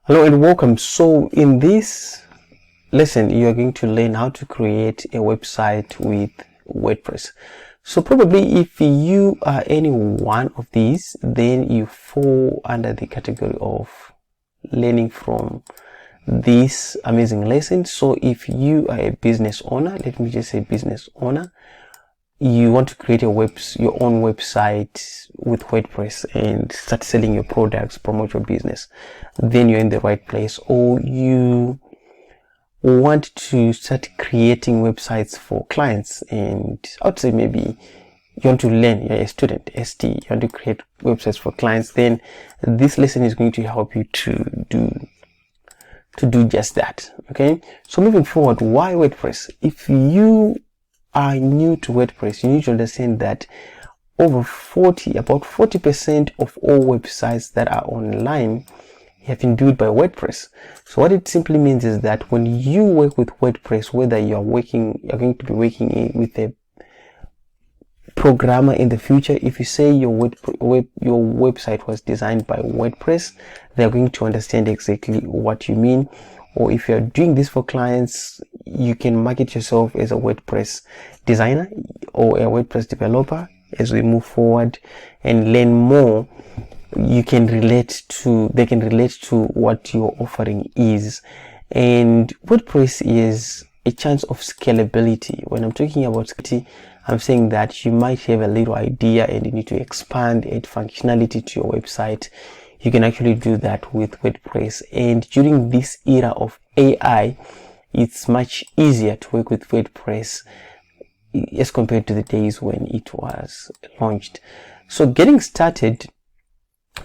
Hello and welcome. So in this lesson you are going to learn how to create a website with WordPress. So probably if you are any one of these, then you fall under the category of learning from this amazing lesson. So if you are a business owner, let me just say business owner, you want to create your own website with WordPress and start selling your products, promote your business, then you're in the right place. Or you want to start creating websites for clients, and I would say maybe you want to learn, you're a student, ST, you want to create websites for clients, then this lesson is going to help you to do just that. Okay, so moving forward, why WordPress? If you are new to WordPress, you need to understand that about 40% of all websites that are online have been built by WordPress. So what it simply means is that when you work with WordPress, whether you're going to be working with a programmer in the future, if you say your website was designed by WordPress, they're going to understand exactly what you mean. Or if you're doing this for clients, you can market yourself as a WordPress designer or a WordPress developer. As we move forward and learn more, they can relate to what your offering is. And WordPress is a chance of scalability. When I'm talking about scalability, I'm saying that you might have a little idea and you need to expand, add functionality to your website. You can actually do that with WordPress. And during this era of AI, it's much easier to work with WordPress as compared to the days when it was launched. So getting started,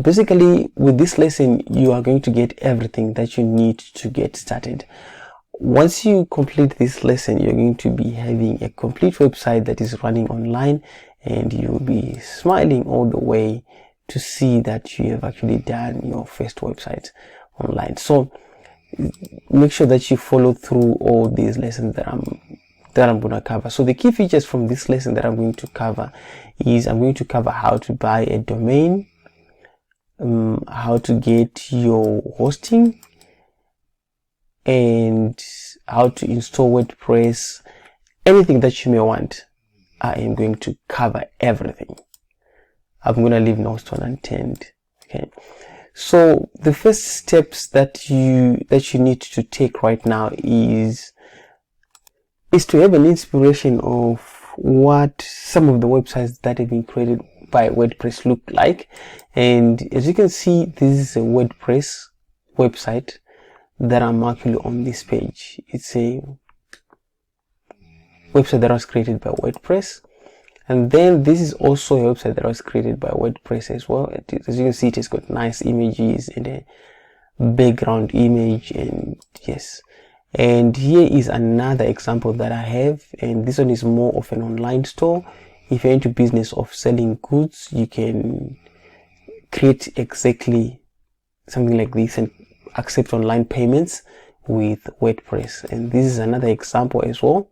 basically with this lesson, you are going to get everything that you need to get started. Once you complete this lesson, you're going to be having a complete website that is running online, and you'll be smiling all the way to see that you have actually done your first website online. So make sure that you follow through all these lessons that I'm going to cover. So the key features from this lesson that I'm going to cover is I'm going to cover how to buy a domain, how to get your hosting, and how to install WordPress. Anything that you may want, I am going to cover everything. I'm going to leave no stone unturned. Okay, so the first steps that you need to take right now is to have an inspiration of what some of the websites that have been created by WordPress look like. And as you can see, this is a WordPress website that I'm actually on this page. It's a website that was created by WordPress. And then this is also a website that was created by WordPress as well. As you can see, it has got nice images and a background image, and yes. And here is another example that I have, and this one is more of an online store. If you're into business of selling goods, you can create exactly something like this and accept online payments with WordPress. And this is another example as well.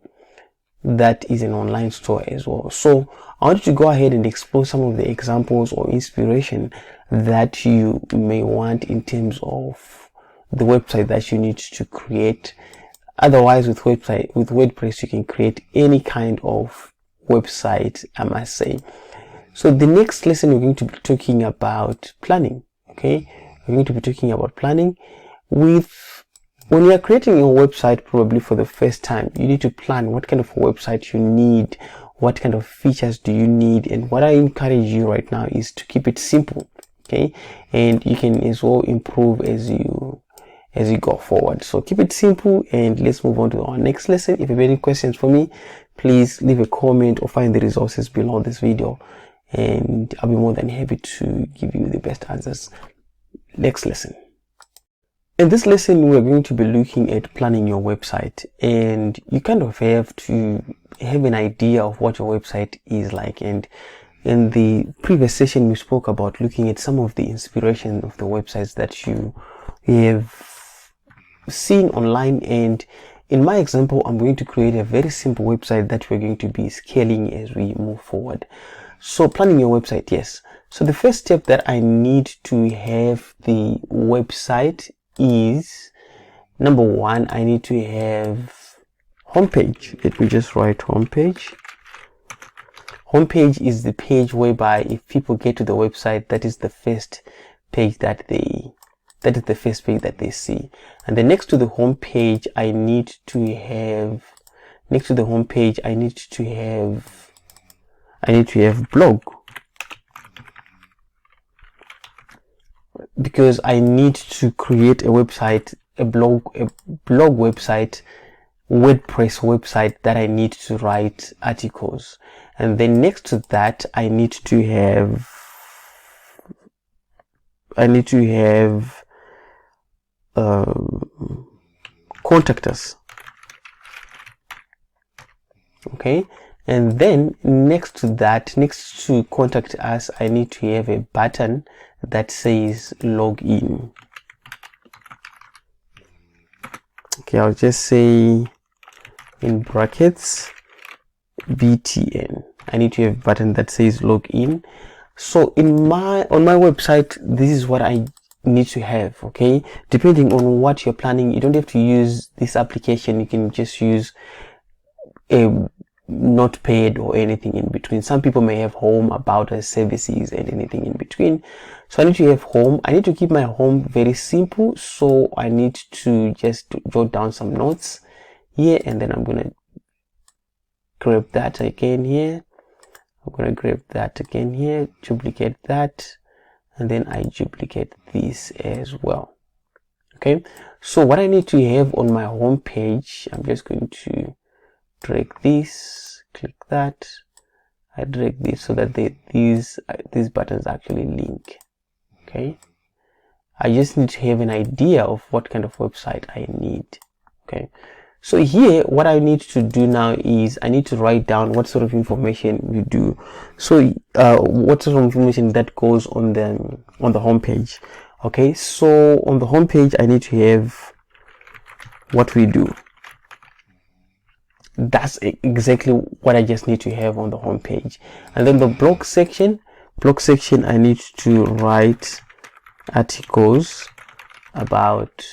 That is an online store as well. So I want you to go ahead and explore some of the examples or inspiration that you may want in terms of the website that you need to create. Otherwise, with WordPress, you can create any kind of website, I must say. So the next lesson, we're going to be talking about planning. Okay, we're going to be talking about planning. When you are creating your website, probably for the first time, you need to plan what kind of website you need, what kind of features do you need. And what I encourage you right now is to keep it simple. Okay, and you can as well improve as you go forward. So keep it simple, and let's move on to our next lesson. If you have any questions for me, please leave a comment or find the resources below this video, and I'll be more than happy to give you the best answers. Next lesson. In this lesson, we're going to be looking at planning your website, and you kind of have to have an idea of what your website is like. And in the previous session, we spoke about looking at some of the inspiration of the websites that you have seen online. And in my example, I'm going to create a very simple website that we're going to be scaling as we move forward. So planning your website, yes. So the first step that I need to have the website is, number one, I need to have homepage. Let me just write homepage. Homepage is the page whereby if people get to the website, that is the first page that they see. And then next to the homepage, I need to have blog, because I need to create a website, a blog website, WordPress website that I need to write articles. And then next to that, I need to have contact us. Okay, and then next to contact us, I need to have a button that says login. Okay, I'll just say in brackets BTN. I need to have a button that says login. So on my website, this is what I need to have. Okay, depending on what you're planning, you don't have to use this application. You can just use a notepad or anything in between. Some people may have home, about us, services, and anything in between. So I need to have home. I need to keep my home very simple, so I need to just jot down some notes here, and then I'm gonna grab that again here. Duplicate that, and then I duplicate this as well. Okay, so what I need to have on my home page, I'm just going to drag this, click that, I drag this so that these buttons actually link. Okay, I just need to have an idea of what kind of website I need. Okay, so here what I need to do now is I need to write down what sort of information we do. So what sort of information that goes on the home page. Okay, so on the home page I need to have what we do. That's exactly what I just need to have on the home page. And then the blog section, I need to write articles about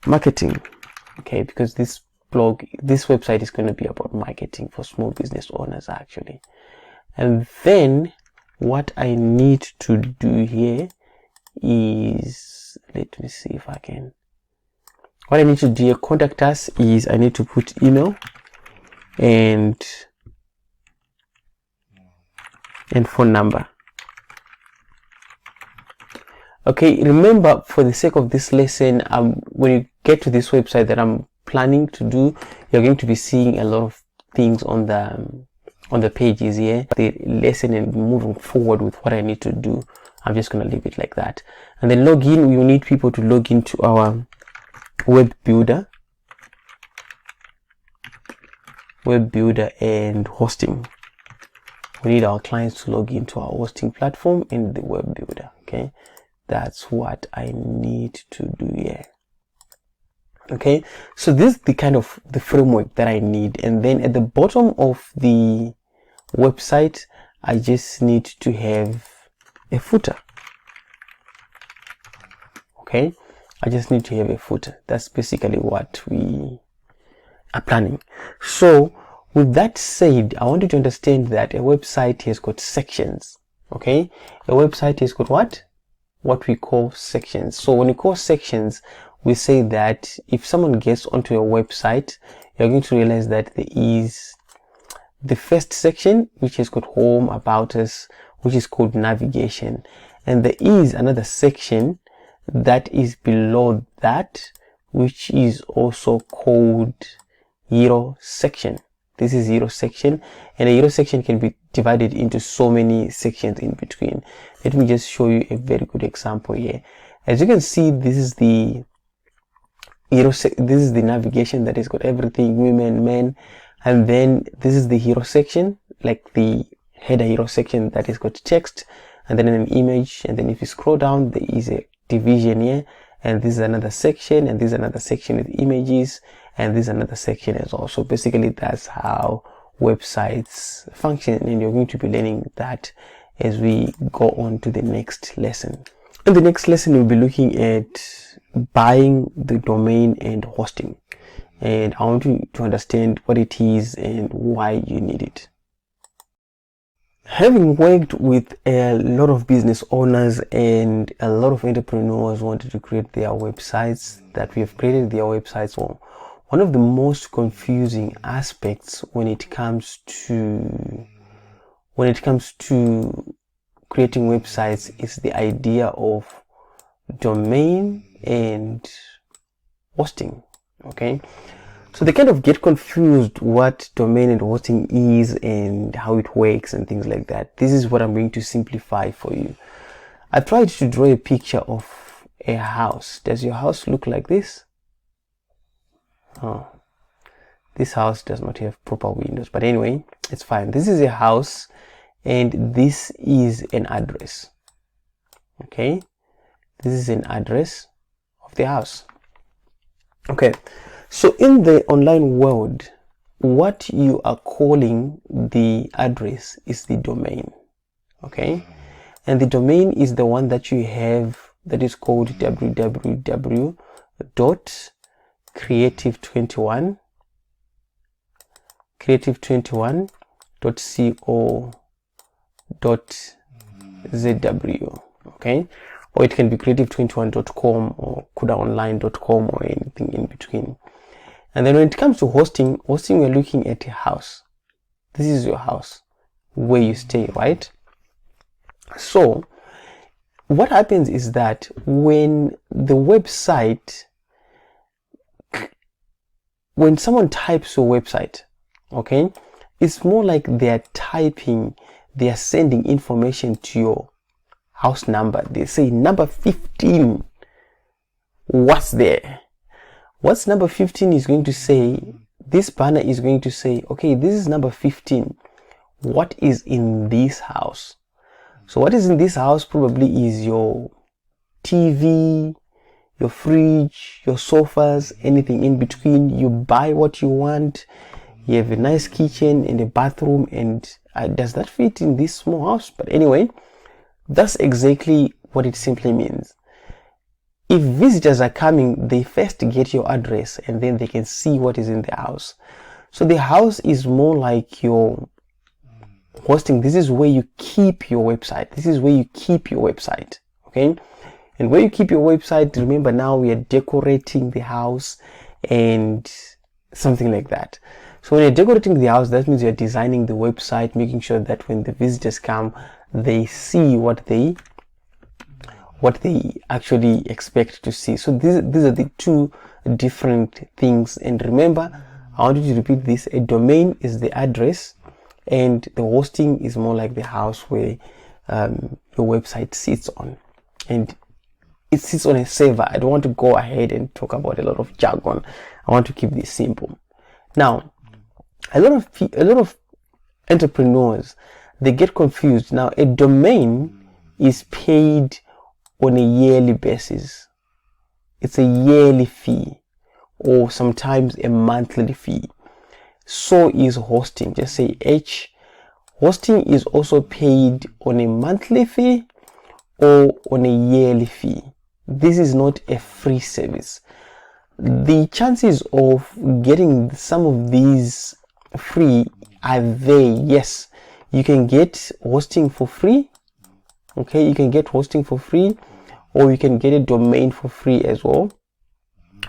marketing. Okay, because this website is going to be about marketing for small business owners actually. And then what I need to do here is, let me see if I can. What I need to do here, contact us, is I need to put email and phone number. Okay, remember, for the sake of this lesson, when you get to this website that I'm planning to do, you're going to be seeing a lot of things on the pages here. The lesson and moving forward with what I need to do, I'm just going to leave it like that. And then login, we will need people to log into our web builder and hosting. We need our clients to log into our hosting platform and the web builder. Okay, that's what I need to do here. Okay, so this is the kind of the framework that I need. And then at the bottom of the website, I just need to have a footer. Okay, I just need to have a footer. That's basically what we are planning. So with that said, I want you to understand that a website has got sections. Okay, a website has got what we call sections. So when we call sections, we say that if someone gets onto your website, you're going to realize that there is the first section, which has got home, about us, which is called navigation, and there is another section that is below that, which is also called hero section. This is hero section, and a hero section can be divided into so many sections in between. Let me just show you a very good example here. As you can see, this is the navigation that has got everything, women, men, and then this is the hero section, like the header hero section that has got text, and then an image. And then if you scroll down, there is a division here, and this is another section, and this is another section with images, and this is another section as well. So basically that's how websites function, and you're going to be learning that as we go on to the next lesson. In the next lesson, we'll be looking at buying the domain and hosting, and I want you to understand what it is and why you need it. Having worked with a lot of business owners and a lot of entrepreneurs wanted to create their websites, that we have created their websites for, one of the most confusing aspects when it comes to creating websites is the idea of domain and hosting. Okay, so they kind of get confused what domain and hosting is and how it works and things like that. This is what I'm going to simplify for you. I tried to draw a picture of a house. Does your house look like this? Oh, this house does not have proper windows, but anyway, it's fine. This is a house and this is an address. Okay, this is an address of the house. Okay, so in the online world, what you are calling the address is the domain. Okay, and the domain is the one that you have, that is called www.creative21.co.zw. okay, or it can be creative21.com or kudaonline.com or anything in between. And then when it comes to hosting, we're looking at a house. This is your house where you stay, right? So what happens is that when someone types your website, okay, it's more like they are sending information to your house number. They say number 15. What's there? What's number 15 is going to say, this banner is going to say, okay, this is number 15. What is in this house? So what is in this house probably is your TV, your fridge, your sofas, anything in between. You buy what you want. You have a nice kitchen and a bathroom, and does that fit in this small house? But anyway, that's exactly what it simply means. If visitors are coming, they first get your address and then they can see what is in the house. So the house is more like your hosting. This is where you keep your website. Okay, and where you keep your website, remember now we are decorating the house and something like that. So when you're decorating the house, that means you're designing the website, making sure that when the visitors come, they see what they actually expect to see. So these are the two different things. And remember, I want you to repeat this: a domain is the address, and the hosting is more like the house where your website sits on, and it sits on a server. I don't want to go ahead and talk about a lot of jargon. I want to keep this simple. Now, a lot of entrepreneurs, they get confused. Now, a domain is paid on a yearly basis. It's a yearly fee, or sometimes a monthly fee. So is hosting. Just say H. Hosting is also paid on a monthly fee or on a yearly fee. This is not a free service. The chances of getting some of these free are there. Yes, you can get hosting for free. Okay, you can get hosting for free, or you can get a domain for free as well.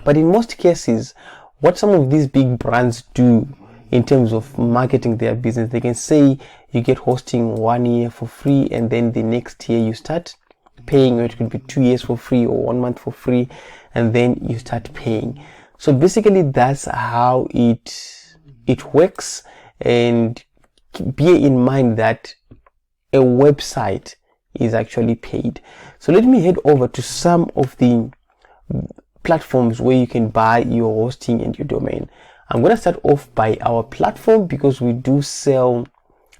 But in most cases, what some of these big brands do in terms of marketing their business, they can say you get hosting 1 year for free, and then the next year you start paying, or it could be 2 years for free or 1 month for free, and then you start paying. So basically that's how it works. And bear in mind that a website is actually paid. So let me head over to some of the platforms where you can buy your hosting and your domain. I'm going to start off by our platform, because we do sell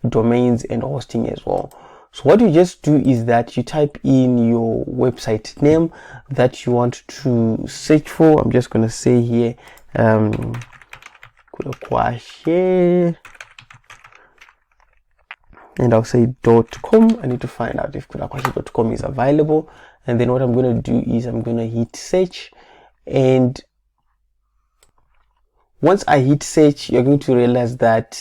domains and hosting as well. So what you just do is that you type in your website name that you want to search for. I'm just going to say here Kudakwashe, and I'll say .com. I need to find out if kudakwashe.com is available, And then what I'm going to do is I'm going to hit search, and once I hit search, you're going to realize that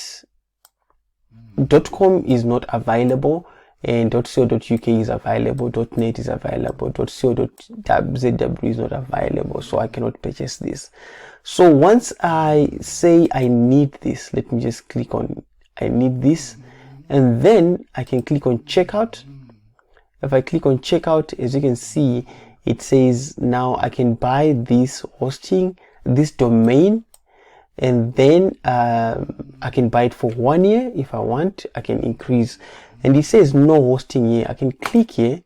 .com is not available, and .co.uk is available, .net is available, .co.zw is not available, so I cannot purchase this. So once I say I need this, let me just click on I need this, and then I can click on checkout. If I click on checkout, as you can see, it says now I can buy this hosting, this domain, and then I can buy it for 1 year. If I want, I can increase, and it says no hosting here. I can click here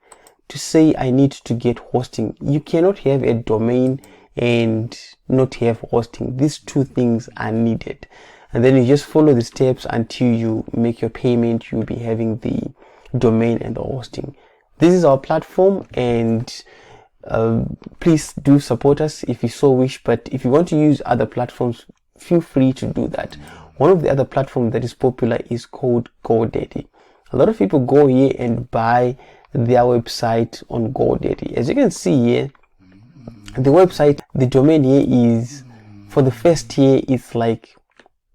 to say I need to get hosting. You cannot have a domain and not have hosting. These two things are needed, and then you just follow the steps until you make your payment. You'll be having the domain and the hosting. This is our platform, and please do support us if you so wish. But if you want to use other platforms, feel free to do that. One of the other platforms that is popular is called GoDaddy. A lot of people go here and buy their website on GoDaddy. As you can see here, the website, the domain here is, for the first year, it's like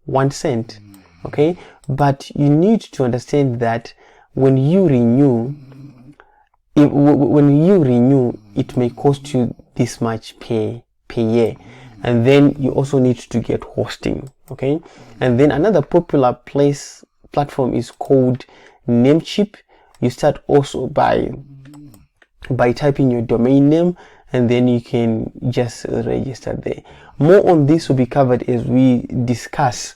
1 cent. Okay, but you need to understand that when you renew, it may cost you this much per year, and then you also need to get hosting. Okay, and then another popular platform is called Namecheap. You start also by typing your domain name, and then you can just register there. More on this will be covered as we discuss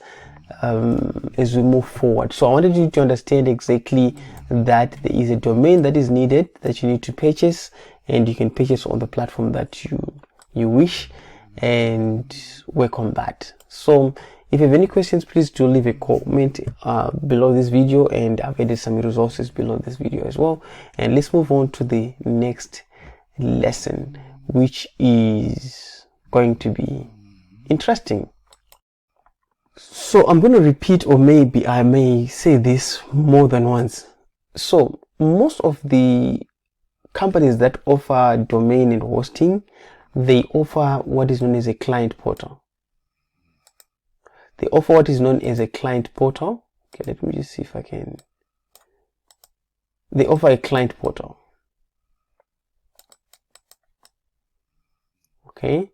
as we move forward. So I wanted you to understand exactly that there is a domain that is needed, that you need to purchase, and you can purchase on the platform that you wish, and work on that. So if you have any questions, please do leave a comment below this video, and I've added some resources below this video as well. And let's move on to the next lesson, which is going to be interesting. So I'm going to repeat, or maybe I may say this more than once. So most of the companies that offer domain and hosting, they offer what is known as a client portal. They offer what is known as a client portal. Okay, let me just see if I can. They offer a client portal. Okay,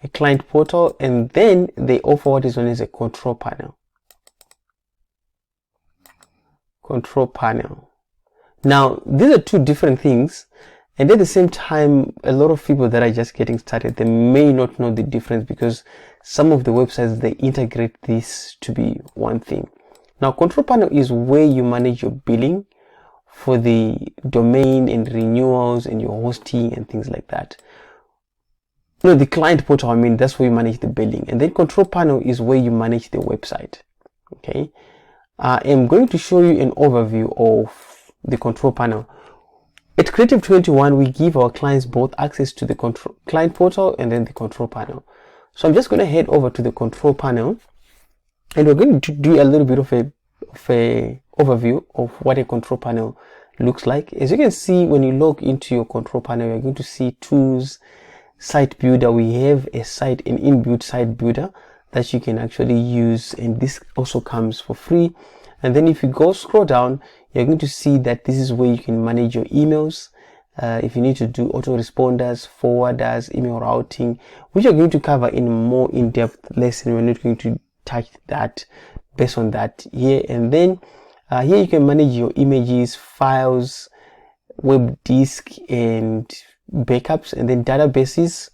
a client portal, and then they offer what is known as a control panel. Control panel. Now, these are two different things, and at the same time, a lot of people that are just getting started, they may not know the difference, because some of the websites, they integrate this to be one thing. Now, control panel is where you manage your billing for the domain and renewals and your hosting and things like that. No, the client portal, I mean, that's where you manage the billing, and then control panel is where you manage the website. Okay, I am going to show you an overview of the control panel. At Creative 21, we give our clients both access to the client portal and then the control panel. So I'm just going to head over to the control panel, and we're going to do a little bit of a overview of what a control panel looks like. As you can see, when you log into your control panel, you're going to see tools, site builder. We have an inbuilt site builder that you can actually use, and this also comes for free. And then if you scroll down, you're going to see that this is where you can manage your emails. If you need to do autoresponders, forwarders, email routing, which you're going to cover in more in-depth lesson. We're not going to touch that based on that here. And then here you can manage your images, files, web disk, and backups, and then databases.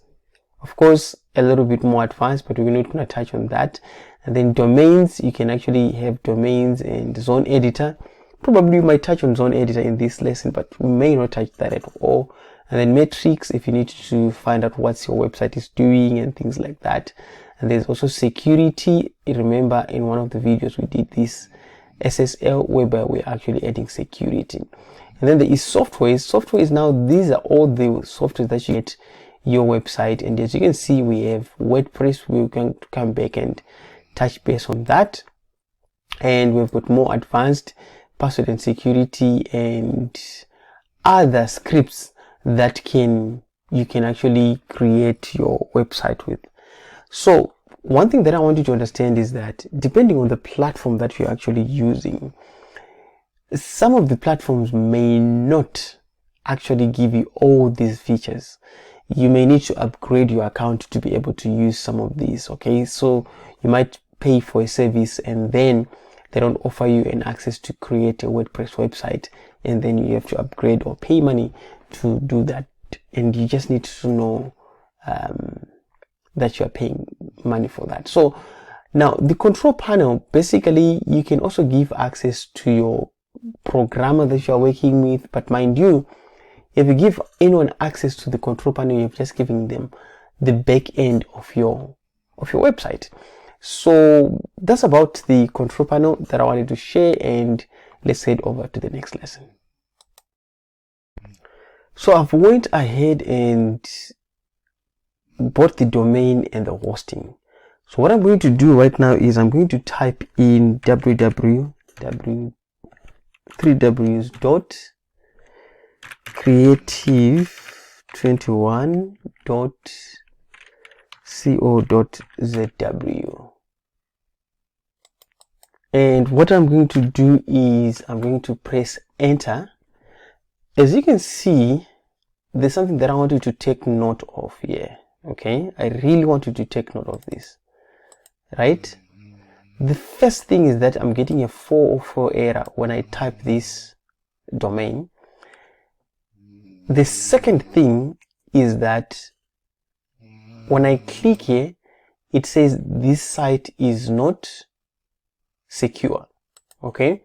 Of course, a little bit more advanced, but we're not going to touch on that. And then domains, you can actually have domains and zone editor. Probably we might touch on zone editor in this lesson, but we may not touch that at all. And then metrics, if you need to find out what your website is doing and things like that. And there's also security. Remember, in one of the videos we did this SSL, whereby we're actually adding security. And then there is software. Software is now, these are all the software that you get your website. And as you can see, we have WordPress. We're going to come back and touch base on that. And we've got more advanced password and security and other scripts that you can actually create your website with. So one thing that I want you to understand is that depending on the platform that you're actually using, some of the platforms may not actually give you all these features. You may need to upgrade your account to be able to use some of these. Okay, so you might pay for a service and then they don't offer you an access to create a WordPress website, and then you have to upgrade or pay money to do that, and you just need to know that you are paying money for that. So now the control panel, basically you can also give access to your programmer that you are working with, but mind you, if you give anyone access to the control panel, you're just giving them the back end of your website. So that's about the control panel that I wanted to share, and let's head over to the next lesson. So I've went ahead and bought the domain and the hosting. So what I'm going to do right now is I'm going to type in www.creative21.co.zw, and what I'm going to do is I'm going to press enter. As you can see, there's something that I want you to take note of here. Okay, I really want you to take note of this, right? The first thing is that I'm getting a 404 error when I type this domain. The second thing is that when I click here, it says this site is not secure. Okay,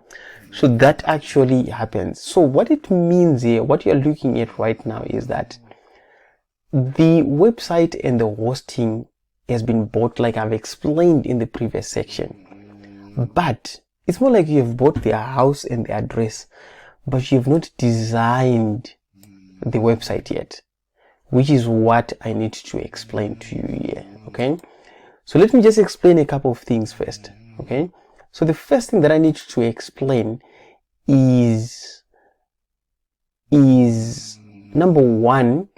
so that actually happens. So what it means here, what you're looking at right now, is that the website and the hosting has been bought, like I've explained in the previous section, but it's more like you have bought their house and the address, but you have not designed the website yet, which is what I need to explain to you here. Okay, so let me just explain a couple of things first. Okay, so the first thing that I need to explain is number one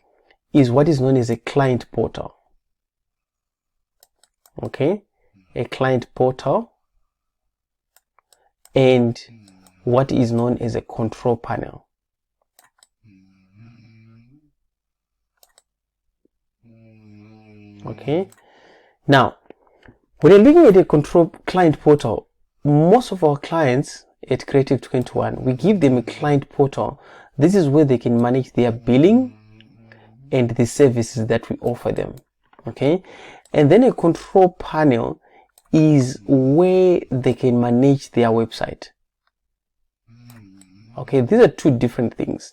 is what is known as a client portal. Okay, a client portal, and what is known as a control panel. Okay, now when you're looking at a control client portal, most of our clients at Creative 21, we give them a client portal. This is where they can manage their billing and the services that we offer them. Okay, and then a control panel is where they can manage their website. Okay, these are two different things.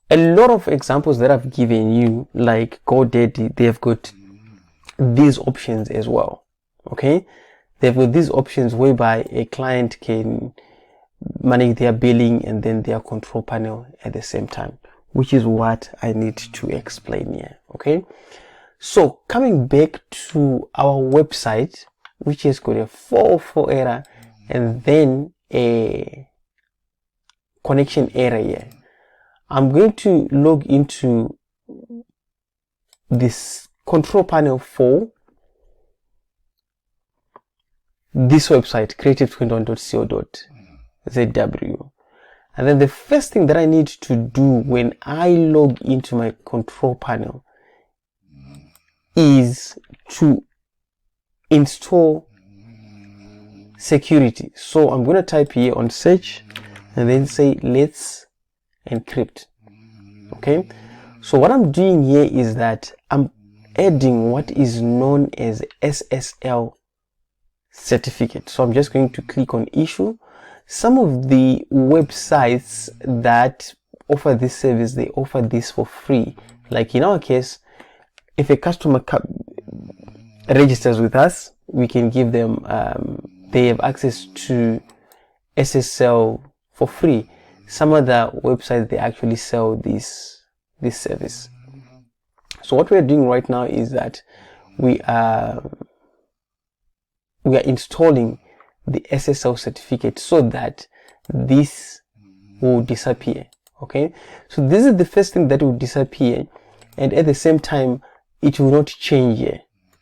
A lot of examples that I've given you, like GoDaddy, they've got these options as well. Okay, they've got these options whereby a client can manage their billing and then their control panel at the same time, which is what I need to explain here. Okay, so coming back to our website, which has got a 404 error and then a connection error here, I'm going to log into this control panel for this website, creative21.co.zw. And then the first thing that I need to do when I log into my control panel is to install security. So I'm going to type here on search and then say let's encrypt. Okay, so what I'm doing here is that I'm adding what is known as SSL certificate. So I'm just going to click on issue. Some of the websites that offer this service, they offer this for free. Like in our case, if a customer registers with us, we can give them they have access to SSL for free. Some other websites, they actually sell this service. So what we're doing right now is that we are installing the SSL certificate so that this will disappear. Okay, so this is the first thing that will disappear, and at the same time it will not change here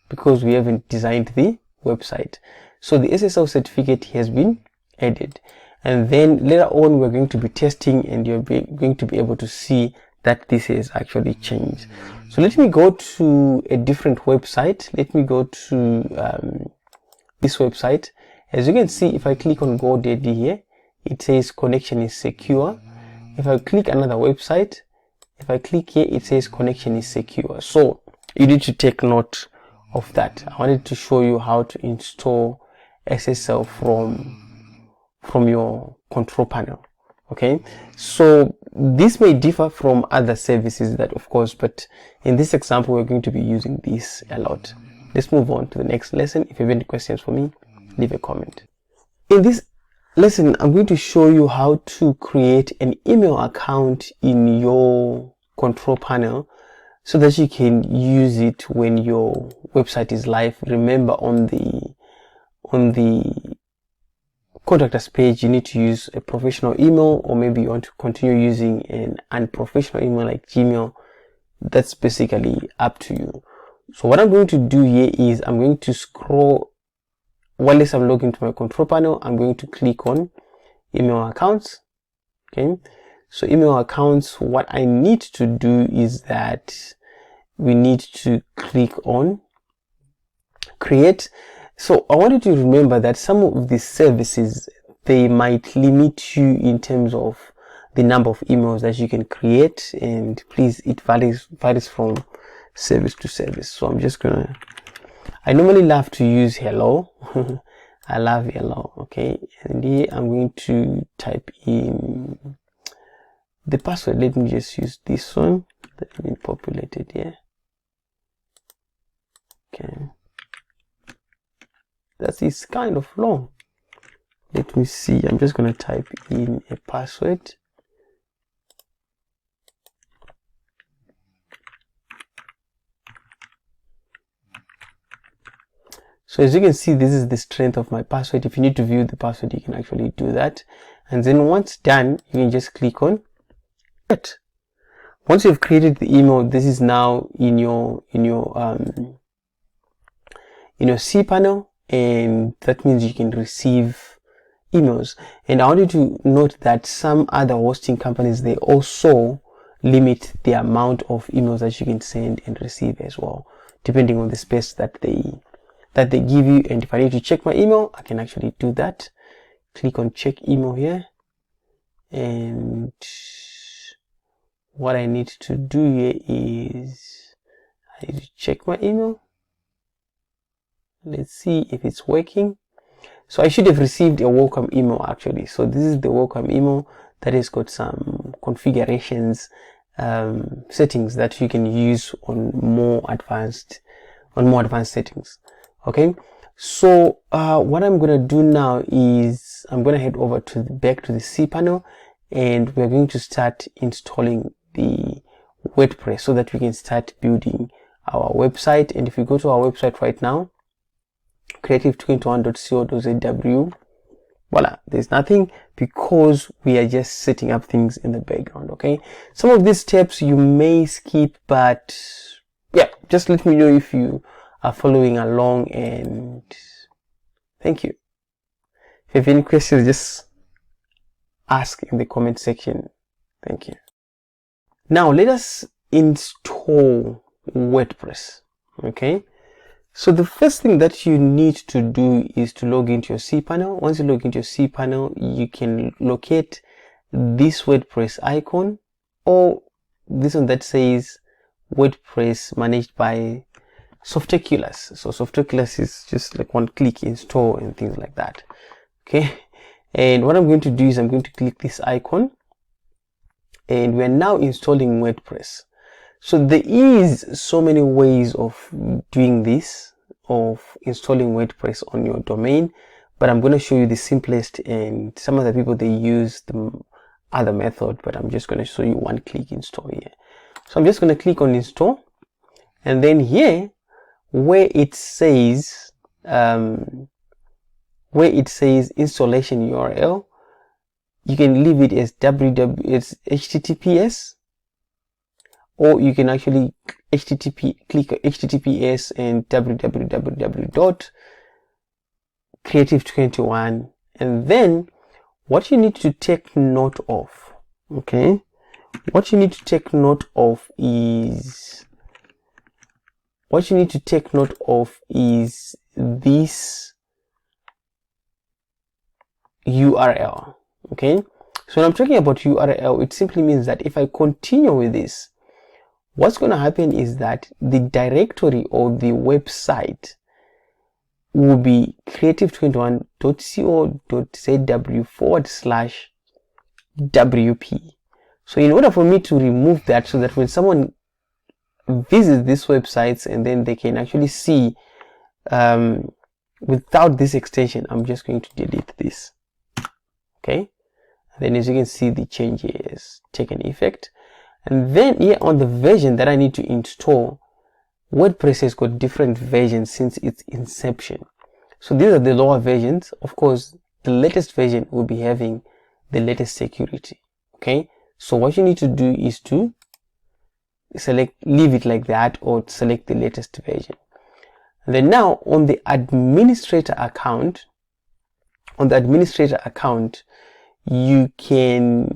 because we haven't designed the website. So the SSL certificate has been added, and then later on we're going to be testing, and you're going to be able to see that this has actually changed. So let me go to a different website. Let me go to this website. As you can see, if I click on GoDaddy here, it says connection is secure. If I click another website, if I click here, it says connection is secure. So you need to take note of that. I wanted to show you how to install SSL from your control panel. Okay, so this may differ from other services, that of course, but in this example we're going to be using this a lot. Let's move on to the next lesson. If you have any questions for me, leave a comment. In this lesson, I'm going to show you how to create an email account in your control panel so that you can use it when your website is live. Remember, on the contact us page, you need to use a professional email, or maybe you want to continue using an unprofessional email like Gmail. That's basically up to you. So what I'm going to do here is I'm going to scroll. While I'm logging into my control panel, I'm going to click on email accounts. Okay, so email accounts, what I need to do is that we need to click on create. So I want you to remember that some of these services, they might limit you in terms of the number of emails that you can create, and please, it varies from service to service. So I'm just gonna, I normally love to use hello. I love hello. Okay, and here I'm going to type in the password. Let me just use this one that's been populated here. Okay, that is kind of long. Let me see. I'm just going to type in a password. So as you can see, this is the strength of my password. If you need to view the password, you can actually do that. And then once done, you can just click on it. Once you've created the email, this is now in your cPanel, and that means you can receive emails. And I want you to note that some other hosting companies, they also limit the amount of emails that you can send and receive as well, depending on the space that they give you. And if I need to check my email, I can actually do that. Click on check email here, and what I need to do here is I need to check my email. Let's see if it's working. So I should have received a welcome email actually. So this is the welcome email that has got some configurations, settings that you can use on more advanced settings. Okay, so what I'm gonna do now is I'm gonna head over to back to the cPanel, and we're going to start installing the WordPress so that we can start building our website. And if you go to our website right now, creative21.co.zw, voila, there's nothing, because we are just setting up things in the background. Okay, some of these steps you may skip, but yeah, just let me know if you are following along, and thank you. If you have any questions, just ask in the comment section. Thank you. Now let us install WordPress. Okay, so the first thing that you need to do is to log into your cPanel. Once you log into your cPanel, you can locate this WordPress icon, or this one that says WordPress managed by Softaculous. So Softaculous is just like one click install and things like that. Okay, and what I'm going to do is I'm going to click this icon, and we're now installing WordPress. So there is so many ways of doing this, of installing WordPress on your domain, but I'm going to show you the simplest, and some other people, they use the other method, but I'm just going to show you one click install here. So I'm just going to click on install, and then here where it says installation URL, you can leave it as it's HTTPS, or you can actually click HTTPS and www.creative21. And then what you need to take note of, okay, what you need to take note of is this URL. Okay, so when I'm talking about URL, it simply means that if I continue with this, what's going to happen is that the directory or the website will be creative21.co.zw/WP. So in order for me to remove that, so that when someone visits these websites and then they can actually see without this extension, I'm just going to delete this. Okay, and then as you can see, the change has taken effect. And then here on the version that I need to install, WordPress has got different versions since its inception. So these are the lower versions. Of course, the latest version will be having the latest security. Okay, so what you need to do is to leave it like that, or select the latest version. And then now on the administrator account, you can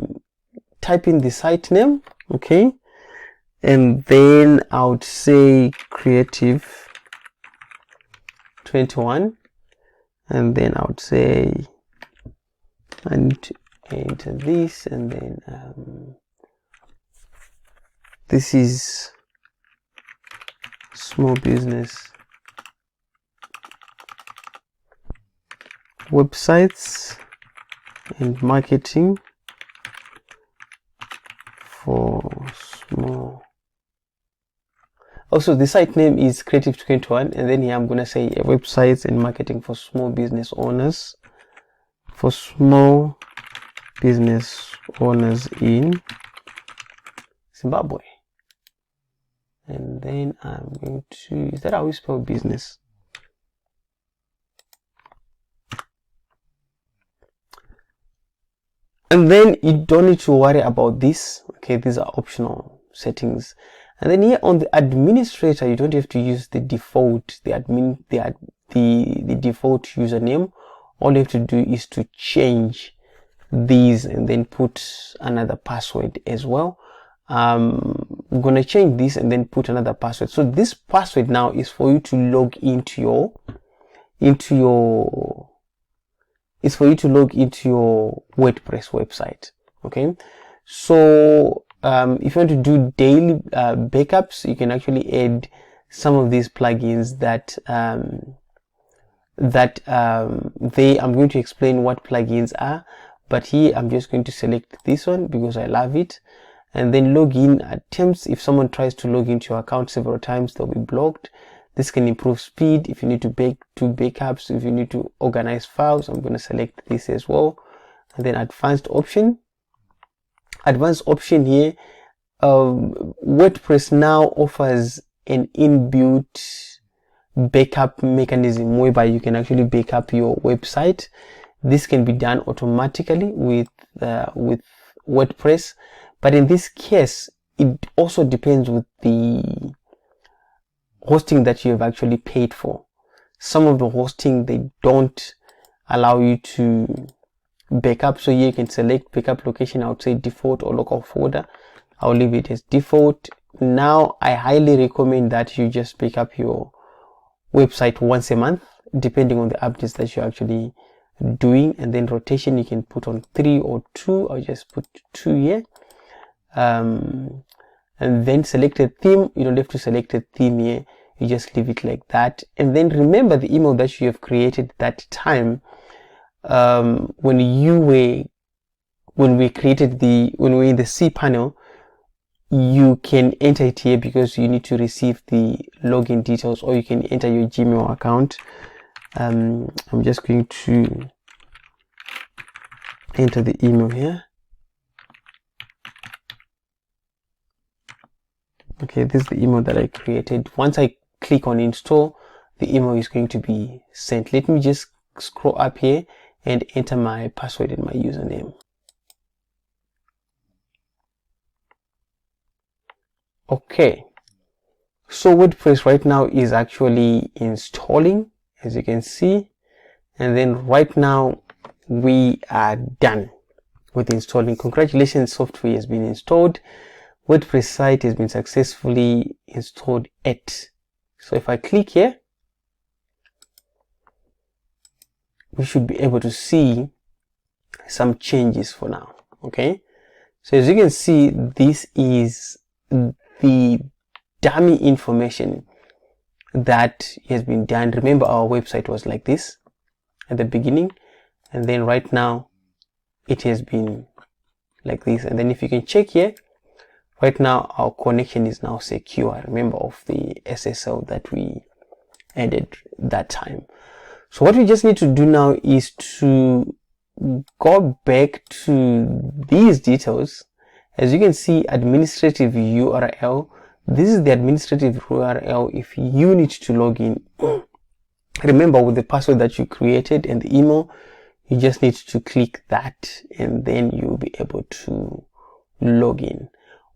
type in the site name, okay, and then I would say Creative21, and then I would say I need to enter this, and then this is small business websites and marketing for small. Also, the site name is Creative21, and then here I'm gonna say websites and marketing for small business owners, in Zimbabwe. And then I'm going to, is that how we spell business? And then you don't need to worry about this. Okay, these are optional settings. And then here on the administrator, you don't have to use the default, the default username. All you have to do is to change these and then put another password as well. I'm gonna change this and then put another password. So this password now is for you to log into your WordPress website. Okay, so if you want to do daily backups, you can actually add some of these plugins that I'm going to explain what plugins are, but here I'm just going to select this one because I love it. And then login attempts, if someone tries to log into your account several times, they'll be blocked. This can improve speed if you need to do backups, if you need to organize files. I'm going to select this as well. And then advanced option here, WordPress now offers an inbuilt backup mechanism whereby you can actually back up your website. This can be done automatically with WordPress, but in this case it also depends with the hosting that you have actually paid for. Some of the hosting, they don't allow you to backup, so here you can select backup location. I would say default or local folder. I'll leave it as default. Now I highly recommend that you just back up your website once a month, depending on the updates that you're actually doing. And then rotation, you can put on 3 or 2. I'll just put 2 here. And then select a theme. You don't have to select a theme here, you just leave it like that. And then remember the email that you have created that time, when we were in the cPanel, you can enter it here because you need to receive the login details, or you can enter your Gmail account. I'm just going to enter the email here. Okay, this is the email that I created. Once I click on install, the email is going to be sent. Let me just scroll up here and enter my password and my username. Okay, so WordPress right now is actually installing, as you can see, and then right now we are done with installing. Congratulations, software has been installed. WordPress site has been successfully installed at. So if I click here, we should be able to see some changes for now. Okay, so as you can see, this is the dummy information that has been done. Remember, our website was like this at the beginning, and then right now it has been like this. And then if you can check here, right now our connection is now secure. Remember of the SSL that we added that time. So what we just need to do now is to go back to these details. As you can see, administrative URL. This is the administrative URL if you need to log in. Remember, with the password that you created and the email, you just need to click that and then you'll be able to log in.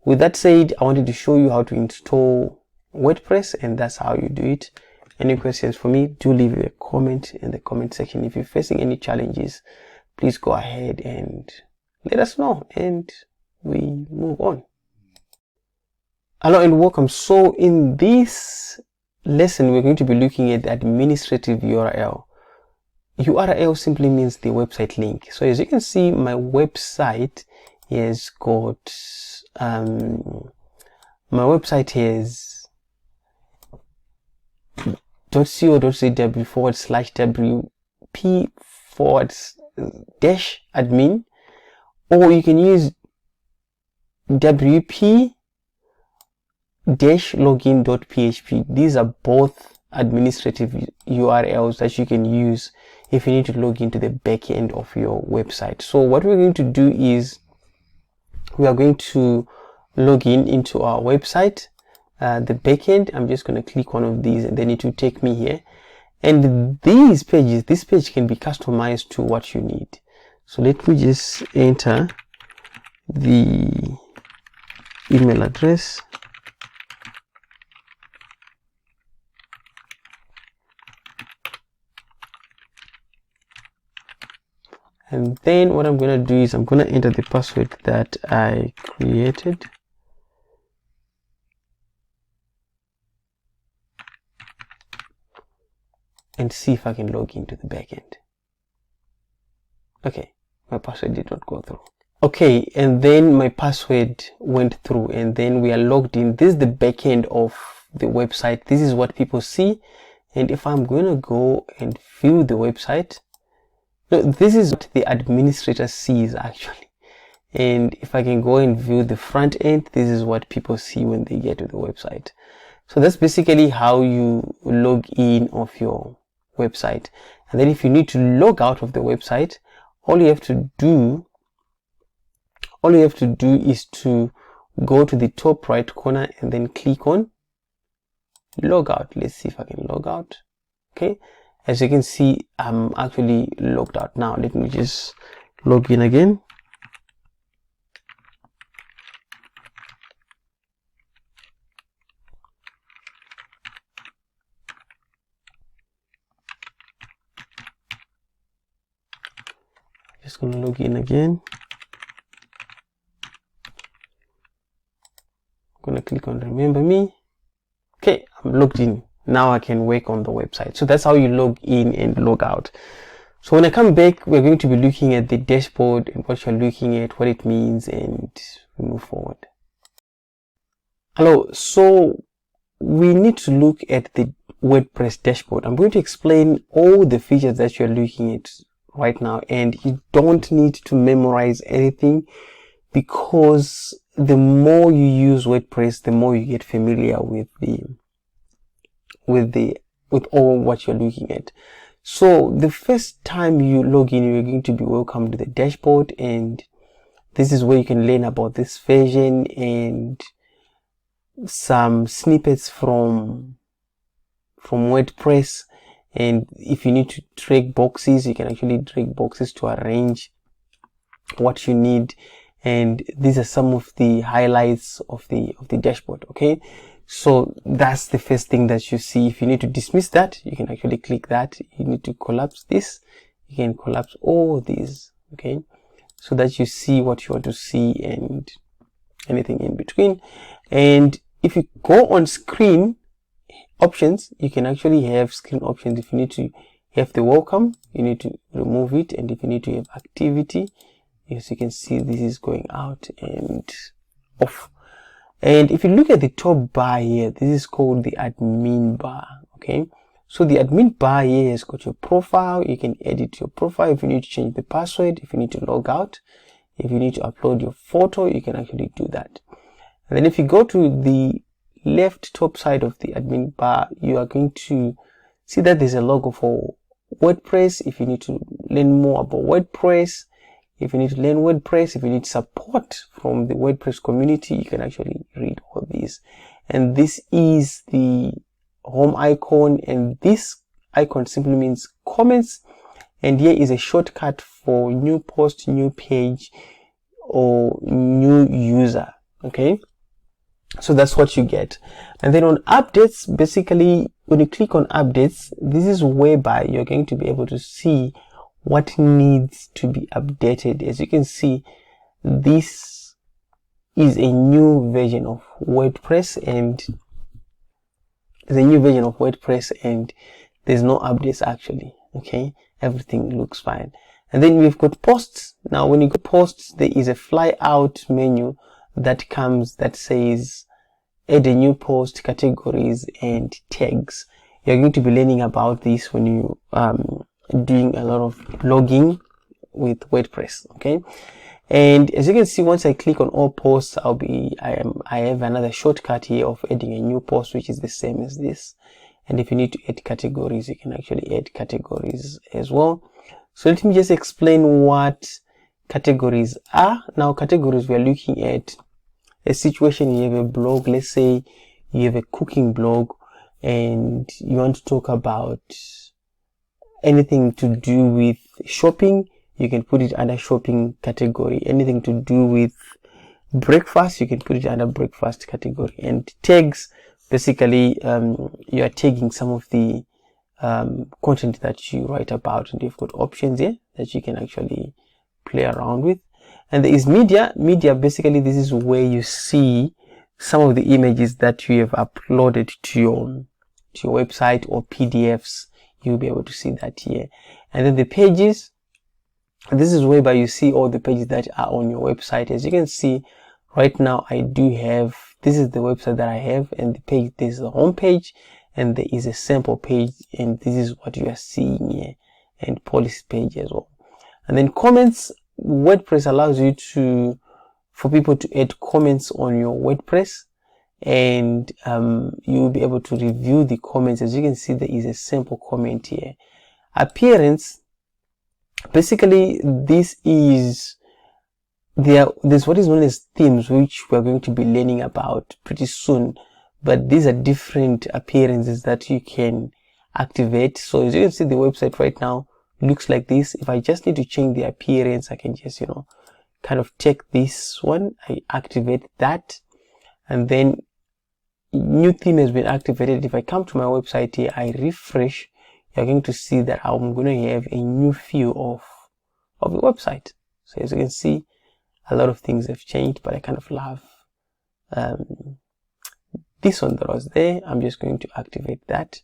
With that said, I wanted to show you how to install WordPress, and that's how you do it. Any questions for me, do leave a comment in the comment section. If you're facing any challenges, please go ahead and let us know and we move on. Hello and welcome. So in this lesson, we're going to be looking at the administrative URL. URL simply means the website link. So as you can see, my website has got my website has .co.zw/wp/admin, or you can use wp-login.php. These are both administrative URLs that you can use if you need to log into the back end of your website. So what we're going to do is we are going to log into our website, the back end. I'm just going to click one of these and then it will take me here. And these pages, this page can be customized to what you need. So let me just enter the email address. And then what I'm going to do is I'm going to enter the password that I created. And see if I can log into the backend. Okay, my password did not go through. Okay, and then my password went through and then we are logged in. This is the backend of the website. This is what people see. And if I'm going to go and view the website, no, this is what the administrator sees actually. And if I can go and view the front end, this is what people see when they get to the website. So that's basically how you log in of your website. And then if you need to log out of the website, all you have to do is to go to the top right corner and then click on log out. Let's see if I can log out. Okay, as you can see, I'm actually logged out. Now let me just log in again. Just gonna log in again. I'm gonna click on remember me. Okay, I'm logged in. Now I can work on the website. So that's how you log in and log out. So when I come back, we're going to be looking at the dashboard and what you're looking at, what it means, and we move forward. Hello, so we need to look at the WordPress dashboard. I'm going to explain all the features that you're looking at right now, and you don't need to memorize anything, because the more you use WordPress, the more you get familiar with all what you're looking at. So the first time you log in, you're going to be welcomed to the dashboard, and this is where you can learn about this version and some snippets from WordPress. And if you need to drag boxes, you can actually drag boxes to arrange what you need. and these are some of the highlights of the dashboard. Okay, so that's the first thing that you see. If you need to dismiss that, you can actually click that. You need to collapse this, you can collapse all these, okay, so that you see what you want to see and anything in between. And if you go on screen options, you can actually have screen options. If you need to have the welcome, you need to remove it. And if you need to have activity, as you can see, this is going out and off. And if you look at the top bar here, this is called the admin bar. Okay, so the admin bar here has got your profile. You can edit your profile if you need to change the password, if you need to log out, if you need to upload your photo, you can actually do that. And then if you go to the left top side of the admin bar, you are going to see that there's a logo for WordPress. If you need to learn more about WordPress, if you need to learn WordPress, if you need support from the WordPress community, you can actually read all these. And this is the home icon, and this icon simply means comments. And here is a shortcut for new post, new page, or new user. Okay, so that's what you get. And then on updates, basically when you click on updates, this is whereby you're going to be able to see what needs to be updated. As you can see, this is a new version of WordPress, and there's a new version of WordPress and there's no updates actually. Okay, everything looks fine. And then we've got posts. Now when you go posts, there is a fly out menu that comes that says add a new post, categories, and tags. You're going to be learning about this when you doing a lot of blogging with WordPress. Okay, and as you can see, once I click on all posts, I have another shortcut here of adding a new post, which is the same as this. And if you need to add categories, you can actually add categories as well. So let me just explain what categories are. Now categories, we are looking at a situation. You have a blog, let's say you have a cooking blog and you want to talk about anything to do with shopping, you can put it under shopping category. Anything to do with breakfast, you can put it under breakfast category. And tags, basically you are tagging some of the content that you write about, and you've got options here that you can actually play around with. And there is media. Basically this is where you see some of the images that you have uploaded to your website or PDFs. You'll be able to see that here. And then the pages, this is whereby you see all the pages that are on your website. As you can see right now, I do have, this is the website that I have, and the page, this is the home page, and there is a sample page, and this is what you are seeing here, and policy page as well. And then comments, WordPress allows you for people to add comments on your WordPress, and you'll be able to review the comments. As you can see, there is a sample comment here. Appearance, basically this is there's what is known as themes, which we're going to be learning about pretty soon, but these are different appearances that you can activate. So as you can see, the website right now looks like this. If I just need to change the appearance, I can just kind of take this one, I activate that, and then new theme has been activated. If I come to my website here, I refresh, you're going to see that I'm going to have a new view of the website. So as you can see, a lot of things have changed, but I kind of love this one that was there. I'm just going to activate that.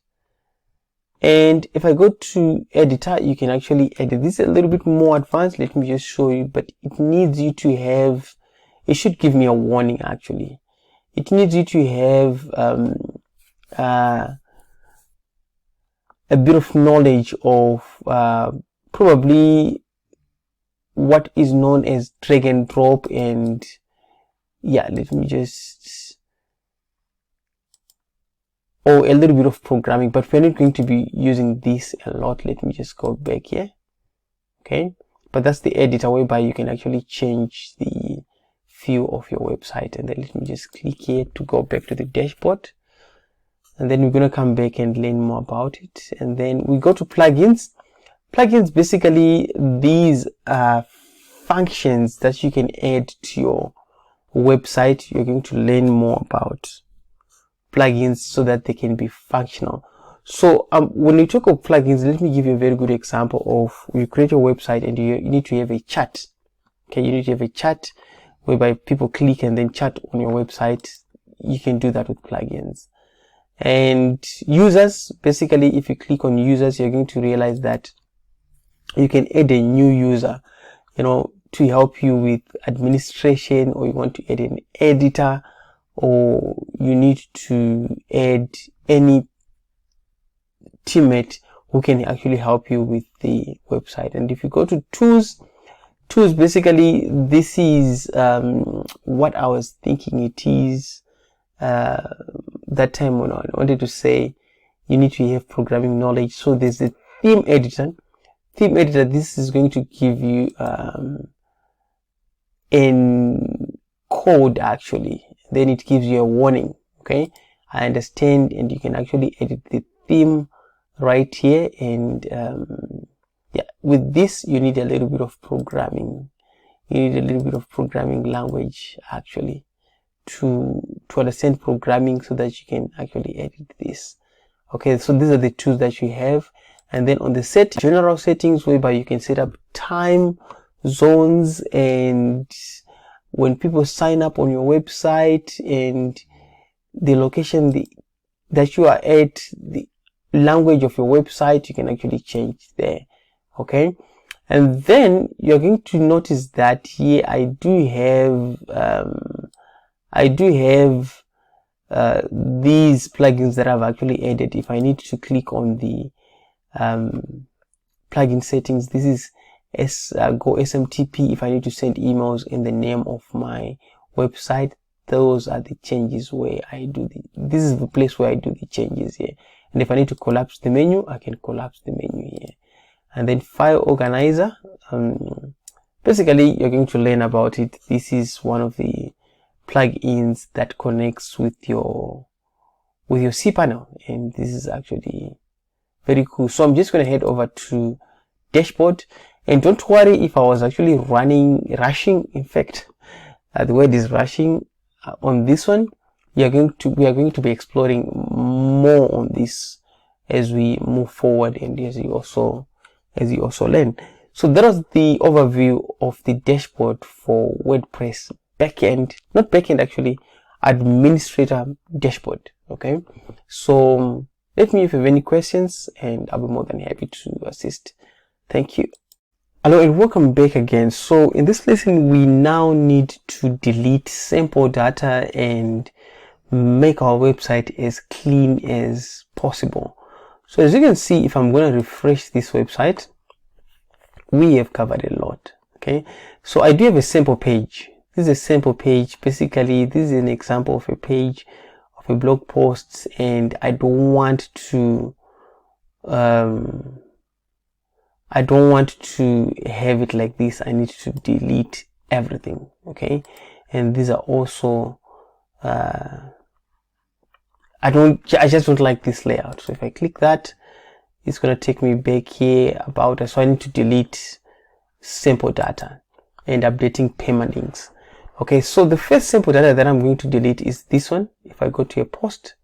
And if I go to editor, you can actually edit. This is a little bit more advanced. Let me just show you, but it needs you to have, it should give me a warning actually. It needs you to have a bit of knowledge of probably what is known as drag and drop, and yeah, let me just, or a little bit of programming, but we're not going to be using this a lot. Let me just go back here. Okay, but that's the editor whereby you can actually change the view of your website. And then let me just click here to go back to the dashboard, and then we're going to come back and learn more about it. And then we go to plugins. Plugins, basically these are functions that you can add to your website. You're going to learn more about plugins so that they can be functional. So when you talk of plugins, let me give you a very good example of you create your website and you need to have a chat. Okay, you need to have a chat whereby people click and then chat on your website. You can do that with plugins. And users, basically, if you click on users, you're going to realize that you can add a new user, you know, to help you with administration, or you want to add an editor, or you need to add any teammate who can actually help you with the website. And if you go to tools, basically this is what I was thinking it is that time when I wanted to say you need to have programming knowledge. So there's the theme editor. This is going to give you in code actually, then it gives you a warning. Okay, I understand, and you can actually edit the theme right here. And yeah, with this you need a little bit of programming. You need a little bit of programming language actually to understand programming so that you can actually edit this. Okay, so these are the tools that you have. And then on the general settings, whereby you can set up time zones, and when people sign up on your website, and the location that you are at, the language of your website, you can actually change there. Okay, and then you're going to notice that here I do have these plugins that I've actually added. If I need to click on the plugin settings, this is Go SMTP. If I need to send emails in the name of my website, those are the changes where I do this is the place where I do the changes here. And if I need to collapse the menu, I can collapse the menu here. And then file organizer, basically you're going to learn about it. This is one of the plugins that connects with your cPanel, and this is actually very cool. So I'm just going to head over to dashboard, and don't worry if I was actually rushing. In fact, the word is rushing on this one. We are going to be exploring more on this as we move forward, and as you also learn. So that was the overview of the dashboard for WordPress backend, not backend actually, administrator dashboard. Okay, so let me know if you have any questions, and I'll be more than happy to assist. Thank you. Hello and welcome back again. So in this lesson, we now need to delete sample data and make our website as clean as possible. So as you can see, if I'm going to refresh this website, we have covered a lot. Okay, so I do have a sample page. This is a sample page. Basically, this is an example of a page of a blog post, and I don't want to have it like this. I need to delete everything. Okay, and these are also I just don't like this layout. So if I click that, it's going to take me back here about us. So I need to delete sample data and updating permalinks. Okay, so the first sample data that I'm going to delete is this one. If I go to a post,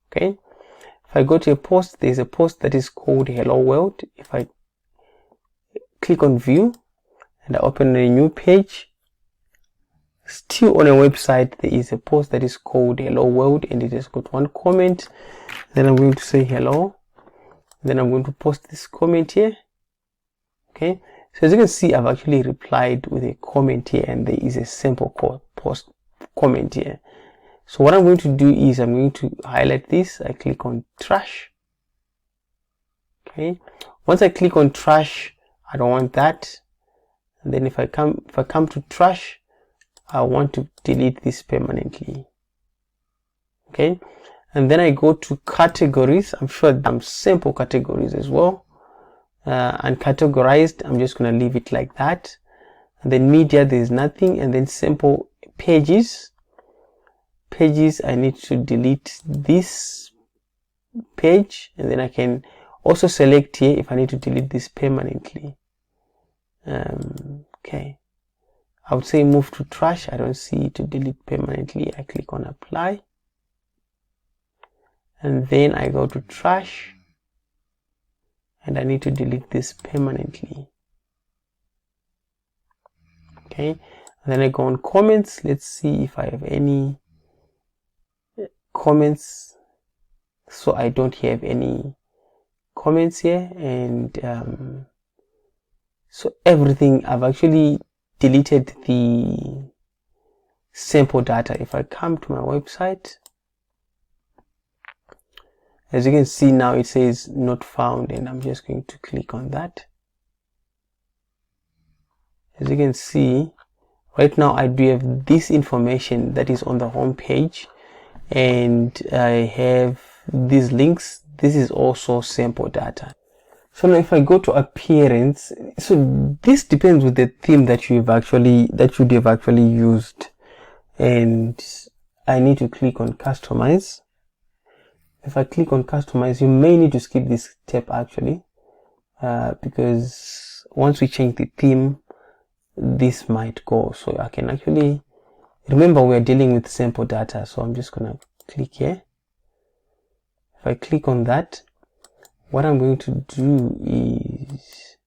okay, if I go to a post, there's a post that is called Hello World. If I click on view and I open a new page, still on a website, there is a post that is called Hello World, and it has got one comment. Then I'm going to say hello. Then I'm going to post this comment here. Okay, so as you can see, I've actually replied with a comment here, and there is a sample post comment here. So what I'm going to do is I'm going to highlight this. I click on trash. Okay, once I click on trash, I don't want that. And then if I come to trash, I want to delete this permanently. Okay, and then I go to categories. I'm sure I'm sample categories as well, and categorized, I'm just going to leave it like that. And then media, there's nothing. And then sample pages, I need to delete this page, and then I can also select here if I need to delete this permanently. Okay, I would say move to trash. I don't see to delete permanently. I click on apply, and then I go to trash, and I need to delete this permanently. Okay, and then I go on comments. Let's see if I have any comments. So I don't have any comments here, and so everything, I've actually deleted the sample data. If I come to my website, as you can see now, it says not found, and I'm just going to click on that. As you can see, right now I do have this information that is on the home page, and I have these links. This is also sample data. So now if I go to appearance, so this depends with the theme that you'd have actually used, and I need to click on customize. If I click on customize, you may need to skip this step actually, because once we change the theme, this might go. So I can actually, remember we're dealing with sample data, so I'm just gonna click here. If I click on that, what I'm going to do is,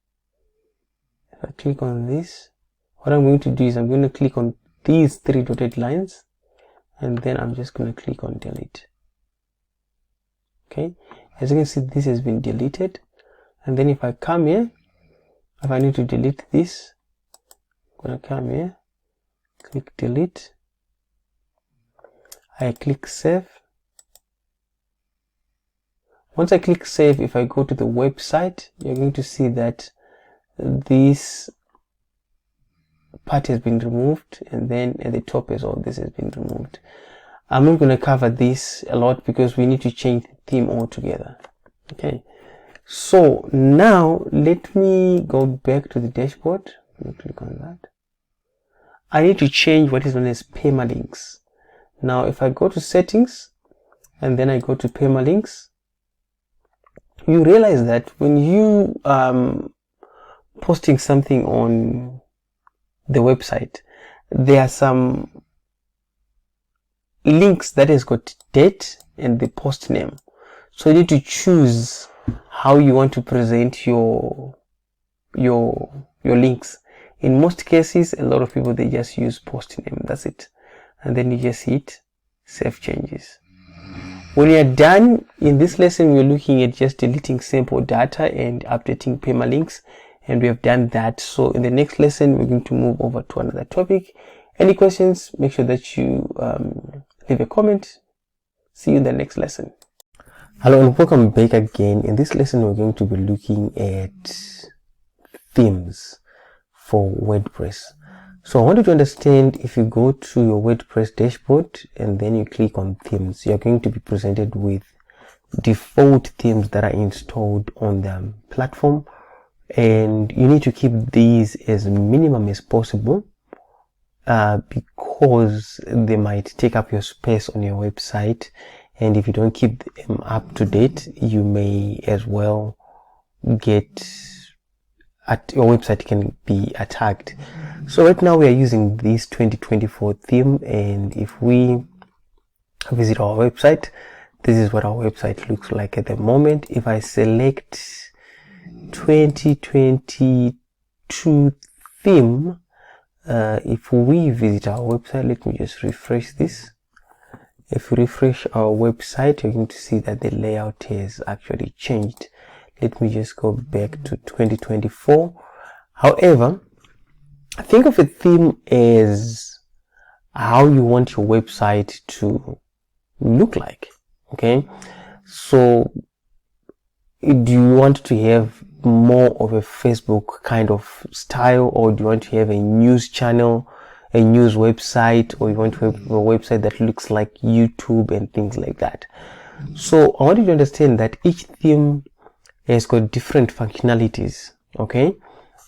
if I click on this, what I'm going to do is I'm going to click on these 3 dotted lines, and then I'm just going to click on delete. Okay, as you can see, this has been deleted. And then if I come here, if I need to delete this, I'm going to come here, click delete, I click save. Once I click save, if I go to the website, you're going to see that this part has been removed, and then at the top as well, this has been removed. I'm not going to cover this a lot because we need to change the theme altogether. Okay, so now let me go back to the dashboard. Let me click on that. I need to change what is known as permalinks. Now if I go to settings and then I go to permalinks, you realize that when you posting something on the website, there are some links that has got date and the post name. So you need to choose how you want to present your links. In most cases, a lot of people, they just use post name, that's it, and then you just hit save changes. When you're done, in this lesson we're looking at just deleting sample data and updating permalinks, and we have done that. So in the next lesson we're going to move over to another topic. Any questions, make sure that you leave a comment. See you in the next lesson. Hello and welcome back again. In this lesson we're going to be looking at themes for WordPress. So I want you to understand, if you go to your WordPress dashboard and then you click on themes, you're going to be presented with default themes that are installed on the platform, and you need to keep these as minimum as possible because they might take up your space on your website, and if you don't keep them up to date, you may as well get your website can be attacked. So right now we are using this 2024 theme, and if we visit our website, this is what our website looks like at the moment. If I select 2022 theme, if we visit our website, let me just refresh this. If we refresh our website, you're going to see that the layout has actually changed. Let me just go back to 2024. However, think of a theme as how you want your website to look like. Okay, so do you want to have more of a Facebook kind of style, or do you want to have a news channel, a news website, or you want to have a website that looks like YouTube and things like that? So I want you to understand that each theme has got different functionalities. Okay,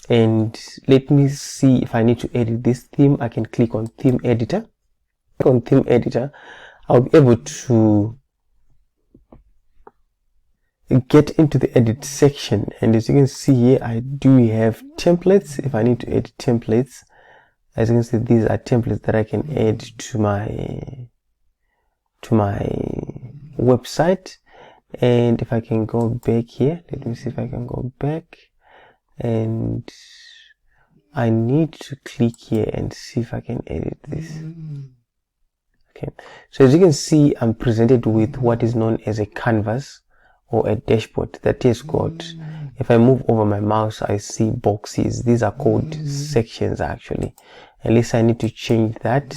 and let me see if I need to edit this theme. I can click on theme editor. Click on theme editor, I'll be able to get into the edit section, and as you can see here, I do have templates. If I need to edit templates, As you can see, these are templates that I can add to my website. And if I can go back here, let me see if I can go back, and I need to click here and see if I can edit this. Okay, so as you can see, I'm presented with what is known as a canvas or a dashboard that has got, if I move over my mouse, I see boxes. These are called sections actually. Unless I need to change that,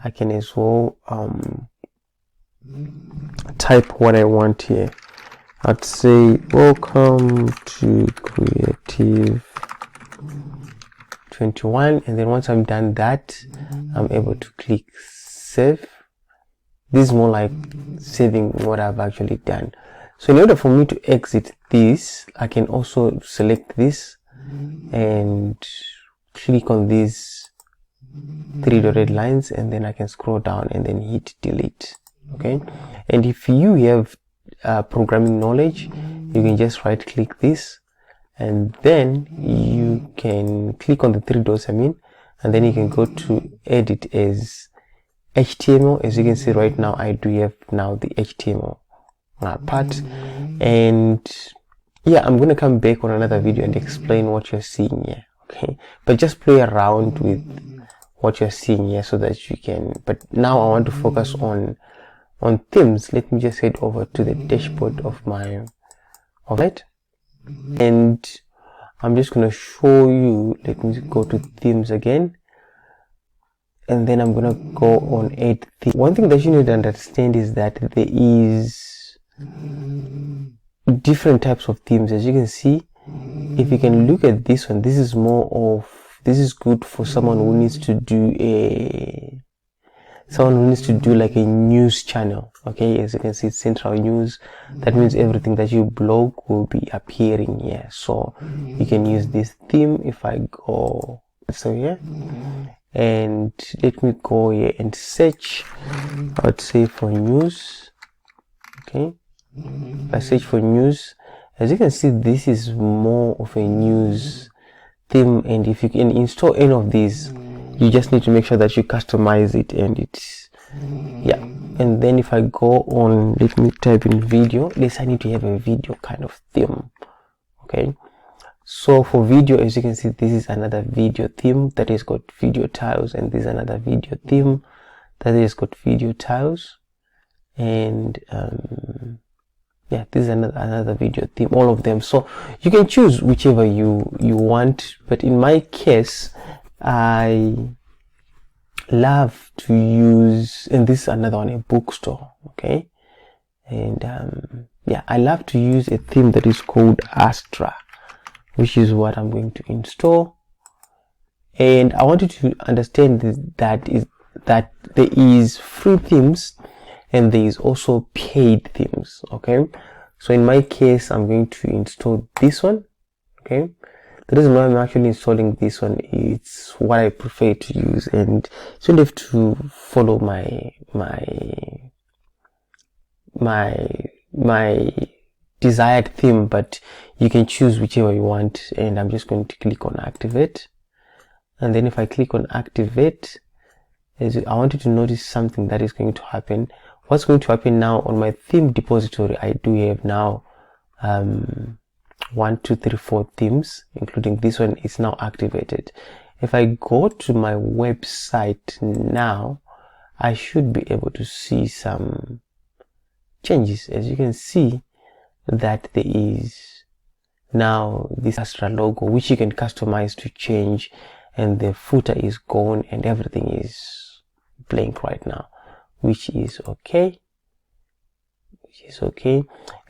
I can as well type what I want here. I'd say welcome to Creative 21, and then once I've done that, I'm able to click save. This is more like saving what I've actually done. So in order for me to exit this, I can also select this and click on these 3 dotted lines, and then I can scroll down and then hit delete. Okay, and if you have programming knowledge, you can just right click this, and then you can click on the 3 dots, and then you can go to edit as HTML. As you can see right now, I do have now the HTML part. And yeah, I'm gonna come back on another video and explain what you're seeing here. Okay, but just play around with what you're seeing here so that you can, but now I want to focus on themes. Let me just head over to the dashboard of it, and I'm just going to show you. Let me go to themes again, and then I'm going to go on add theme. One thing that you need to understand is that there is different types of themes. As you can see, if you can look at this one, this is good for someone who needs to do like a news channel. Okay, as you can see, central news. That means everything that you blog will be appearing here. So you can use this theme. If I go here, and let me go here and search, I would say for news. Okay, I search for news. As you can see, this is more of a news theme, and if you can install any of these, you just need to make sure that you customize it, and it's and then if I go on, let me type in video. I need to have a video kind of theme. Okay, so for video, as you can see, this is another video theme that has got video tiles, and this is another video theme that has got video tiles, and this is another video theme, all of them. So you can choose whichever you want, but in my case, I love to use, and this is another one, a bookstore. Okay, and I love to use a theme that is called Astra, which is what I'm going to install. And I want you to understand that there is free themes and there is also paid themes. Okay, so in my case, I'm going to install this one. Okay, the reason why I'm actually installing this one, it's what I prefer to use, and you don't have to follow my desired theme, but you can choose whichever you want. And I'm just going to click on activate, and then if I click on activate, I want you to notice something that is going to happen. What's going to happen now on my theme depository, I do have now 1, 2, 3, 4 themes, including this one is now activated. If I go to my website now, I should be able to see some changes. As you can see, that there is now this Astra logo, which you can customize to change, and the footer is gone and everything is blank right now, which is okay.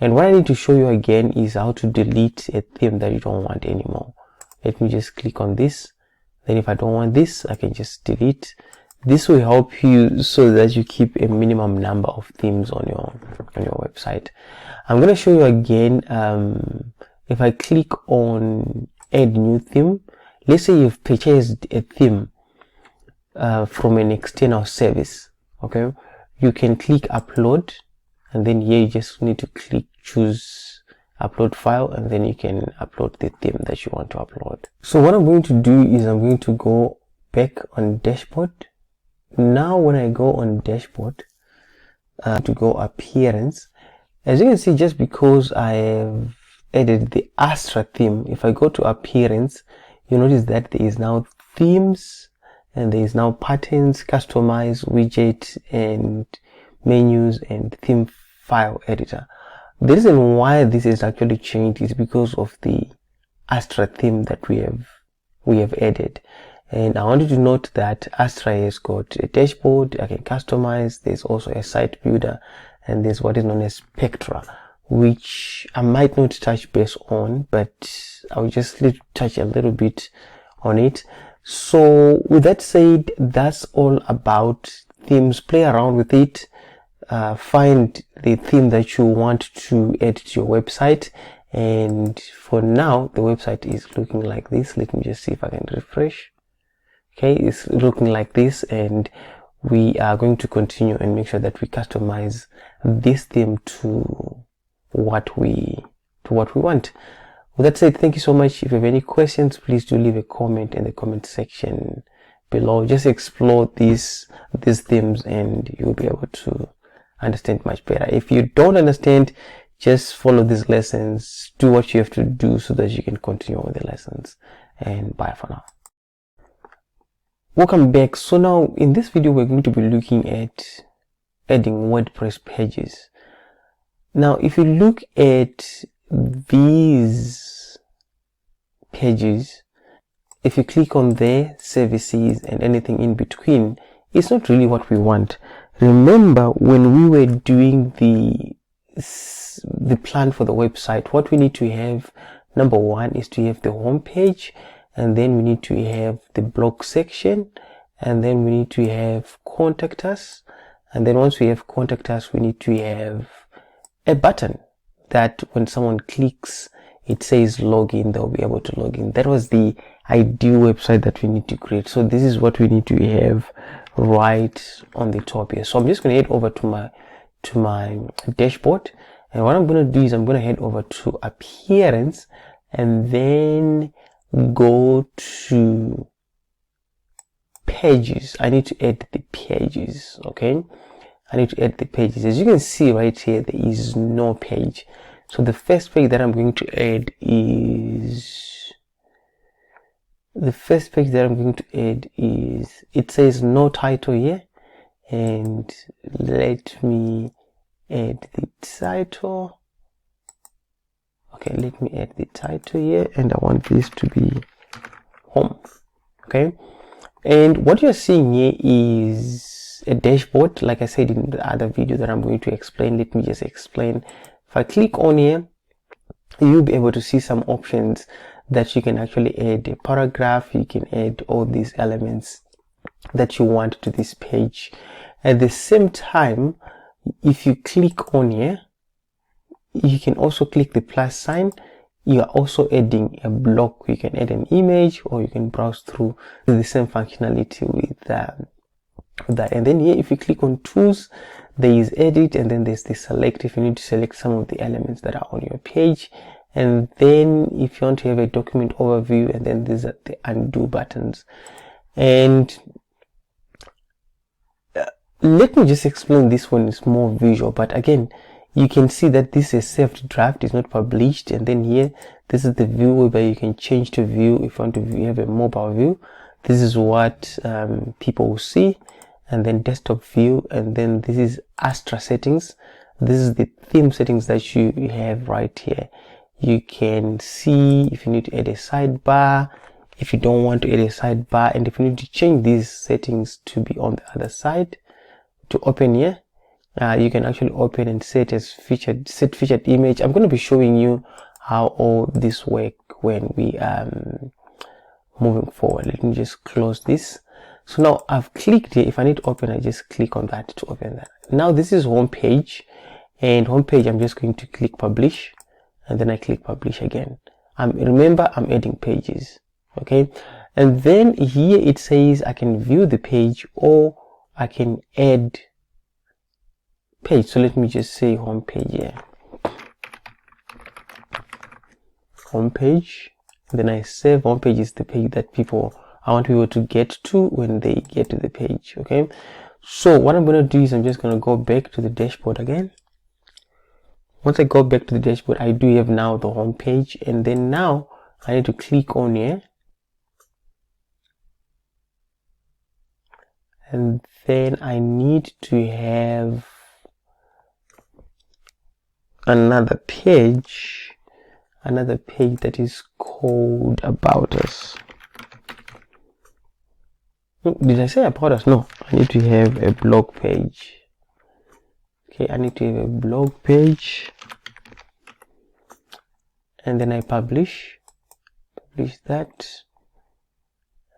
And what I need to show you again is how to delete a theme that you don't want anymore. Let me just click on this. Then if I don't want this, I can just delete. This will help you so that you keep a minimum number of themes on your website. I'm going to show you again. If I click on add new theme, let's say you've purchased a theme from an external service. Okay, you can click upload, and then here you just need to choose upload file, and then you can upload the theme that you want to upload. So what I'm going to do is I'm going to go back on dashboard. Now when I go on dashboard, to go appearance, as you can see, just because I have added the Astra theme, if I go to appearance, you notice that there is now themes, and there is now patterns, customize, widget, and menus, and theme file editor. The reason why this is actually changed is because of the Astra theme that we have added. And I wanted to note that Astra has got a dashboard I can customize. There's also a site builder, and there's what is known as Spectra, which I might not touch base on, but I'll just touch a little bit on it. So with that said, that's all about themes. Play around with it. Find the theme that you want to add to your website. And for now, the website is looking like this. Let me just see if I can refresh. Okay, it's looking like this, and we are going to continue and make sure that we customize this theme to what we want. With that said, thank you so much. If you have any questions, please do leave a comment in the comment section below. Just explore these themes and you'll be able to understand much better. If you don't understand, just follow these lessons, do what you have to do so that you can continue with the lessons. And bye for now. Welcome back. So now in this video we're going to be looking at adding WordPress pages. Now if you look at these pages, if you click on their services and anything in between, it's not really what we want. Remember, when we were doing the plan for the website, what we need to have, number one, is to have the home page, and then we need to have the blog section, and then we need to have contact us, and then once we have contact us, we need to have a button that when someone clicks, it says login, they'll be able to log in. That was the ideal website that we need to create. So this is what we need to have right on the top here. So I'm just going to head over to my dashboard, and what I'm going to do is I'm going to head over to appearance, and then go to pages. I need to add the pages. Okay, I need to add the pages. As you can see right here, there is no page. So the first page that I'm going to add is it says no title here, and let me add the title. Okay, let me add the title here, and I want this to be home. Okay, and what you're seeing here is a dashboard. Like I said in the other video that I'm going to explain, let me just explain. If I click on here, you'll be able to see some options that you can actually add a paragraph. You can add all these elements that you want to this page. At the same time, if you click on here, you can also click the plus sign. You are also adding a block. You can add an image, or you can browse through the same functionality with that. And then here, if you click on tools, there is edit, and then there's the select. If you need to select some of the elements that are on your page, and then if you want to have a document overview, and then these are the undo buttons. And let me just explain this one. Is more visual, but again, you can see that this is saved draft, is not published. And then here, this is the view where you can change to view. If you want to have a mobile view, this is what people will see. And then desktop view, and then this is Astra settings. This is the theme settings that you have right here. You can see if you need to add a sidebar, if you don't want to add a sidebar, and if you need to change these settings to be on the other side. To open here, you can actually open and set as featured image. I'm going to be showing you how all this work when we moving forward. Let me just close this. So now I've clicked here. If I need to open, I just click on that to open that. Now this is home page, and home page, I'm just going to click publish, and then I click publish again. Remember, I'm adding pages. Okay, and then here it says I can view the page, or I can add page. So let me just say home page here. Home page. Then I save. Home page is the page that people I want people to get to when they get to the page. Okay, so what I'm going to do is I'm just going to go back to the dashboard again. Once I go back to the dashboard, I do have now the home page, and then now I need to click on here, and then I need to have another page that is called About Us. Did I say About Us? No, I need to have a blog page. Okay, I need to have a blog page, and then I publish that.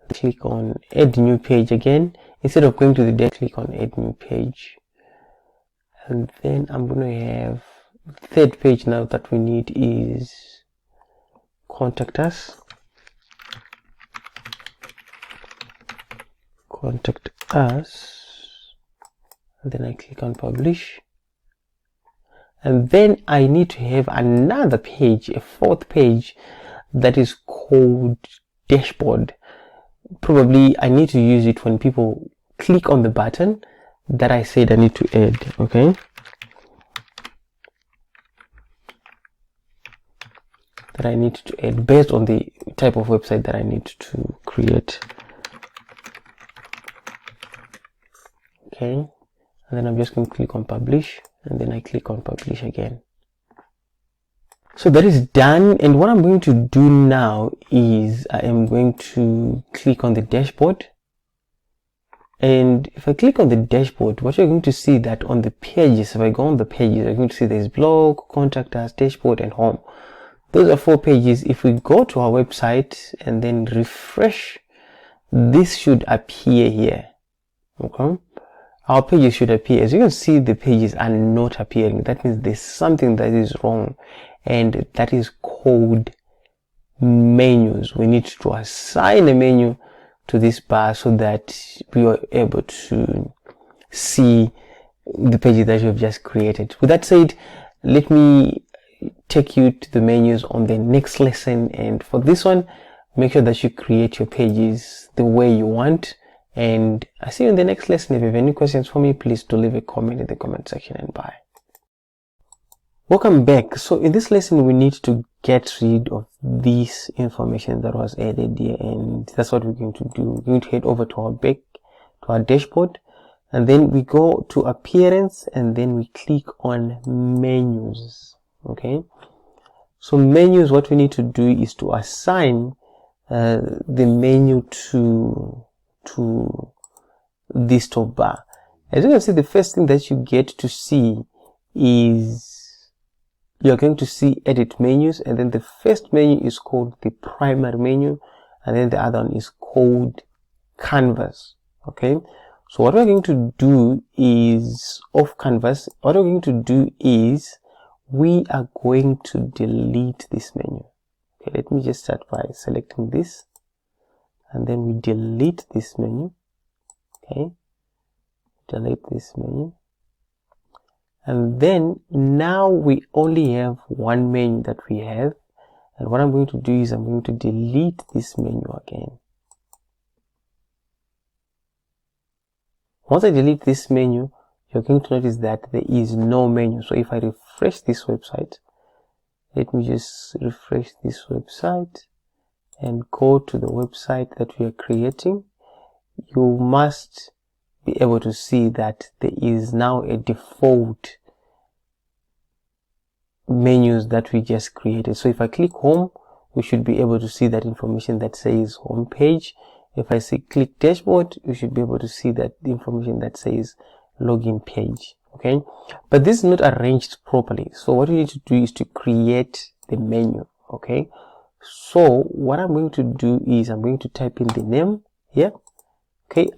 Click on Add New Page again. Instead of going to the deck, click on Add New Page, and then I'm going to have the third page now that we need is Contact Us. Contact Us, and then I click on Publish, and then I need to have another page, a fourth page, that is called Dashboard. Probably I need to use it when people click on the button that I said I need to add. Okay, that I need to add based on the type of website that I need to create. Okay, and then I'm just going to click on Publish, and then I click on Publish again. So that is done, and what I'm going to do now is I am going to click on the dashboard, and if I click on the dashboard, what you're going to see that on the pages, if I go on the pages, you're going to see there's blog, Contact Us, Dashboard, and Home. Those are 4 pages. If we go to our website and then refresh, this should appear here. Okay, our pages should appear. As you can see, the pages are not appearing. That means there's something that is wrong, and that is called menus. We need to assign a menu to this bar so that we are able to see the pages that you have just created. With that said, let me take you to the menus on the next lesson, and for this one, make sure that you create your pages the way you want, and I see you in the next lesson. If you have any questions for me, please do leave a comment in the comment section, and bye. Welcome back. So in this lesson, we need to get rid of this information that was added here, and that's what we're going to do. We're going to head over to our dashboard, and then we go to Appearance, and then we click on Menus. Okay, so menus, what we need to do is to assign the menu to this top bar. As you can see, the first thing that you get to see is you're going to see Edit Menus, and then the first menu is called the primary menu, and then the other one is called Canvas. Okay, so what we're going to do is off Canvas. What we're going to do is we are going to delete this menu. Okay, let me just start by selecting this, and then we delete this menu. Okay, delete this menu, and then now we only have one menu that we have, and what I'm going to do is I'm going to delete this menu again. Once I delete this menu, you're going to notice that there is no menu. So if I refresh this website, let me just refresh this website and go to the website that we are creating, you must be able to see that there is now a default menus that we just created. So if I click Home, we should be able to see that information that says Home Page. If I click Dashboard, you should be able to see that the information that says Login Page. Okay, but this is not arranged properly. So what you need to do is to create the menu. Okay, so what I'm going to do is I'm going to type in the name here. Okay,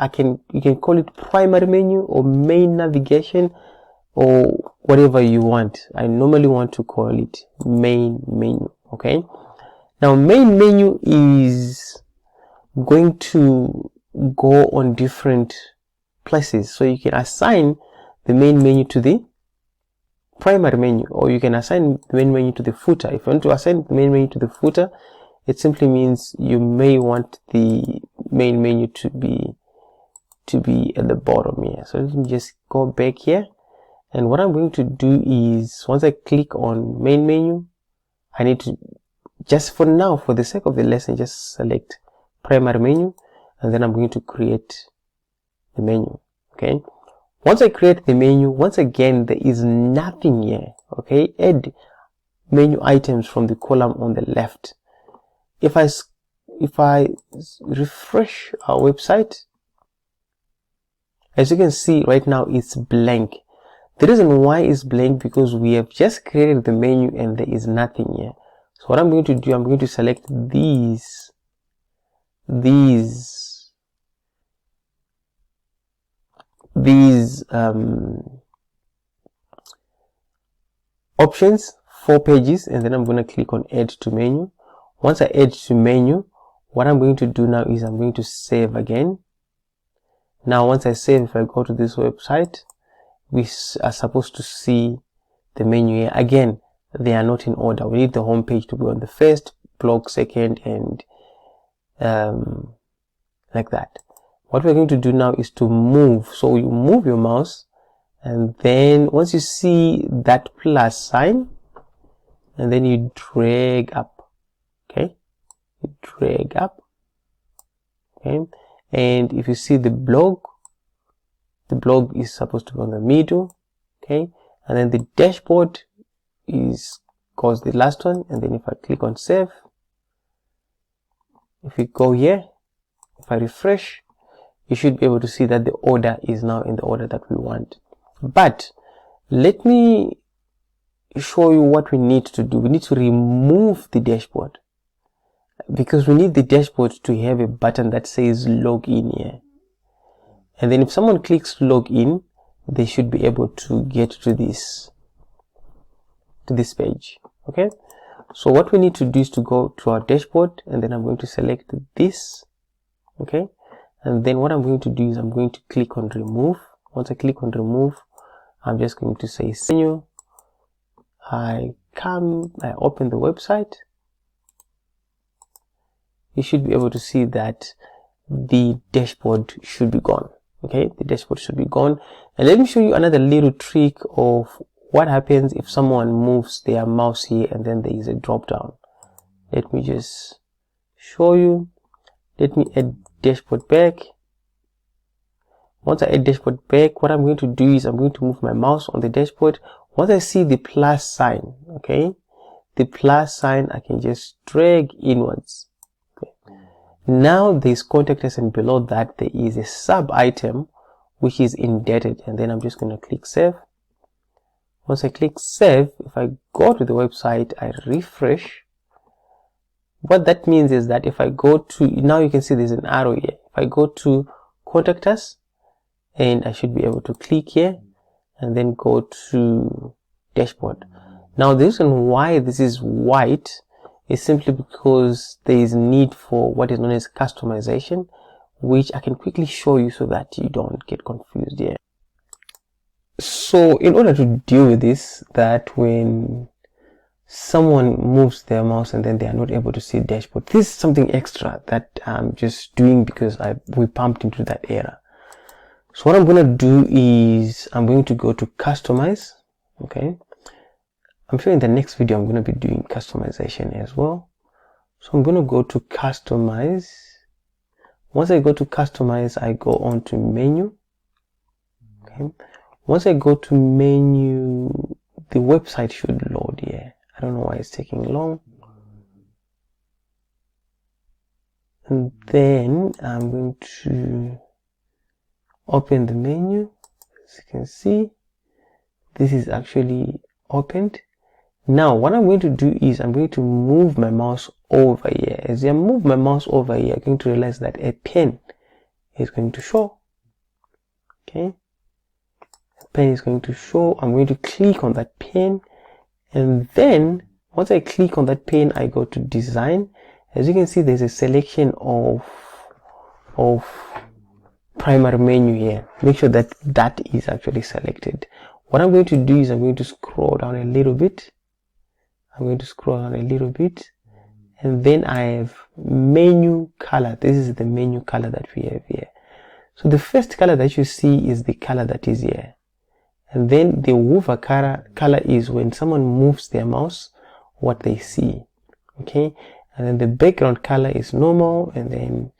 you can call it primary menu or main navigation or whatever you want. I normally want to call it main menu. Okay, now main menu is going to go on different places, so you can assign the main menu to the primary menu, or you can assign the main menu to the footer. If you want to assign the main menu to the footer, it simply means you may want the main menu to be at the bottom here. So let me just go back here, and what I'm going to do is, once I click on main menu, I need to, just for now, for the sake of the lesson, just select primary menu, and then I'm going to create the menu. Okay, once I create the menu, once again there is nothing here. Okay, add menu items from the column on the left. If I refresh our website, as you can see right now it's blank. The reason why it's blank, because we have just created the menu and there is nothing here. So what I'm going to do, I'm going to select these options, 4 pages, and then I'm going to click on add to menu. Once I add to menu, what I'm going to do now is I'm going to save again. Now once I save, if I go to this website, we are supposed to see the menu here. Again, they are not in order. We need the home page to be on the first, blog second, and like that. What we're going to do now is to move. So you move your mouse, and then once you see that plus sign, and then you drag up. Okay, you drag up. Okay, and if you see the blog is supposed to be on the middle. Okay, and then the dashboard goes the last one, and then if I click on save, if we go here, if I refresh, you should be able to see that the order is now in the order that we want. But let me show you what we need to do. We need to remove the dashboard, because we need the dashboard to have a button that says login here. And then if someone clicks login, they should be able to get to this page. Okay, so what we need to do is to go to our dashboard, and then I'm going to select this. Okay, and then what I'm going to do is I'm going to click on remove. Once I click on remove, I'm just going to say menu. I open the website. You should be able to see that the dashboard should be gone. Okay, the dashboard should be gone. And let me show you another little trick of what happens if someone moves their mouse here and then there is a drop down. Let me just show you. Let me add dashboard back. Once I add dashboard back, what I'm going to do is I'm going to move my mouse on the dashboard. Once I see the plus sign, okay, the plus sign, I can just drag inwards. Okay. Now there's contact us, and below that there is a sub item which is indebted, and then I'm just going to click save. Once I click save, if I go to the website, I refresh. What that means is that if I go to, now you can see there's an arrow here. If I go to contact us, and I should be able to click here and then go to dashboard. Now the reason why this is white is simply because there is need for what is known as customization, which I can quickly show you so that you don't get confused here. So in order to deal with this, that when someone moves their mouse and then they are not able to see dashboard, this is something extra that I'm just doing because we pumped into that error. So what I'm going to do is I'm going to go to customize. Okay, I'm sure in the next video I'm going to be doing customization as well. So I'm going to go to customize. Once I go to customize, I go on to menu. Okay, once I go to menu, the website should load here. I don't know why it's taking long. And then I'm going to open the menu. As you can see, this is actually opened. Now what I'm going to do is I'm going to move my mouse over here. As I move my mouse over here, I'm going to realize that a pen is going to show. Okay, a pen is going to show. I'm going to click on that pen, and then once I click on that pen, I go to design. As you can see, there's a selection of primary menu here. Make sure that that is actually selected. What I'm going to do is I'm going to scroll down a little bit. I'm going to scroll down a little bit, and then I have menu color. This is the menu color that we have here. So the first color that you see is the color that is here, and then the hover color is when someone moves their mouse, what they see. Okay, and then the background color is normal, and then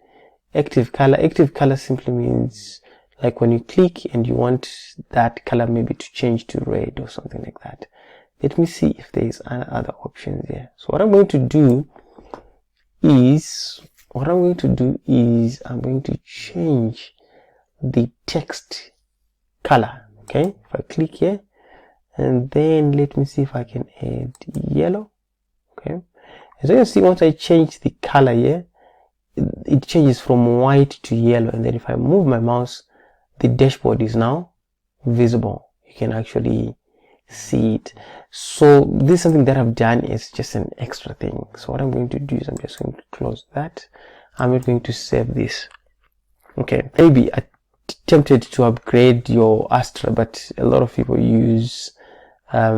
active color simply means like when you click and you want that color maybe to change to red or something like that. Let me see if there is other options here. So what I'm going to do is I'm going to change the text color. Okay, if I click here, and then let me see if I can add yellow. Okay, as you can see, once I change the color here, it changes from white to yellow, and then if I move my mouse, the dashboard is now visible. You can actually see it. So this is something that I've done, is just an extra thing. So what I'm going to do is I'm just going to close that. I'm not going to save this. Okay, maybe I tempted to upgrade your Astra, but a lot of people use a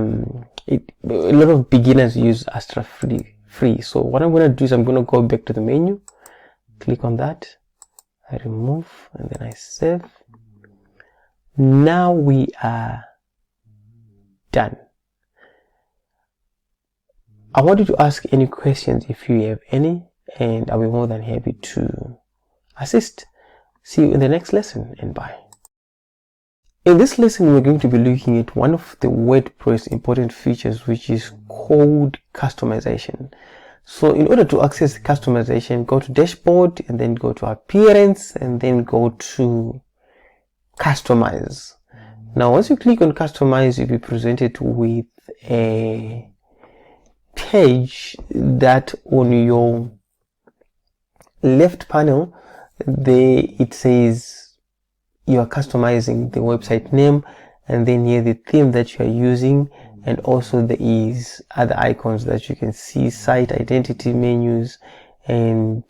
lot of beginners use Astra free. So what I'm going to do is I'm going to go back to the menu, click on that, I remove, and then I save. Now we are done. I want you to ask any questions if you have any, and I'll be more than happy to assist. See you in the next lesson, and bye. In this lesson, we're going to be looking at one of the WordPress important features, which is called customization. So in order to access customization, go to dashboard, and then go to appearance, and then go to customize. Now once you click on customize, you'll be presented with a page that on your left panel it says you are customizing the website name, and then here the theme that you are using, and also there is other icons that you can see, site identity, menus, and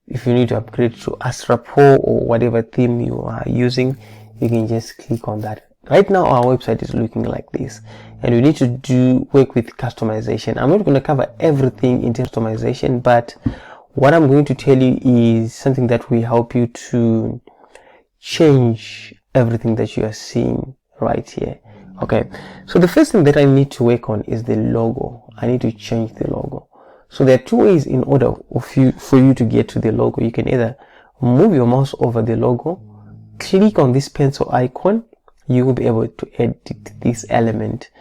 if you need to upgrade to Astra Pro or whatever theme you are using, you can just click on that. Right now our website is looking like this, and we need to work with customization. I'm not going to cover everything in terms of customization, but what I'm going to tell you is something that will help you to change everything that you are seeing right here. Okay, so the first thing that I need to work on is the logo. I need to change the logo. So there are two ways in order for you to get to the logo. You can either move your mouse over the logo, click on this pencil icon, you will be able to edit this element,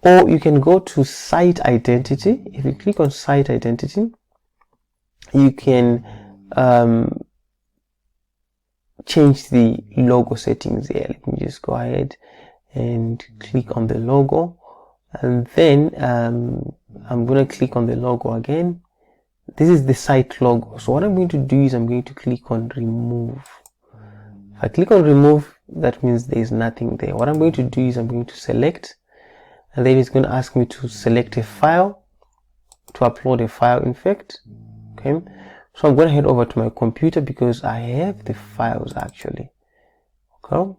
or you can go to site identity. If you click on site identity, you can change the logo settings here. Let me just go ahead and click on the logo, and then I'm going to click on the logo again. This is the site logo. So what I'm going to do is I'm going to click on remove. If I click on remove, that means there is nothing there. What I'm going to do is I'm going to select, and then it's going to ask me to select a file, to upload a file in fact. Okay, so I'm going to head over to my computer because I have the files actually. Okay,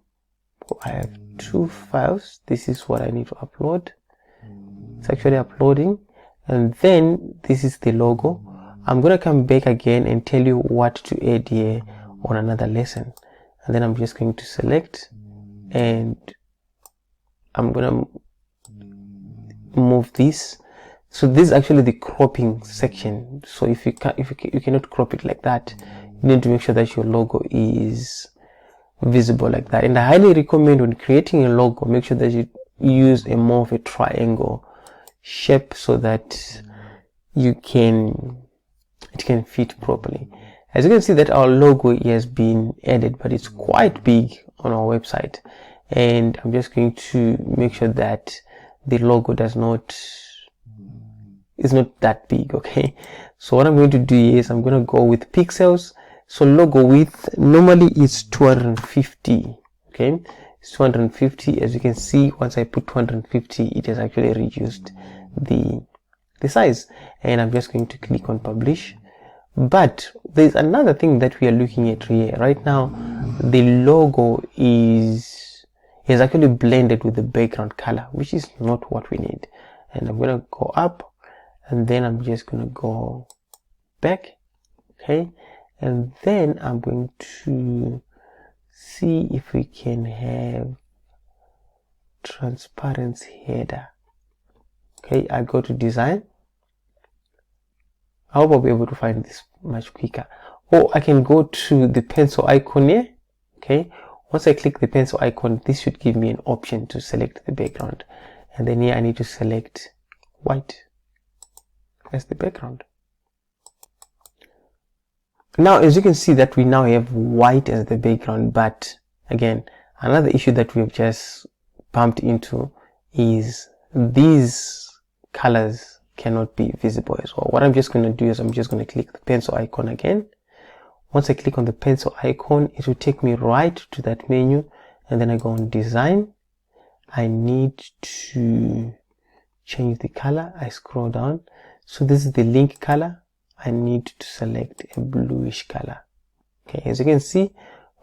I have two files. This is what I need to upload. It's actually uploading, and then this is the logo. I'm going to come back again and tell you what to add here on another lesson, and then I'm just going to select, and I'm going to move this. So this is actually the cropping section. So if you cannot crop it like that, you need to make sure that your logo is visible like that. And I highly recommend when creating a logo, make sure that you use a more of a triangle shape so that it can fit properly. As you can see that our logo has been added, but it's quite big on our website, and I'm just going to make sure that the logo is not that big. Okay, so what I'm going to do is I'm going to go with pixels. So logo width normally is 250. Okay, it's 250. As you can see, once I put 250, it has actually reduced the size, and I'm just going to click on publish. But there's another thing that we are looking at here right now. The logo is actually blended with the background color, which is not what we need. And I'm going to go up, and then I'm just going to go back. Okay, and then I'm going to see if we can have transparency header. Okay, I go to design. I hope I'll be able to find this much quicker. Or I can go to the pencil icon here. Okay, once I click the pencil icon, this should give me an option to select the background. And then here I need to select white as the background. Now, as you can see that we now have white as the background, but again, another issue that we've just bumped into is these colors cannot be visible as well. What I'm just going to do is I'm just going to click the pencil icon again. Once I click on the pencil icon, it will take me right to that menu, and then I go on design. I need to change the color. I scroll down. So this is the link color. I need to select a bluish color. Okay, as you can see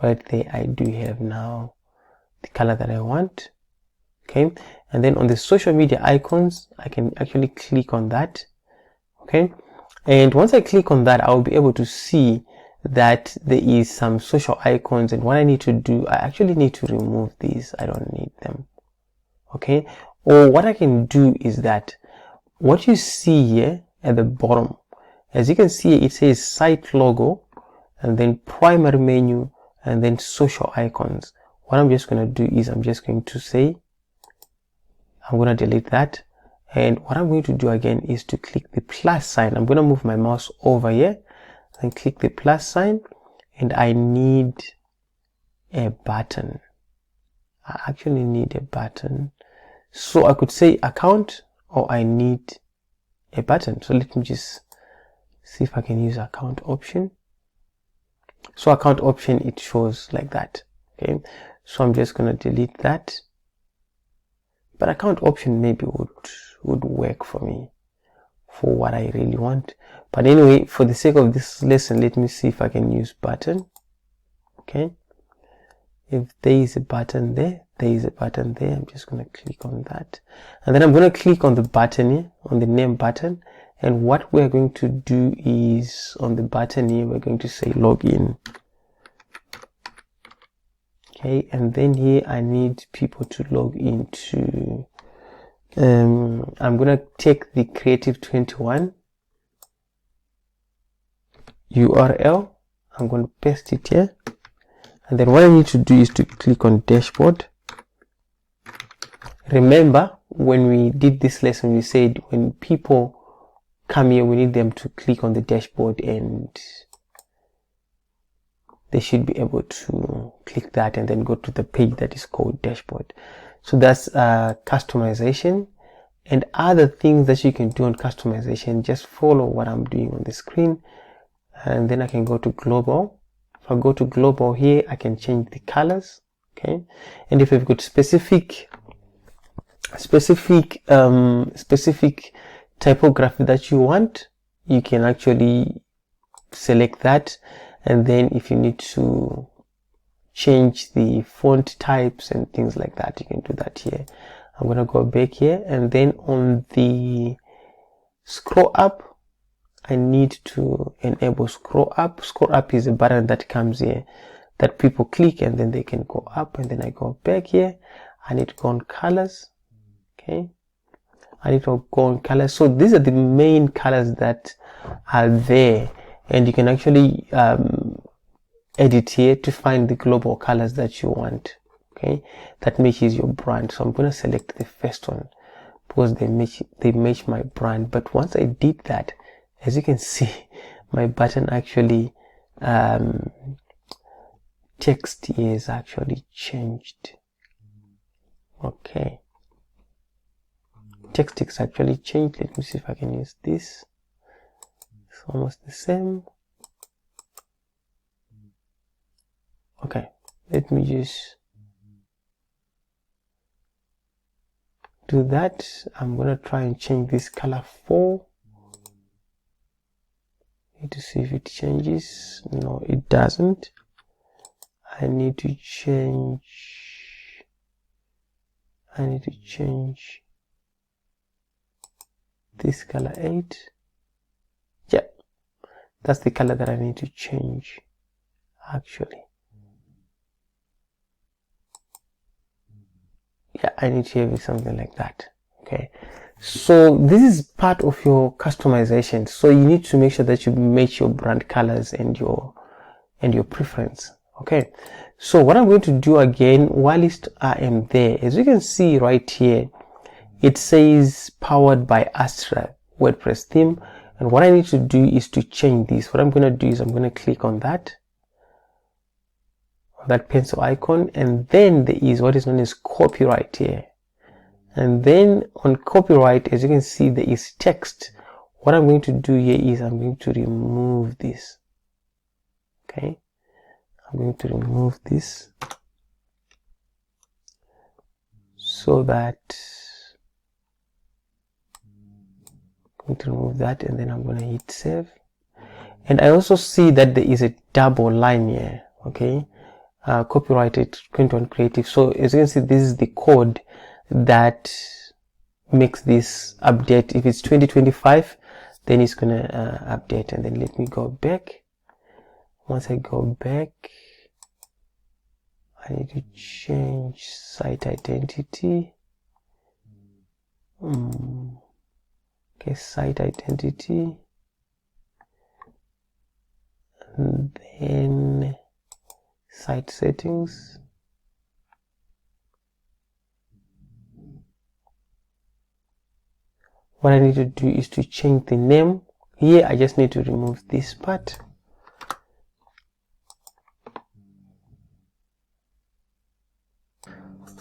right there, I do have now the color that I want. Okay, and then on the social media icons, I can actually click on that. Okay, and once I click on that, I'll be able to see that there is some social icons, and what I need to do, I actually need to remove these. I don't need them. Okay, or what I can do is that what you see here at the bottom, as you can see, it says site logo, and then primary menu, and then social icons. What I'm just going to do is I'm just going to say, I'm going to delete that. And what I'm going to do again is to click the plus sign. I'm going to move my mouse over here and click the plus sign, and I need a button. I actually need a button. So I could say account, or I need a button. So let me just see if I can use account option. So account option, it shows like that. Okay, so I'm just going to delete that, but account option maybe would work for me for what I really want. But anyway, for the sake of this lesson, let me see if I can use button. Okay, if there is a button there, there is a button there. I'm just going to click on that, and then I'm going to click on the button here, on the name button. And what we're going to do is on the button here, we're going to say login. Okay, and then here I need people to log into, I'm going to take the Creative21 URL. I'm going to paste it here. And then what I need to do is to click on dashboard. Remember, when we did this lesson, we said when people come here, we need them to click on the dashboard, and they should be able to click that and then go to the page that is called dashboard. So that's customization, and other things that you can do on customization. Just follow what I'm doing on the screen, and then I can go to global. If I go to global here, I can change the colors. Okay, and if we've got specific typography that you want, you can actually select that. And then if you need to change the font types and things like that, you can do that here. I'm going to go back here, and then on the scroll up, I need to enable scroll up. Scroll up is a button that comes here that people click, and then they can go up. And then I go back here, I need to go on colors. Okay, I need to go on colors. So these are the main colors that are there, and you can actually edit here to find the global colors that you want. Okay, that matches your brand. So I'm going to select the first one because they match my brand. But once I did that, as you can see, my button actually text here is actually changed. Okay, text is actually changed. Let me see if I can use this. It's almost the same. Okay, let me just do that. I'm gonna try and change this color 4. Need to see if it changes. No, it doesn't. I need to change this color 8. Yeah, That's the color that I need to change, actually. Yeah, I need to have something like that. Okay, so this is part of your customization. So you need to make sure that you match your brand colors and your preference. Okay, so what I'm going to do again, whilst I am there, as you can see right here, it says powered by Astra WordPress theme. And what I need to do is to change this. What I'm going to do is I'm going to click on that pencil icon, and then there is what is known as copyright here. And then on copyright, as you can see, there is text. What I'm going to do here is I'm going to remove this. Okay, I'm going to remove this so that I'm going to remove that, and then I'm going to hit save. And I also see that there is a double line here. Okay, copyrighted 21 creative. So as you can see, this is the code that makes this update. If it's 2025, then it's gonna update. And then let me go back. Once I go back, I need to change site identity. Okay, site identity, and then site settings. What I need to do is to change the name. Here I just need to remove this part.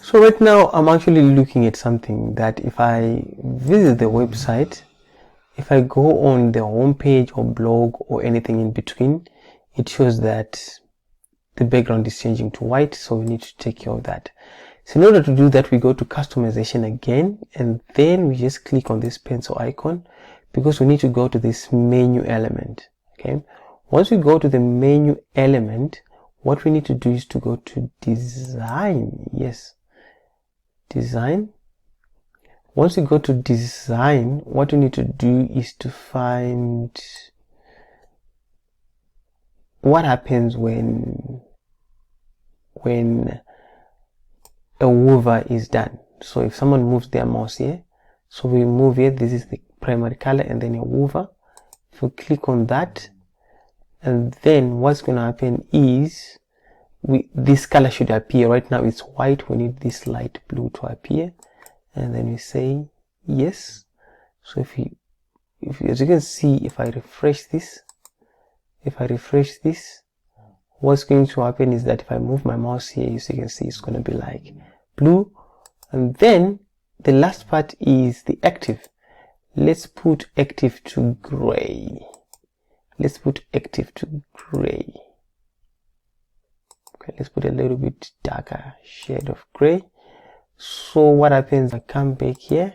So right now I'm actually looking at something that if I visit the website, if I go on the home page or blog or anything in between, it shows that the background is changing to white. So we need to take care of that. So in order to do that, we go to customization again, and then we just click on this pencil icon, because we need to go to this menu element. Okay, once we go to the menu element, what we need to do is to go to design. Yes, design. Once we go to design, what we need to do is to find what happens when a hover is done. So if someone moves their mouse here, so we move here, this is the primary color, and then a hover. If we click on that, and then what's going to happen is this color should appear. Right now it's white, we need this light blue to appear, and then we say yes. So if as you can see, if I refresh this, what's going to happen is that if I move my mouse here, as you can see, it's going to be like blue. And then the last part is the active. Let's put active to gray. Let's put active to gray. Okay, let's put a little bit darker shade of gray. So what happens, I come back here,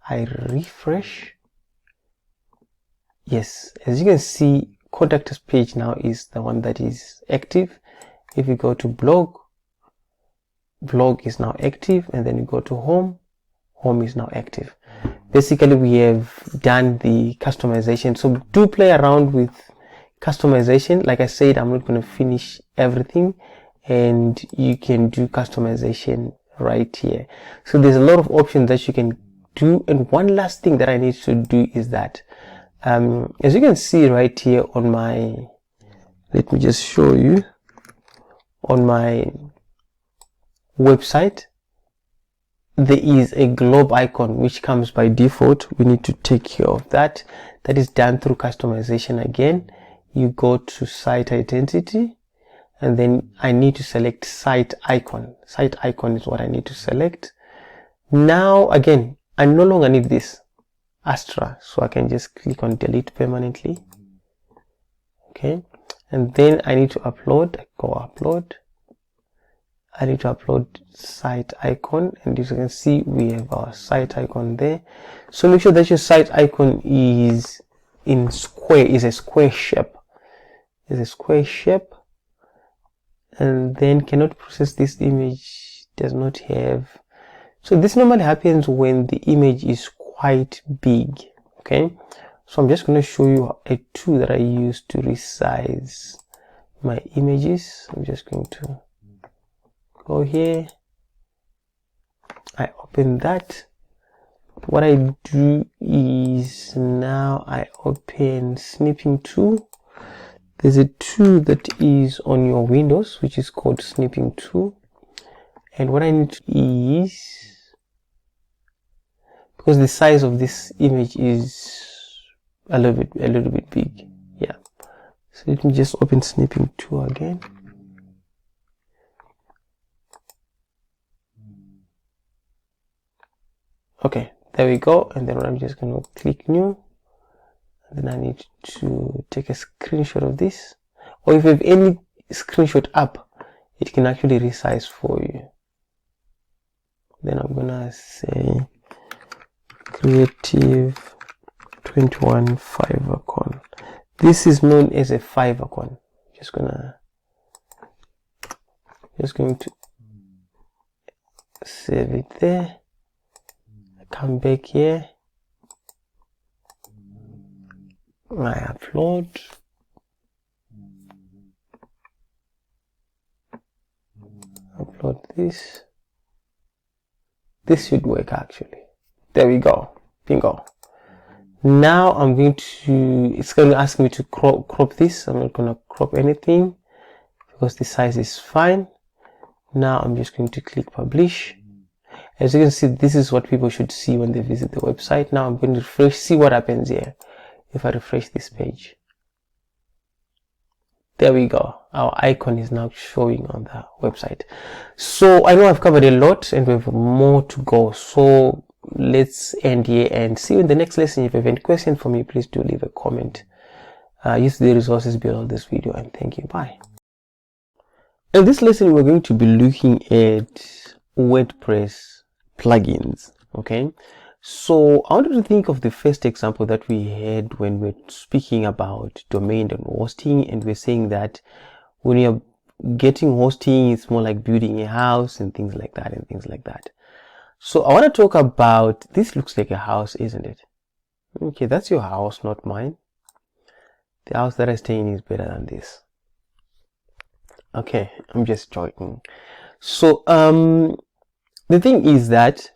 I refresh. Yes, as you can see, contact us page now is the one that is active. If you go to blog is now active, and then you go to home is now active. Basically, we have done the customization. So do play around with customization. Like I said, I'm not going to finish everything, and you can do customization right here. So there's a lot of options that you can do. And one last thing that I need to do is that as you can see right here on my, let me just show you, on my website, there is a globe icon which comes by default. We need to take care of that. That is done through customization. Again, you go to site identity, and then I need to select site icon. Site icon is what I need to select. Now again, I no longer need this Astra, so I can just click on delete permanently. Okay, and then I need to upload. I go upload. I need to upload site icon, and as you can see, we have our site icon there. So make sure that your site icon is in square, is a square shape. Is a square shape, and then cannot process this image, does not have. So this normally happens when the image is quite big. Okay, So I'm just going to show you a tool that I use to resize my images. I'm just going to go here. I open that. What I do is now I open snipping tool. There's a tool that is on your Windows which is called snipping tool, and what I need to do is, because the size of this image is a little bit big, yeah, so let me just open snipping tool again. Okay, there we go. And then I'm just going to click new, and then I need to take a screenshot of this, or if you have any screenshot up, it can actually resize for you. Then I'm gonna say creative 21 favicon. This is known as a favicon. Just going to save it there. Come back here. I upload. Upload this. This should work actually. There we go. Bingo. Now I'm going to, it's going to ask me to crop this. I'm not going to crop anything because the size is fine. Now I'm just going to click publish. As you can see, this is what people should see when they visit the website. Now I'm going to refresh, see what happens here if I refresh this page. There we go. Our icon is now showing on the website. So I know I've covered a lot and we have more to go. So let's end here and see you in the next lesson. If you have any question for me, please do leave a comment. Use the resources below this video, and thank you. Bye. In this lesson, we're going to be looking at WordPress plugins. Okay, so I wanted to think of the first example that we had when we're speaking about domain and hosting, and we're saying that when you're getting hosting, it's more like building a house and things like that. So I want to talk about, this looks like a house, isn't it? Okay, that's your house, not mine. The house that I stay in is better than this. Okay, I'm just joking. So the thing is that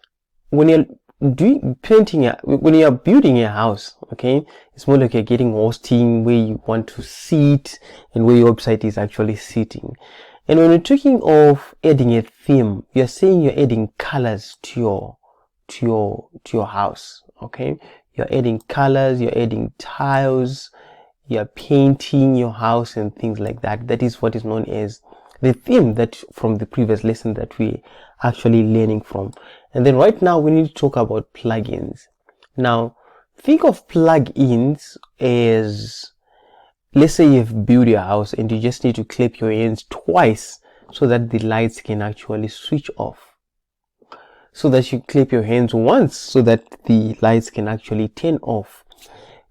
when you're when you're building a house, okay, it's more like you're getting hosting where you want to sit and where your website is actually sitting. And when you're talking of adding a theme, you're saying you're adding colors to your house. Okay, you're adding colors, you're adding tiles, you're painting your house and things like that. That is what is known as the theme, that from the previous lesson that we actually learning from. And then right now we need to talk about plugins. Now think of plugins as, let's say you've built your house and you just need to clap your hands twice so that the lights can actually switch off. So that you clap your hands once so that the lights can actually turn off.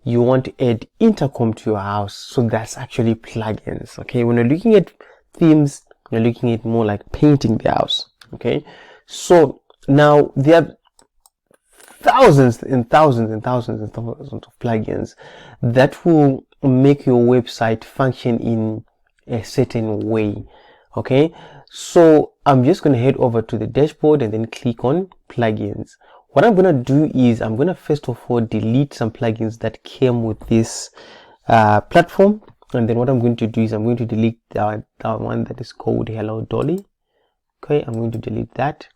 You want to add intercom to your house, so that's actually plugins. Okay, when you're looking at themes, you're looking at more like painting the house. Okay, so now there are thousands and thousands and thousands and thousands of plugins that will make your website function in a certain way. Okay, so I'm just going to head over to the dashboard and then click on plugins. What I'm going to do is I'm going to first of all delete some plugins that came with this platform. And then what I'm going to do is I'm going to delete that one that is called Hello Dolly. Okay, I'm going to delete that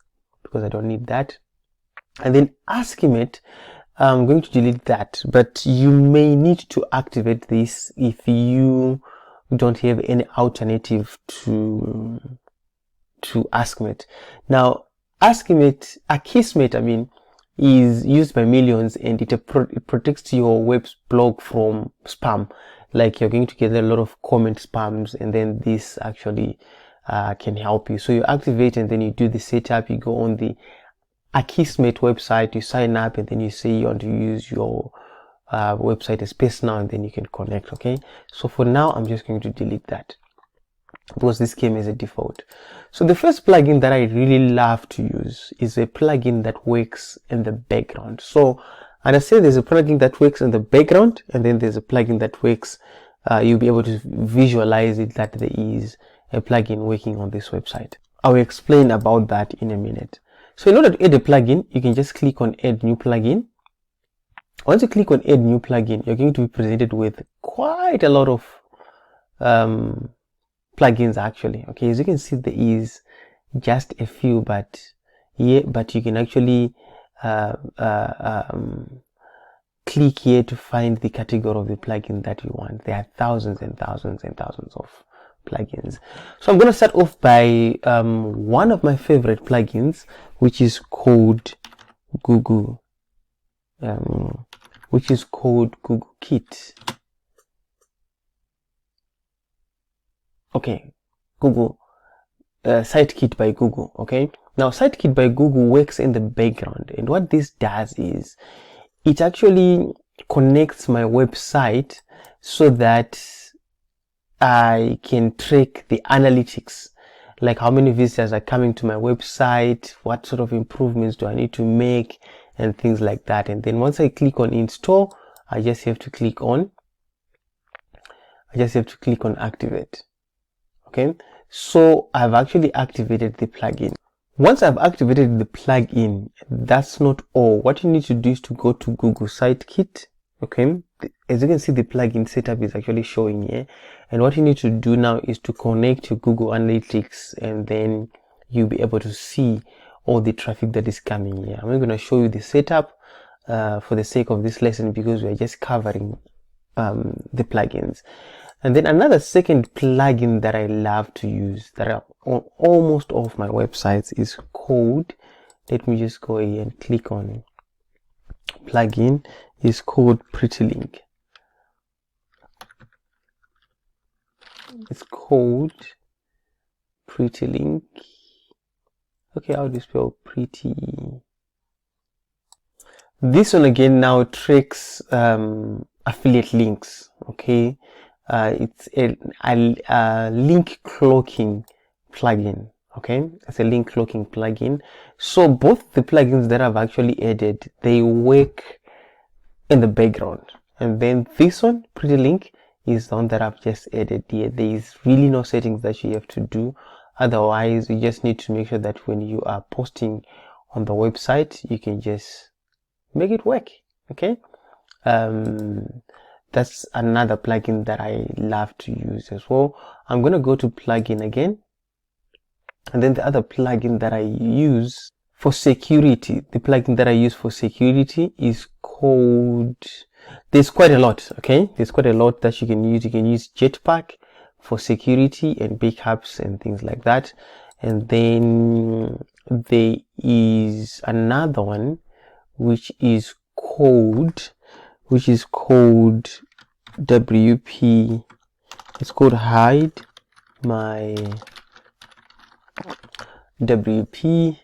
because I don't need that. And then Askimate, I'm going to delete that, but you may need to activate this if you don't have any alternative to Askimate. Now Akismet, I mean, is used by millions, and it protects your web blog from spam. Like you're going to get a lot of comment spams, and then this actually can help you. So you activate and then you do the setup. You go on the Akismet website, you sign up, and then you say you want to use your website as personal, and then you can connect. Okay, so for now I'm just going to delete that because this came as a default. So the first plugin that I really love to use is a plugin that works in the background. So And I say there's a plugin that works in the background, and then there's a plugin that works, you'll be able to visualize it that there is a plugin working on this website. I will explain about that in a minute. So in order to add a plugin, you can just click on add new plugin. Once you click on add new plugin, you're going to be presented with quite a lot of plugins actually. Okay, as you can see, there is just a few, but you can actually click here to find the category of the plugin that you want. There are thousands and thousands and thousands of plugins. So I'm going to start off by one of my favorite plugins, which is called Google Kit. Okay, Google Site Kit by Google. Okay, now Site Kit by Google works in the background, and what this does is it actually connects my website so that I can track the analytics, like how many visitors are coming to my website, what sort of improvements do I need to make, and things like that. And then once I click on install, I just have to click on activate. Okay, so I've actually activated the plugin. Once I've activated the plugin, that's not all. What you need to do is to go to Google Site Kit. Okay, as you can see, the plugin setup is actually showing here, and what you need to do now is to connect to Google Analytics, and then you'll be able to see all the traffic that is coming here. I'm not going to show you the setup for the sake of this lesson, because we are just covering the plugins. And then another second plugin that I love to use, that are on almost all of my websites, is called, let me just go here and click on plugin, is called Pretty Link. It's called Pretty Link. Okay, how do you spell pretty? This one again now tracks affiliate links. Okay, it's a link cloaking plugin. Okay, it's a link cloaking plugin. So both the plugins that I've actually added, they work in the background, and then this one, Pretty Link, is the one that I've just added here. There is really no settings that you have to do. Otherwise, you just need to make sure that when you are posting on the website, you can just make it work. Okay, that's another plugin that I love to use as well. I'm gonna go to plugin again, and then the other plugin that I use for security, the plugin that I use for security is called, there's quite a lot. Okay, there's quite a lot that you can use. You can use Jetpack for security and backups and things like that. And then there is another one which is called WP. It's called Hide My WP.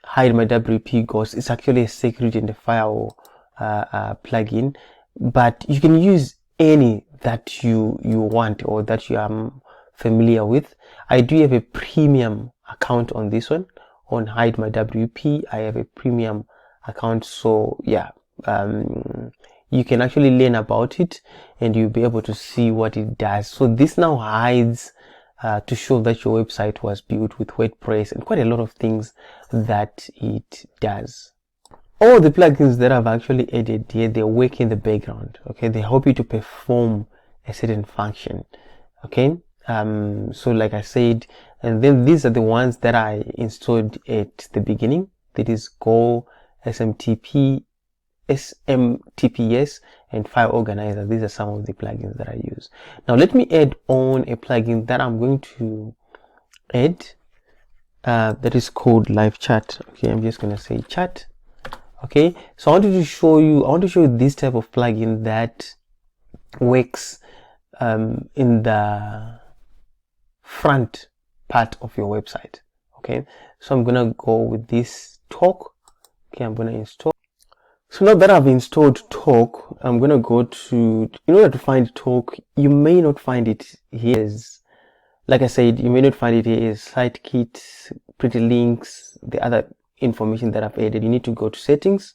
Hide My WP Ghost. It's actually a security and a firewall plugin, but you can use any that you want or that you are familiar with. I do have a premium account on this one, on Hide My WP. I have a premium account, so yeah, you can actually learn about it and you'll be able to see what it does. So this now hides to show that your website was built with WordPress and quite a lot of things that it does. All the plugins that I've actually added here, they work in the background. Okay, they help you to perform a certain function. Okay, so like I said, and then these are the ones that I installed at the beginning. That is Go, SMTP, SMTPS, and File Organizer. These are some of the plugins that I use. Now let me add on a plugin that I'm going to add that is called Live Chat. Okay, I'm just going to say chat. Okay, so I want to show you this type of plugin that works in the front part of your website. Okay, so I'm gonna go with this Talk. Okay, I'm gonna install. So now that I've installed Talk, I'm gonna go to, in order to find Talk, you may not find it here. Like I said, you may not find it here as Site Kit, Pretty Links, the other information that I've added, you need to go to settings,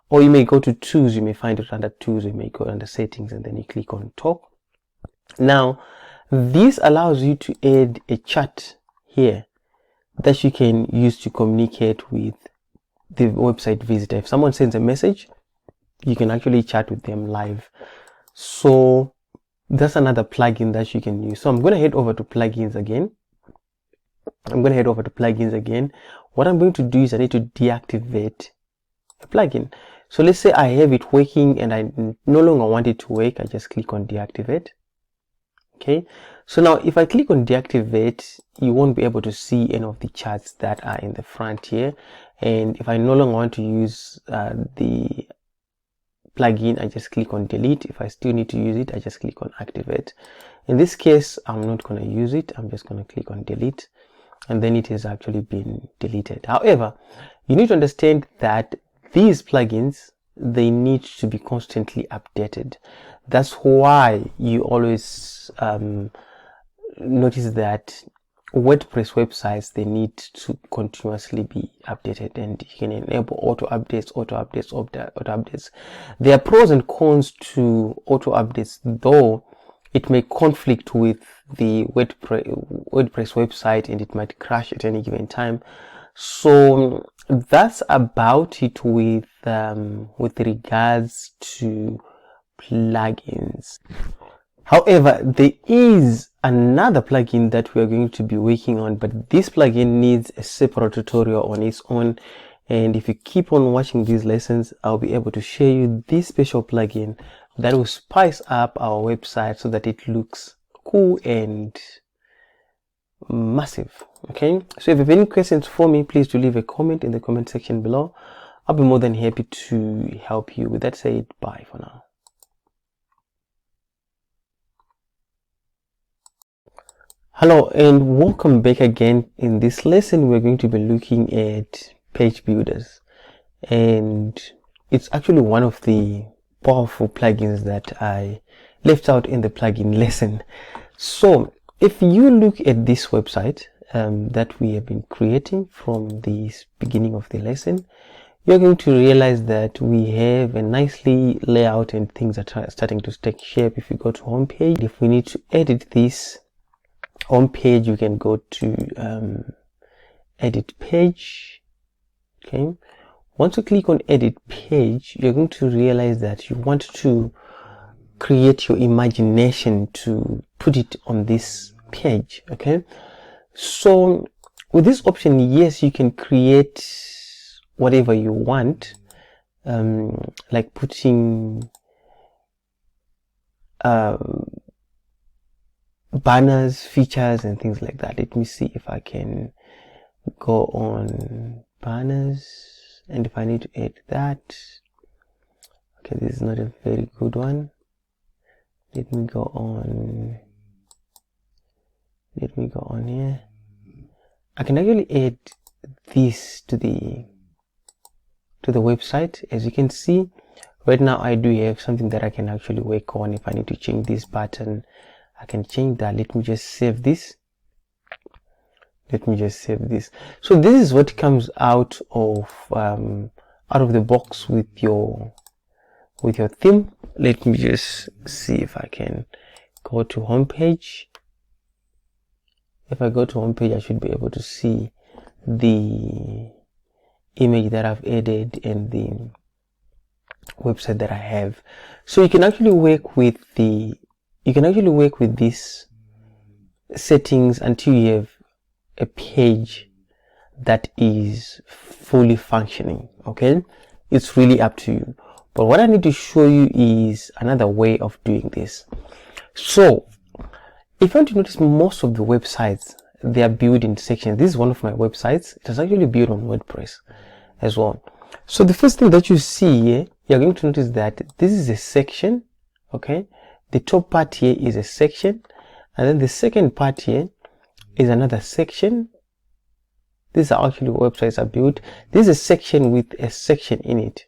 or you may go to tools. You may find it under tools, you may go under settings, and then you click on talk. Now this allows you to add a chat here that you can use to communicate with the website visitor. If someone sends a message, you can actually chat with them live. So that's another plugin that you can use. So I'm going to head over to plugins again. What I'm going to do is I need to deactivate a plugin. So let's say I have it working and I no longer want it to work. I just click on deactivate. Okay, so now if I click on deactivate, you won't be able to see any of the charts that are in the front here. And if I no longer want to use the plugin, I just click on delete. If I still need to use it, I just click on activate. In this case, I'm not going to use it. I'm just going to click on delete, and then it has actually been deleted. However, you need to understand that these plugins, they need to be constantly updated. That's why you always notice that WordPress websites, they need to continuously be updated, and you can enable auto updates. There are pros and cons to auto updates, though it may conflict with the WordPress website and it might crash at any given time. So that's about it with regards to plugins. However, there is another plugin that we are going to be working on, but this plugin needs a separate tutorial on its own. And if you keep on watching these lessons, I'll be able to share you this special plugin that will spice up our website so that it looks cool and massive. Okay, so if you have any questions for me, please do leave a comment in the comment section below. I'll be more than happy to help you. With that said, bye for now. Hello and welcome back again. In this lesson, we're going to be looking at page builders, and it's actually one of the powerful plugins that I left out in the plugin lesson. So if you look at this website that we have been creating from the beginning of the lesson, you're going to realize that we have a nicely layout and things are starting to take shape. If you go to home page, if we need to edit this home page, you can go to edit page. Okay, once you click on edit page, you're going to realize that you want to create your imagination to put it on this page. Okay, so with this option, yes, you can create whatever you want, like putting banners, features, and things like that. Let me see if I can go on banners, and if I need to add that. Okay, this is not a very good one. Let me go on here. I can actually add this to the website. As you can see right now, I do have something that I can actually work on. If I need to change this button, I can change that. Let me just save this. So this is what comes out of the box with your theme. Let me just see if I can go to home page. If I go to home page, I should be able to see the image that I've added and the website that I have. So you can actually work with these settings until you have a page that is fully functioning. Okay, it's really up to you, but what I need to show you is another way of doing this. So if you want to notice, most of the websites, they are built in sections. This is one of my websites. It is actually built on WordPress as well. So the first thing that you see here, you're going to notice that this is a section. Okay, the top part here is a section, and then the second part here is another section. These are actually websites are built. This is a section with a section in it.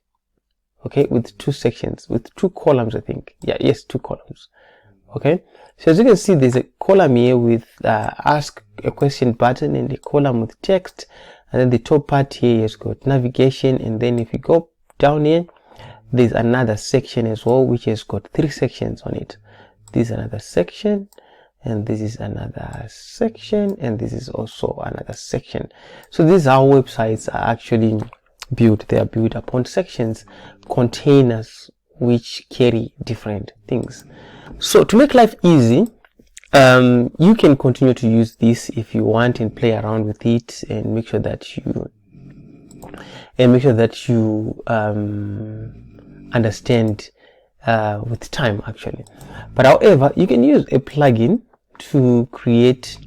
Okay, with two sections, with two columns, I think. Yeah, yes, two columns. Okay, so as you can see, there's a column here with ask a question button, and a column with text, And then the top part here has got navigation, and then if you go down here, there's another section as well, which has got 3 sections on it. This is another section, and this is another section, and this is also another section. So this is how websites are actually built. They are built upon sections, containers, which carry different things. So to make life easy, you can continue to use this if you want and play around with it, and make sure that you understand with time actually. But however, you can use a plugin to create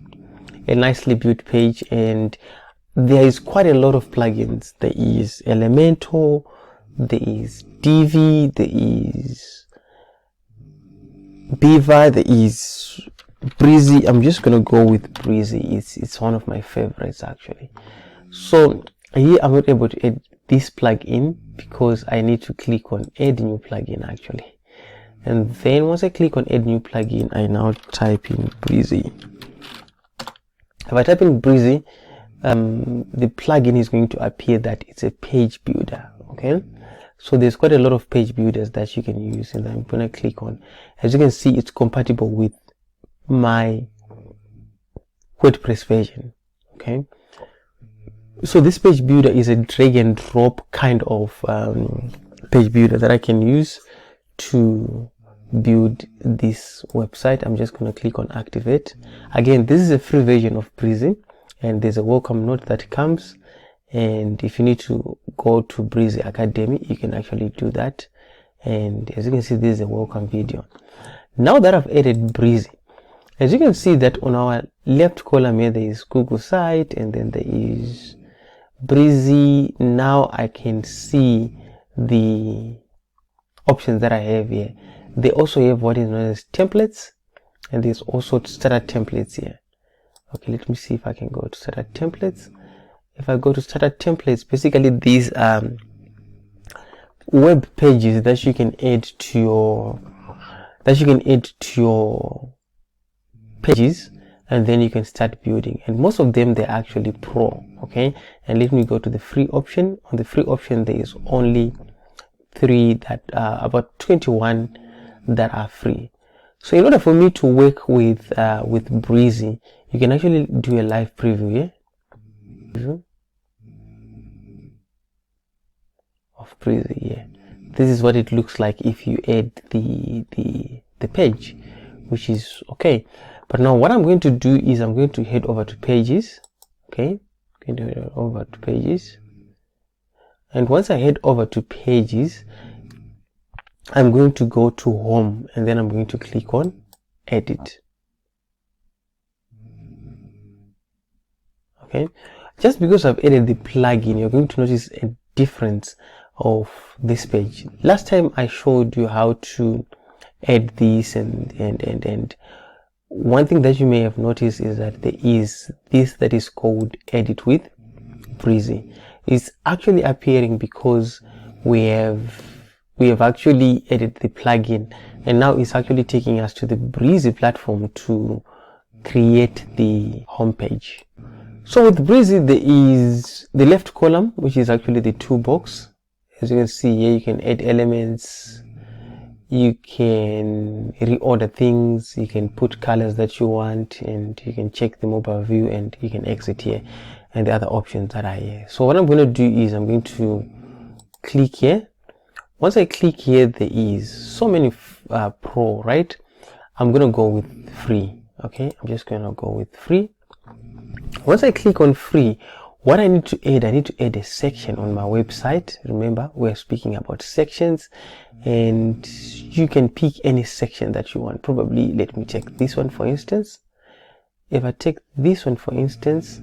a nicely built page, and there is quite a lot of plugins. There is Elementor, there is Divi, there is Beaver, there is Breezy. I'm just gonna go with Breezy. It's one of my favorites actually. So here I'm not able to add this plugin because I need to click on add new plugin actually. And then once I click on add new plugin, I now type in Breezy. If I type in Breezy, the plugin is going to appear that it's a page builder. Okay, so there's quite a lot of page builders that you can use, and I'm gonna click on. As you can see, it's compatible with my WordPress version. Okay, so this page builder is a drag and drop kind of page builder that I can use to build this website. I'm just going to click on activate. Again, this is a free version of Breezy, and there's a welcome note that comes, and if you need to go to Breezy Academy, you can actually do that. And as you can see, this is a welcome video. Now that I've added Breezy, as you can see that on our left column here, there is Google site, and then there is Breezy. Now I can see the options that I have here. They also have what is known as templates, and there's also starter templates here. Okay, let me see if I can go to starter templates. If I go to starter templates, basically these are web pages that you can add to your pages, and then you can start building. And most of them, they're actually pro. Okay, and let me go to the free option. On the free option, there is only 3 that about 21 that are free. So in order for me to work with Breezy, you can actually do a live preview here of Breezy here. This is what it looks like if you add the page, which is okay. But now what I'm going to do is I'm going to head over to pages. Okay, I'm going to head over to pages, and once I head over to pages, I'm going to go to home, and then I'm going to click on edit. Okay, just because I've added the plugin, you're going to notice a difference of this page. Last time I showed you how to add this, and one thing that you may have noticed is that there is this that is called edit with Breezy. It's actually appearing because we have actually added the plugin, and now it's actually taking us to the Breezy platform to create the homepage. So with Breezy, there is the left column, which is actually the toolbox. As you can see here, you can add elements, you can reorder things, you can put colors that you want, and you can check the mobile view, and you can exit here, and the other options that are here. So what I'm going to do is I'm going to click here. Once I click here, there is so many pro, right? I'm going to go with free. Okay, I'm just going to go with free. Once I click on free, what I need to add a section on my website. Remember, we're speaking about sections, and you can pick any section that you want. Probably, let me take this one for instance. If I take this one for instance,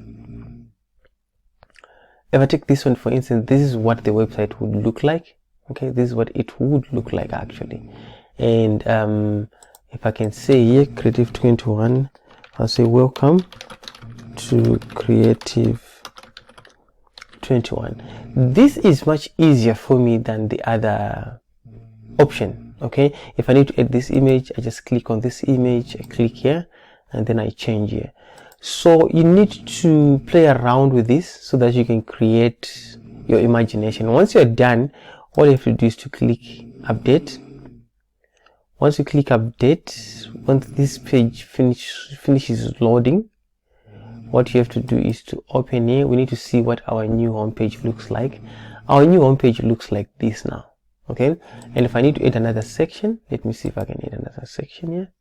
this is what the website would look like. Okay, this is what it would look like actually. And if I can say here Creative 21, I'll say welcome to Creative 21. This is much easier for me than the other option. Okay, if I need to add this image, I just click on this image, I click here, and then I change here. So you need to play around with this so that you can create your imagination. Once you're done, all you have to do is to click update. Once you click update, once this page finishes loading, what you have to do is to open here. We need to see what our new homepage looks like. Our new homepage looks like this now. Okay, and if I need to add another section, let me see if I can add another section here.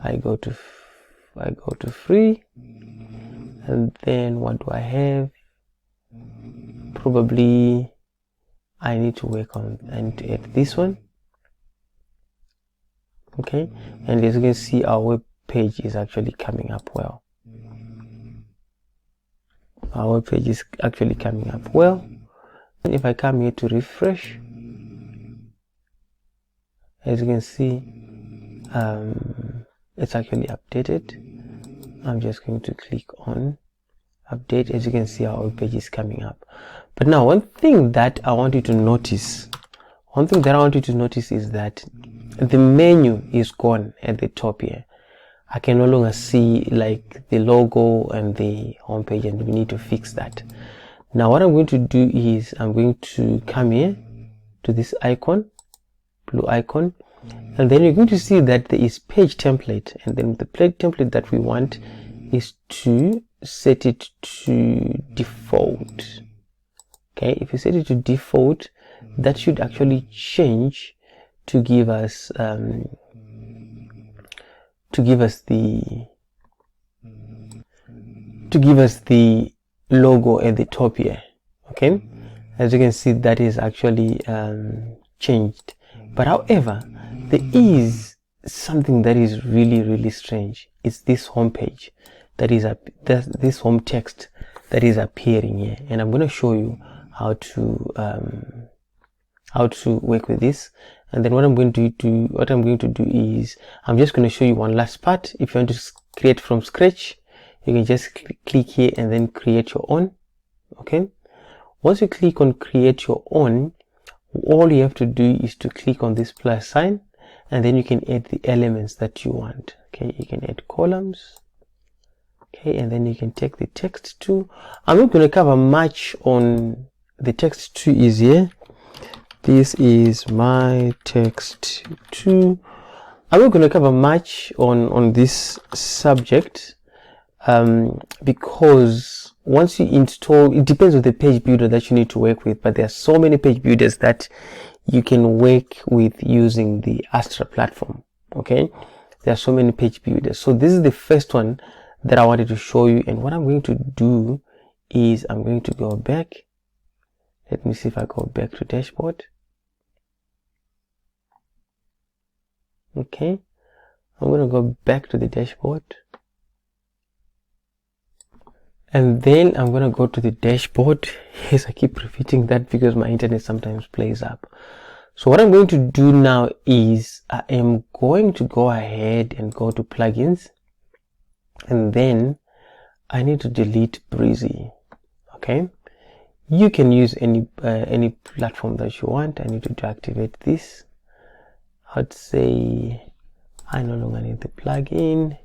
I go to free, and then what do I have? Probably I need to add this one. Okay, and as you can see, our web page is actually coming up well. Our web page is actually coming up well. And if I come here to refresh, as you can see, it's actually updated. I'm just going to click on update. As you can see, our web page is coming up. But now, one thing that I want you to notice is that the menu is gone at the top here. I can no longer see like the logo and the home page, and we need to fix that. Now what I'm going to do is I'm going to come here to this icon, blue icon, and then you're going to see that there is page template, and then the page template that we want is to set it to default. Okay, if you set it to default, that should actually change to give us the logo at the top here. Okay, as you can see, that is actually changed. But however, there is something that is really strange. It's this home page that is this home text that is appearing here, and I'm going to show you how to work with this. And then what I'm going to do is I'm just going to show you one last part. If you want to create from scratch, you can just click here and then create your own. Okay, once you click on create your own, all you have to do is to click on this plus sign, and then you can add the elements that you want. Okay, you can add columns. Okay, and then you can take the text too. I'm not going to cover much on the text too is here. This is my text too. I'm not going to cover much on this subject because once you install, it depends on the page builder that you need to work with, but there are so many page builders that you can work with using the Astra platform. Okay, there are so many page builders. So this is the first one that I wanted to show you, and what I'm going to do is I'm going to go back. Let me see if I go back to dashboard. Okay, I'm going to go back to the dashboard, and then I'm going to go to the dashboard. Yes, I keep repeating that because my internet sometimes plays up. So what I'm going to do now is I am going to go ahead and go to plugins, and then I need to delete Breezy. Okay, you can use any platform that you want. I need to deactivate this. I'd say I no longer need the plugin.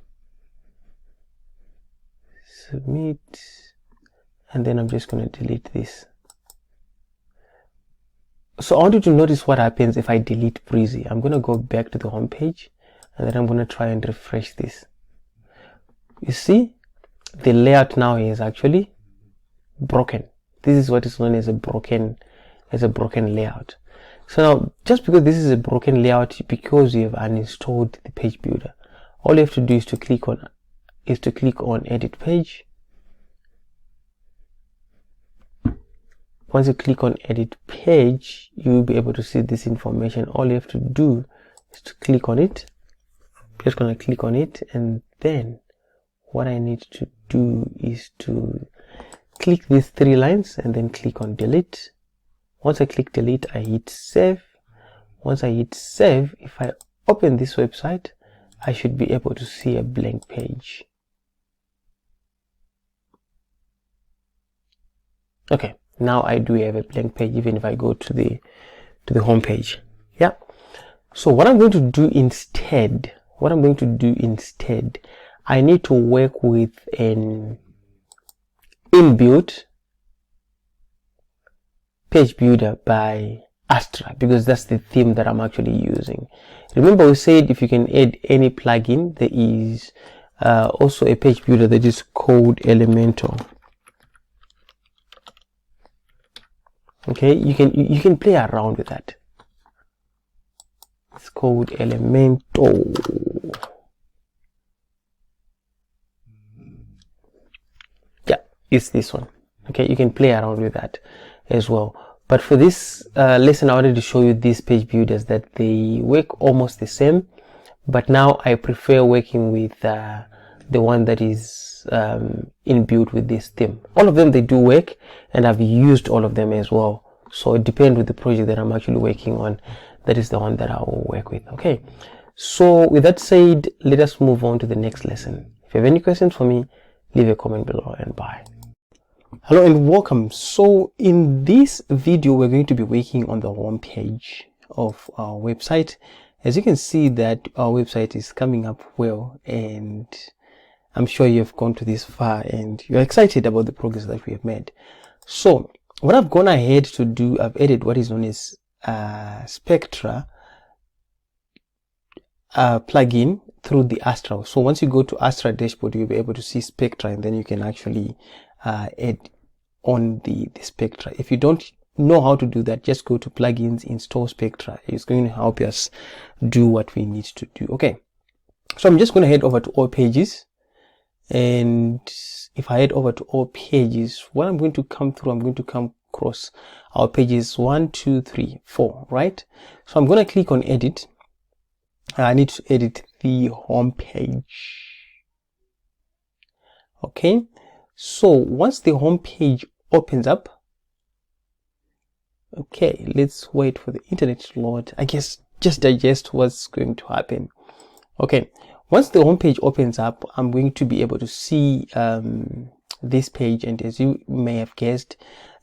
Submit, and then I'm just going to delete this. So I want you to notice what happens if I delete Breezy. I'm going to go back to the home page, and then I'm going to try and refresh this. You see, the layout now is actually broken. This is what is known as a broken layout. So now, just because this is a broken layout, because you have uninstalled the page builder, all you have to do is to click on edit page. Once you click on edit page, you will be able to see this information. All you have to do is to click on it. I'm just going to click on it, and then what I need to do is to click these 3 lines and then click on delete. Once I click delete, I hit save. Once I hit save, if I open this website, I should be able to see a blank page. Okay, now I do have a blank page even if I go to the home page. Yeah. So what I'm going to do instead, I need to work with an inbuilt page builder by Astra, because that's the theme that I'm actually using. Remember, we said if you can add any plugin, there is also a page builder that is called Elementor. Okay, you can play around with that. It's called Elementor. Yeah, it's this one. Okay, you can play around with that as well. But for this lesson, I wanted to show you these page builders that they work almost the same, but now I prefer working with the one that is inbuilt with this theme. All of them, they do work, and I've used all of them as well. So it depends with the project that I'm actually working on. That is the one that I will work with. Okay, so with that said, let us move on to the next lesson. If you have any questions for me, leave a comment below, and bye. Hello and welcome. So in this video, we're going to be working on the home page of our website. As you can see that our website is coming up well, and I'm sure you've gone to this far and you're excited about the progress that we have made. So what I've gone ahead to do, I've added what is known as Spectra plugin through the Astra. So once you go to Astra dashboard, you'll be able to see Spectra, and then you can actually add on the Spectra. If you don't know how to do that, just go to plugins, install Spectra. It's going to help us do what we need to do. Okay, so I'm just going to head over to all pages, and if I head over to all pages, what I'm going to come through, I'm going to come across our pages 1, 2, 3, 4, right? So I'm going to click on edit. I need to edit the home page. Okay, so once the home page opens up, okay, let's wait for the internet to load. I guess just digest what's going to happen. Okay, once the home page opens up, I'm going to be able to see this page, and as you may have guessed,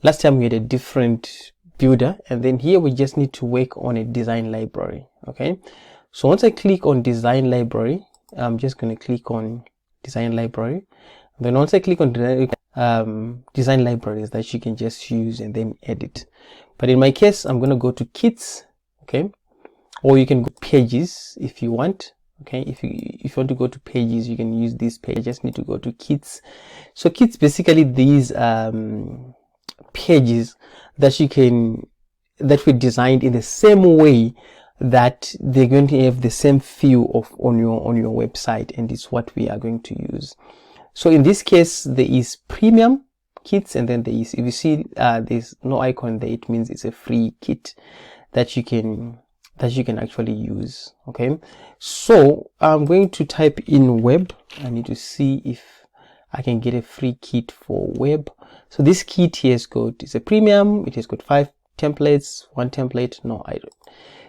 last time we had a different builder, and then here we just need to work on a design library. Okay, so once I click on design library, I'm just going to click on design library. Then once I click on design libraries that you can just use and then edit. But in my case, I'm going to go to kits. Okay, or you can go pages if you want. Okay, if you want to go to pages, you can use this page. I just need to go to kits. So kits, basically these pages that we designed in the same way that they're going to have the same feel of on your website, and it's what we are going to use. So in this case, there is premium kits, and then there is, if you see there's no icon there, it means it's a free kit that you can actually use. Okay, so I'm going to type in web. I need to see if I can get a free kit for web. So this kit here is got, it's a premium, it has got 5 templates, 1 template. No, I don't.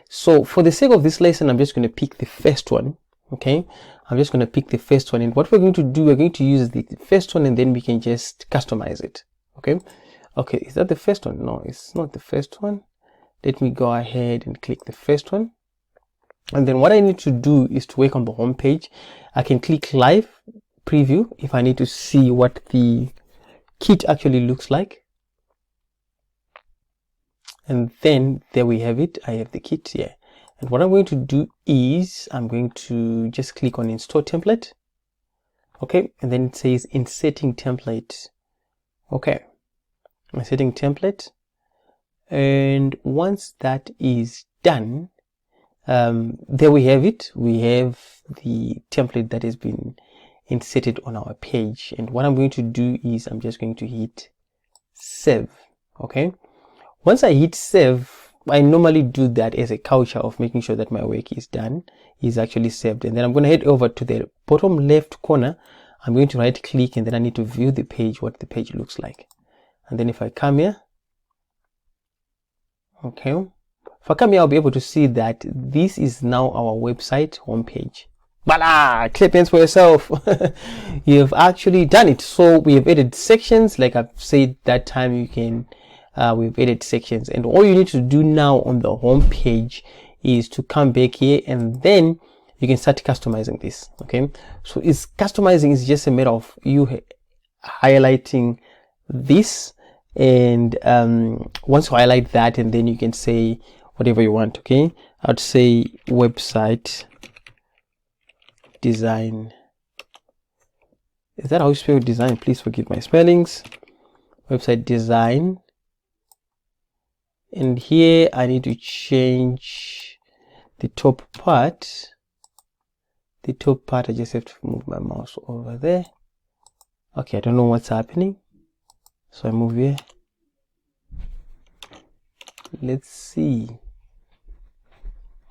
So for the sake of this lesson, I'm just going to pick the first one. Okay, I'm just going to pick the first one, and what we're going to do, we're going to use the first one, and then we can just customize it. Okay, is that the first one? No, it's not the first one. Let me go ahead and click the first one, and then what I need to do is to work on the home page. I can click live preview if I need to see what the kit actually looks like, and then there we have it. I have the kit here. And what I'm going to do is I'm going to just click on install template. Okay, and then it says inserting template. Okay, inserting template. And once that is done, there we have it. We have the template that has been inserted on our page. And what I'm going to do is I'm just going to hit save. Okay, once I hit save, I normally do that as a culture of making sure that my work is done, is actually saved. And then I'm going to head over to the bottom left corner. I'm going to right click, and then I need to view the page, what the page looks like. And then if I come here, okay, if I come here, I'll be able to see that this is now our website homepage. Voila! Clap hands for yourself. You have actually done it. So we have added sections, like I've said that time. You can we've added sections, and all you need to do now on the home page is to come back here, and then you can start customizing this. Okay, so it's customizing is just a matter of you highlighting this, and once you highlight that, and then you can say whatever you want. Okay, I'd say website design. Is that how you spell design? Please forgive my spellings. Website design, and here I need to change the top part. I just have to move my mouse over there. Okay, I don't know what's happening, so I move here. Let's see.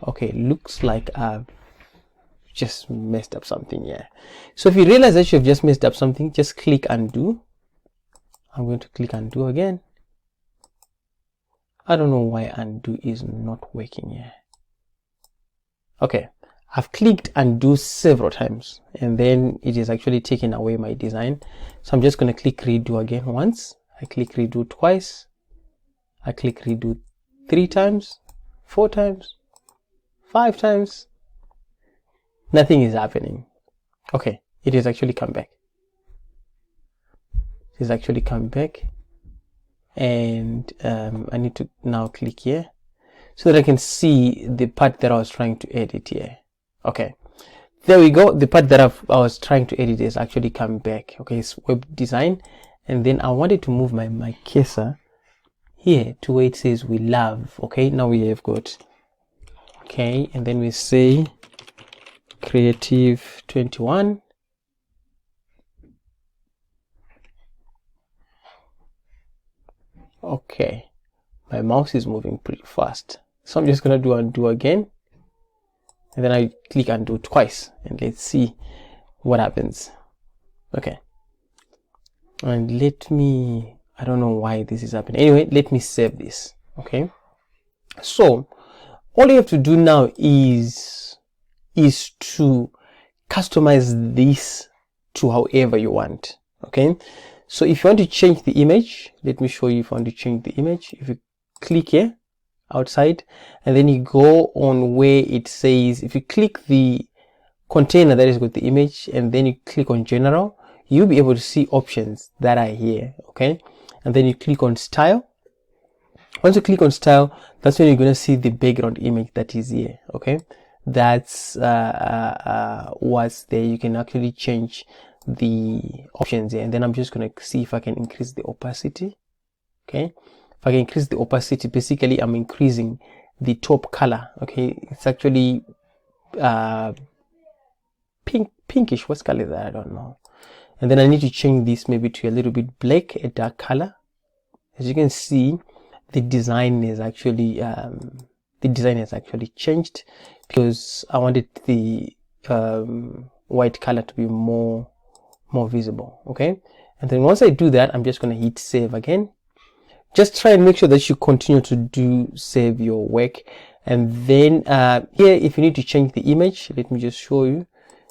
Okay, looks like I've just messed up something here. So if you realize that you've just messed up something, just click undo. I'm going to click undo again. I don't know why undo is not working here. Okay, I've clicked undo several times, and then it is actually taking away my design. So I'm just going to click redo again once. I click redo twice. I click redo 3 times, 4 times, 5 times. Nothing is happening. Okay, it has actually come back. It has actually come back, and I need to now click here so that I can see the part that I was trying to edit here. Okay, there we go. The part that I was trying to edit is actually come back. Okay, it's web design, and then I wanted to move my cursor here to where it says we love. Okay, now we have got, okay, and then we say creative 21. Okay, my mouse is moving pretty fast, so I'm just gonna do undo again, and then I click undo twice, and let's see what happens. Okay, and let me, I don't know why this is happening. Anyway, let me save this. Okay, so all you have to do now is to customize this to however you want. Okay, so if you want to change the image, let me show you. If you want to change the image, if you click here outside, and then you go on where it says, if you click the container that has got the image, and then you click on general, you'll be able to see options that are here. Okay, and then you click on style. Once you click on style, that's when you're going to see the background image that is here. Okay, that's what's there. You can actually change the options here, and then I'm just going to see if I can increase the opacity. Okay, if I can increase the opacity, basically I'm increasing the top color. Okay, it's actually pinkish. What color is that? I don't know. And then I need to change this maybe to a little bit black, a dark color. As you can see, the design is actually changed, because I wanted the white color to be more visible. Okay, and then once I do that, I'm just going to hit save again. Just try and make sure that you continue to save your work. And then here, if you need to change the image, let me just show you.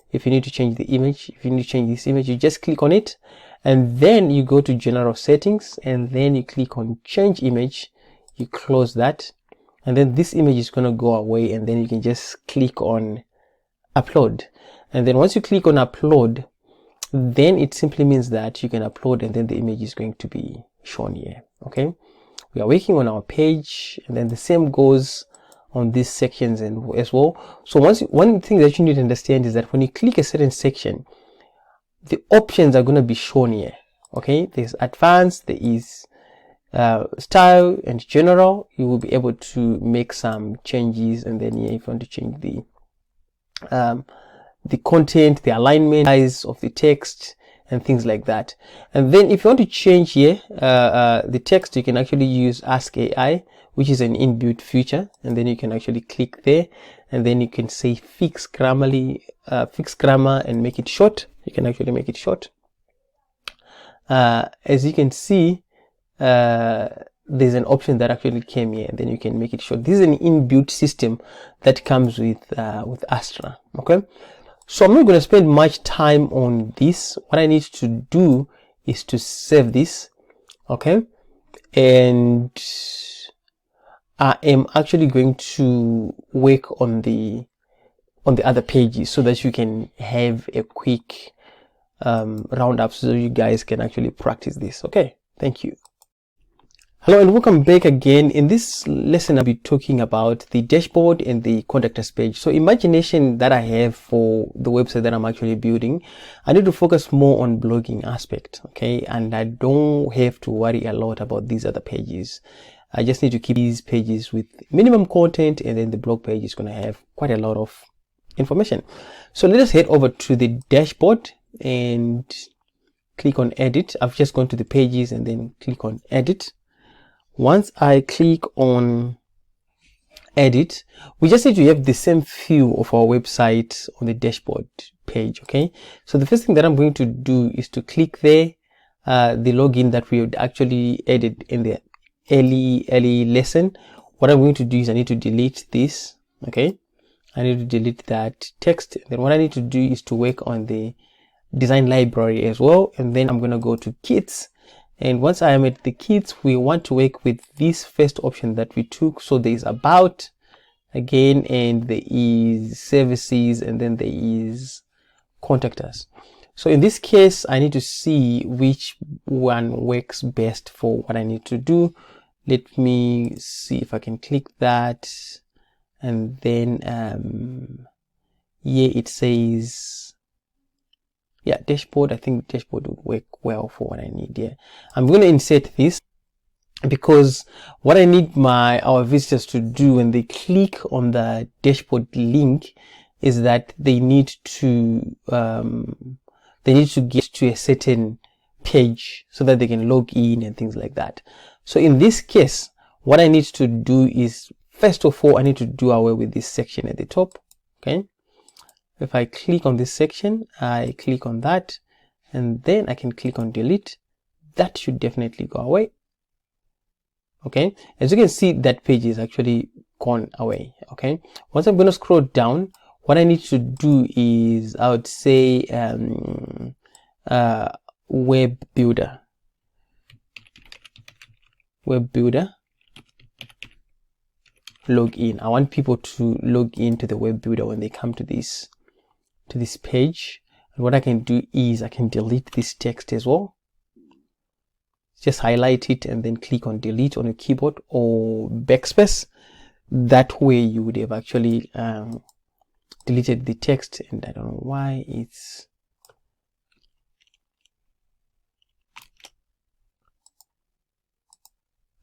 If you need to change the image, if you need to change this image, you just click on it, and then you go to general settings, and then you click on change image. You close that, and then this image is going to go away, and then you can just click on upload. And then once you click on upload, then it simply means that you can upload, and then the image is going to be shown here. Okay, we are working on our page, and then the same goes on these sections and as well. So one thing that you need to understand is that when you click a certain section, the options are going to be shown here. Okay, there's advanced, there is style and general. You will be able to make some changes, and then here, if you want to change the content, the alignment, size of the text, and things like that. And then if you want to change here the text, you can actually use Ask AI, which is an inbuilt feature, and then you can actually click there, and then you can say fix grammar and make it short. You can actually make it short. As you can see, there's an option that actually came here, and then you can make it short. This is an inbuilt system that comes with Astra. Okay, so I'm not going to spend much time on this. What I need to do is to save this. Okay, and I am actually going to work on the on the other pages so that you can have a quick roundup so you guys can actually practice this. Okay, thank you. Hello and welcome back again. In this lesson, I'll be talking about the dashboard and the contact us page. So imagination that I have for the website that I'm actually building, I need to focus more on blogging aspect, okay? And I don't have to worry a lot about these other pages. I just need to keep these pages with minimum content, and then the blog page is going to have quite a lot of information. So let us head over to the dashboard and click on edit. I've just gone to the pages and then click on edit. Once I click on edit, we just need to have the same view of our website on the dashboard page. Okay, so the first thing that I'm going to do is to click there, the login that we would actually added in the early lesson. What I'm going to do is I need to delete this. Okay, I need to delete that text. Then what I need to do is to work on the design library as well, and then I'm going to go to kits. And once I am at the kits, we want to work with this first option that we took. So there is about again, and there is services, and then there is contact us. So in this case, I need to see which one works best for what I need to do. Let me see if I can click that. And then here it says, yeah, dashboard. I think dashboard would work well for what I need here. I'm going to insert this because what I need our visitors to do when they click on the dashboard link is that they need to get to a certain page so that they can log in and things like that. So in this case, what I need to do is, first of all, I need to do away with this section at the top. Okay. If I click on this section, I click on that, and then I can click on delete. That should definitely go away. Okay, as you can see, that page is actually gone away. Okay, once I'm going to scroll down, what I need to do is, I would say web builder login. I want people to log into the web builder when they come to this page. And what I can do is I can delete this text as well. Just highlight it and then click on delete on your keyboard or backspace. That way you would have actually deleted the text, and I don't know why it's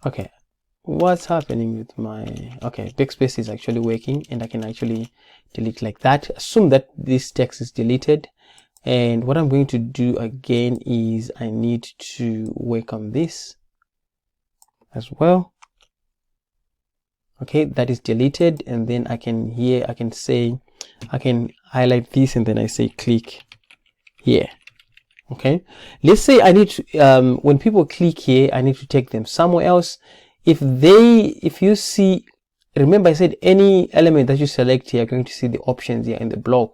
okay. What's happening with my, okay, backspace is actually working, and I can actually delete like that. Assume that this text is deleted, and what I'm going to do again is I need to work on this as well. Okay, that is deleted, and then I can highlight this, and then I say click here. Okay, let's say I need to when people click here, I need to take them somewhere else. If you see, remember I said any element that you select here, you're going to see the options here in the blog.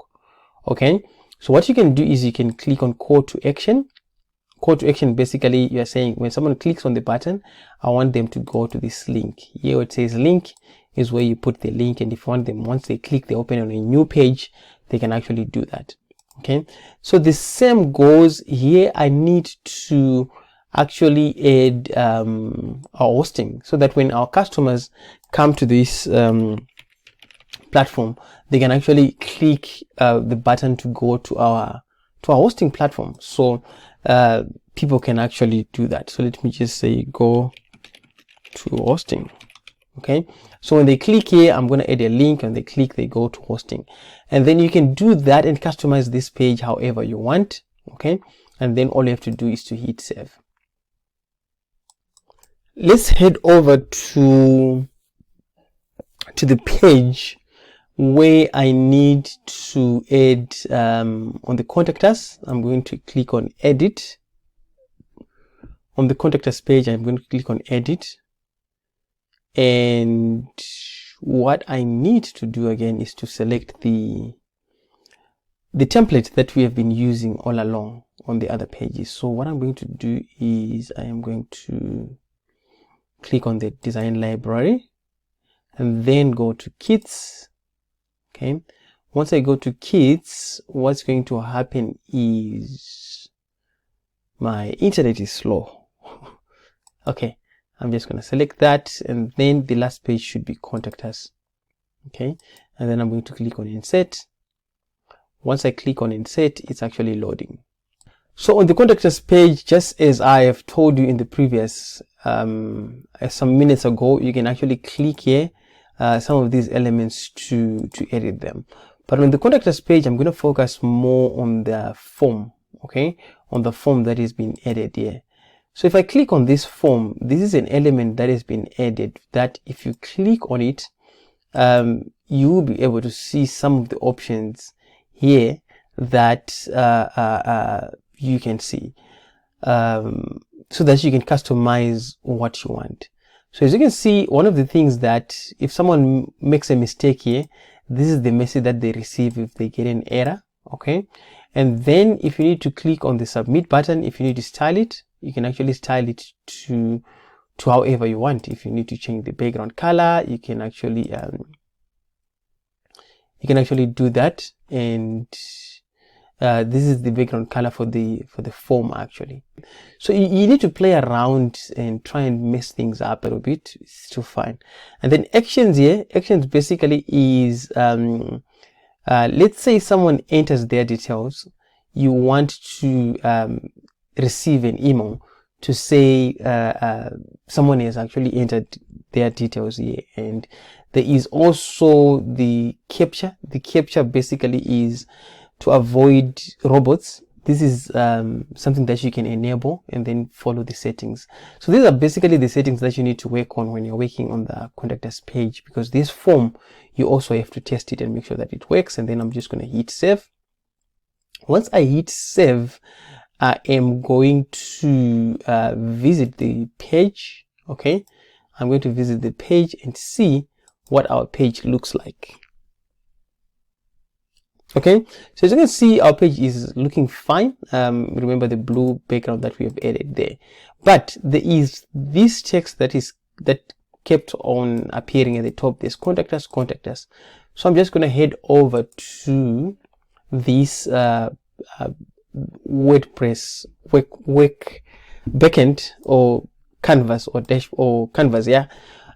Okay, so what you can do is you can click on call to action. Call to action, basically you're saying when someone clicks on the button, I want them to go to this link. Here it says link is where you put the link, and if you want them, once they click, they open on a new page, they can actually do that. Okay, so the same goes here. I need to actually add our hosting so that when our customers come to this platform, they can actually click the button to go to our hosting platform. So people can actually do that. So let me just say go to hosting. Okay, so when they click here, I'm going to add a link, and they click, they go to hosting, and then you can do that and customize this page however you want. Okay, and then all you have to do is to hit save. Let's head over to the page where I need to add on the contact us. I'm going to click on edit. On the contact us page, I'm going to click on edit, and what I need to do again is to select the template that we have been using all along on the other pages. So what I'm going to do is I am going to click on the design library and then go to kits. Okay, Once I go to kids, what's going to happen is my internet is slow. Okay, I'm just going to select that, and then the last page should be contact us. Okay, and then I'm going to click on insert. Once I click on insert, it's actually loading. So on the contact us page, just as I have told you in the previous some minutes ago, you can actually click here some of these elements to edit them. But on the contact us page, I'm going to focus more on the form, okay, on the form that is being added here. So if I click on this form, this is an element that has been added that if you click on it, you will be able to see some of the options here that you can see, so that you can customize what you want. So as you can see, one of the things that if someone makes a mistake here, this is the message that they receive if they get an error. Okay, and then if you need to click on the submit button, if you need to style it, you can actually style it to however you want. If you need to change the background color, you can actually do that. And this is the background color for the form actually. So you need to play around and try and mess things up a little bit. It's still fine. And then actions here, actions basically is let's say someone enters their details. You want to receive an email to say someone has actually entered their details here. And there is also the captcha. The captcha basically is to avoid robots. This is something that you can enable and then follow the settings. So these are basically the settings that you need to work on when you're working on the contact us page, because this form, you also have to test it and make sure that it works. And then I'm just going to hit save. Once I hit save, I am going to visit the page. Okay, I'm going to visit the page and see what our page looks like. Okay, so as you can see, our page is looking fine. Remember the blue background that we have added there, but there is this text that kept on appearing at the top. There's contact us, contact us. So I'm just going to head over to this WordPress work backend or canvas or dash or canvas. Yeah,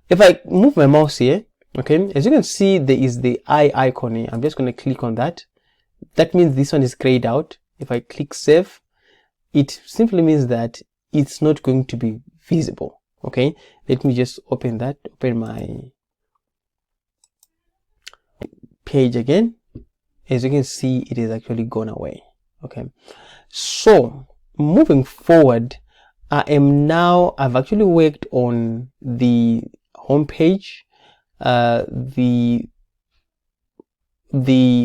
if I move my mouse here, okay, as you can see, there is the eye icon here. I'm just going to click on that. That means this one is grayed out. If I click save, it simply means that it's not going to be visible. Okay, let me just open that, open my page again. As you can see, it is actually gone away. Okay, so moving forward, I've actually worked on the home page, the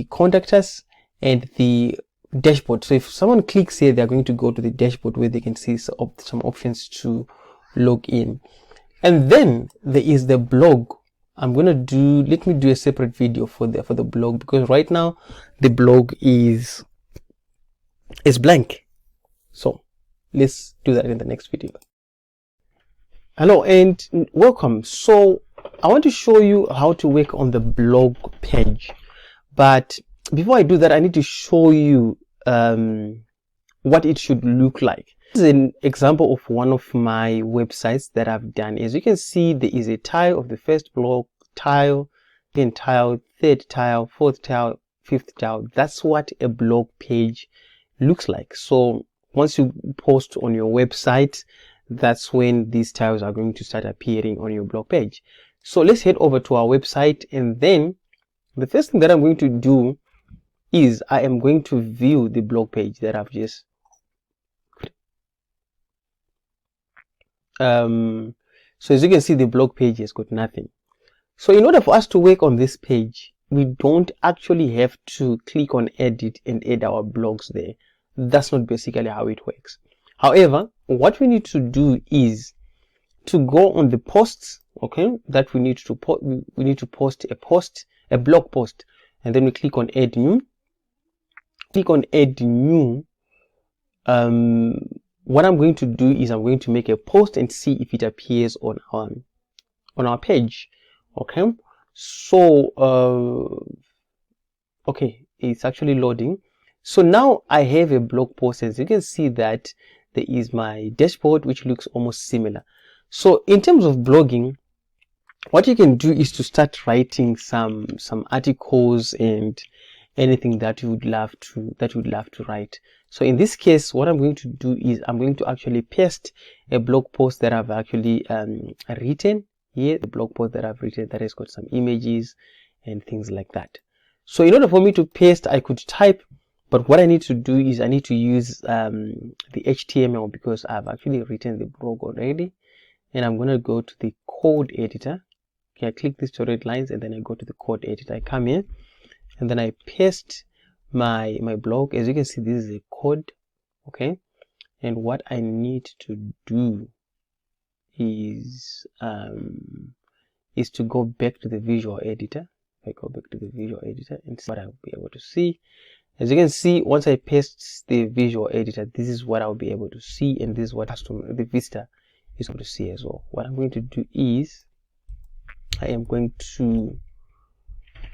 contact us, and the dashboard. So if someone clicks here, they're going to go to the dashboard where they can see some options to log in. And then there is the blog. Let me do a separate video for the blog, because right now the blog is blank. So let's do that in the next video. Hello and welcome. So I want to show you how to work on the blog page, but before I do that, I need to show you what it should look like. This is an example of one of my websites that I've done. As you can see, there is a tile of the first blog, tile, second tile, third tile, fourth tile, fifth tile. That's what a blog page looks like. So once you post on your website, that's when these tiles are going to start appearing on your blog page. So let's head over to our website, and then the first thing that I'm going to do is I am going to view the blog page that I've just so as you can see, the blog page has got nothing. So in order for us to work on this page, we don't actually have to click on edit and add our blogs there. That's not basically how it works. However, what we need to do is to go on the posts, okay, that we need to post a blog post, and then we click on add new. Click on add new. What I'm going to do is I'm going to make a post and see if it appears on our page. Okay, so Okay, it's actually loading. So now I have a blog post. As you can see that there is my dashboard, which looks almost similar. So in terms of blogging, what you can do is to start writing some articles and anything that you would love to write. So in this case, what I'm going to do is I'm going to actually paste a blog post that I've actually written here, the blog post that I've written that has got some images and things like that. So in order for me to paste, I could type, but what I need to do is I need to use the HTML, because I've actually written the blog already. And I'm going to go to the code editor. Okay, I click these two red lines and then I go to the code editor. I come in and then I paste my blog. As you can see, this is a code. Okay, and what I need to do is to go back to the visual editor. If I go back to the visual editor and see what I'll be able to see. As you can see, once I paste the visual editor, this is what I'll be able to see, and this is what the visitor is able to see as well. What I'm going to do is I am going to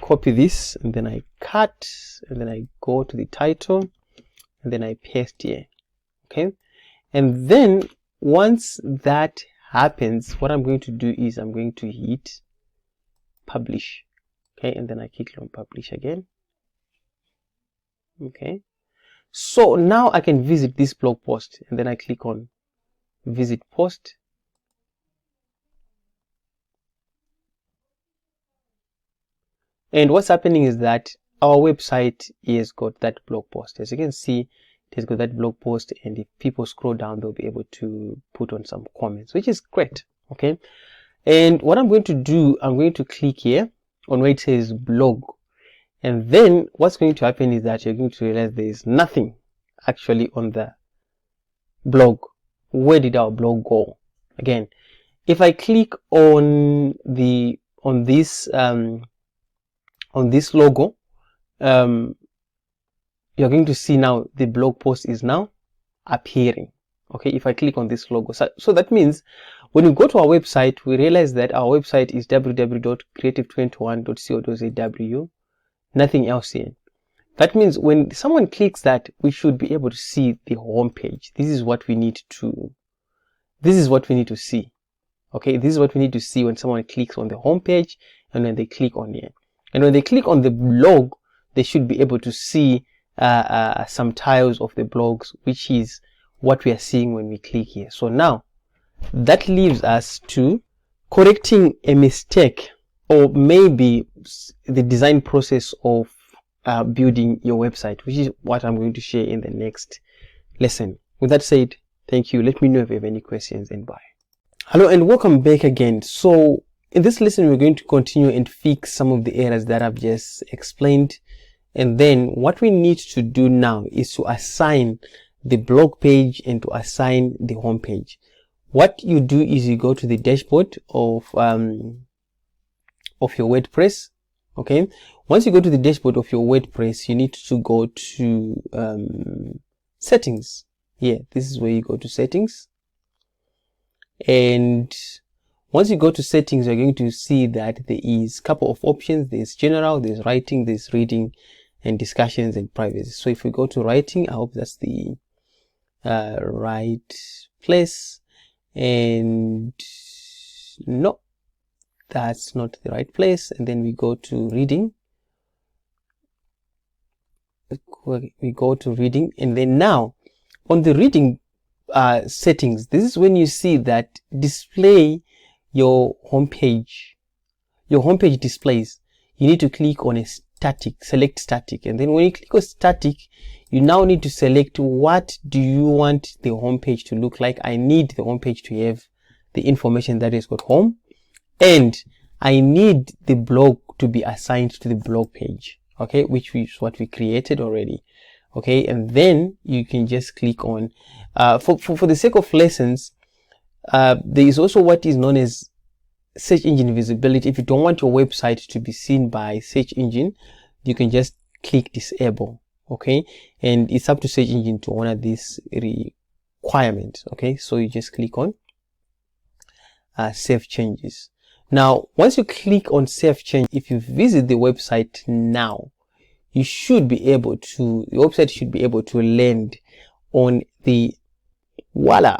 copy this, and then I cut, and then I go to the title, and then I paste here. Okay, and then once that happens, what I'm going to do is I'm going to hit publish. Okay, and then I click on publish again. Okay, so now I can visit this blog post, and then I click on visit post. And what's happening is that our website has got that blog post. As you can see, it has got that blog post, and if people scroll down, they'll be able to put on some comments, which is great. Okay, and what I'm going to do, I'm going to click here on where it says blog, and then what's going to happen is that you're going to realize there is nothing actually on the blog. Where did our blog go? Again, if I click on this logo, you're going to see now the blog post is now appearing. Okay, if I click on this logo, so that means when we go to our website, we realize that our website is www.creative21.co.zw, nothing else here. That means when someone clicks that, we should be able to see the home page. This is what we need to see. Okay, this is what we need to see when someone clicks on the home page and when they click on here. And when they click on the blog, they should be able to see some tiles of the blogs, which is what we are seeing when we click here. So now that leaves us to correcting a mistake, or maybe the design process of building your website, which is what I'm going to share in the next lesson. With that said, thank you. Let me know if you have any questions, and bye. Hello and welcome back again. So in this lesson, we're going to continue and fix some of the errors that I've just explained. And then what we need to do now is to assign the blog page and to assign the home page. What you do is you go to the dashboard of your WordPress. Okay, once you go to the dashboard of your WordPress, you need to go to settings. Here, this is where you go to settings, and once you go to settings, you're going to see that there is a couple of options. There's general, there's writing, there's reading, and discussions, and privacy. So if we go to writing, I hope that's the right place, and no, that's not the right place. And then we go to reading. We go to reading, and then now on the reading settings, this is when you see that display your homepage. Your homepage displays. You need to click on a static, select static, and then when you click on static, you now need to select what do you want the homepage to look like. I need the homepage to have the information that is got home, and I need the blog to be assigned to the blog page. Okay, which is what we created already. Okay, and then you can just click on for the sake of lessons, there is also what is known as search engine visibility. If you don't want your website to be seen by search engine, you can just click disable. Okay, and it's up to search engine to honor this requirement. Okay, so you just click on save changes. Now once you click on save change, if you visit the website now, your website should be able to land on the voila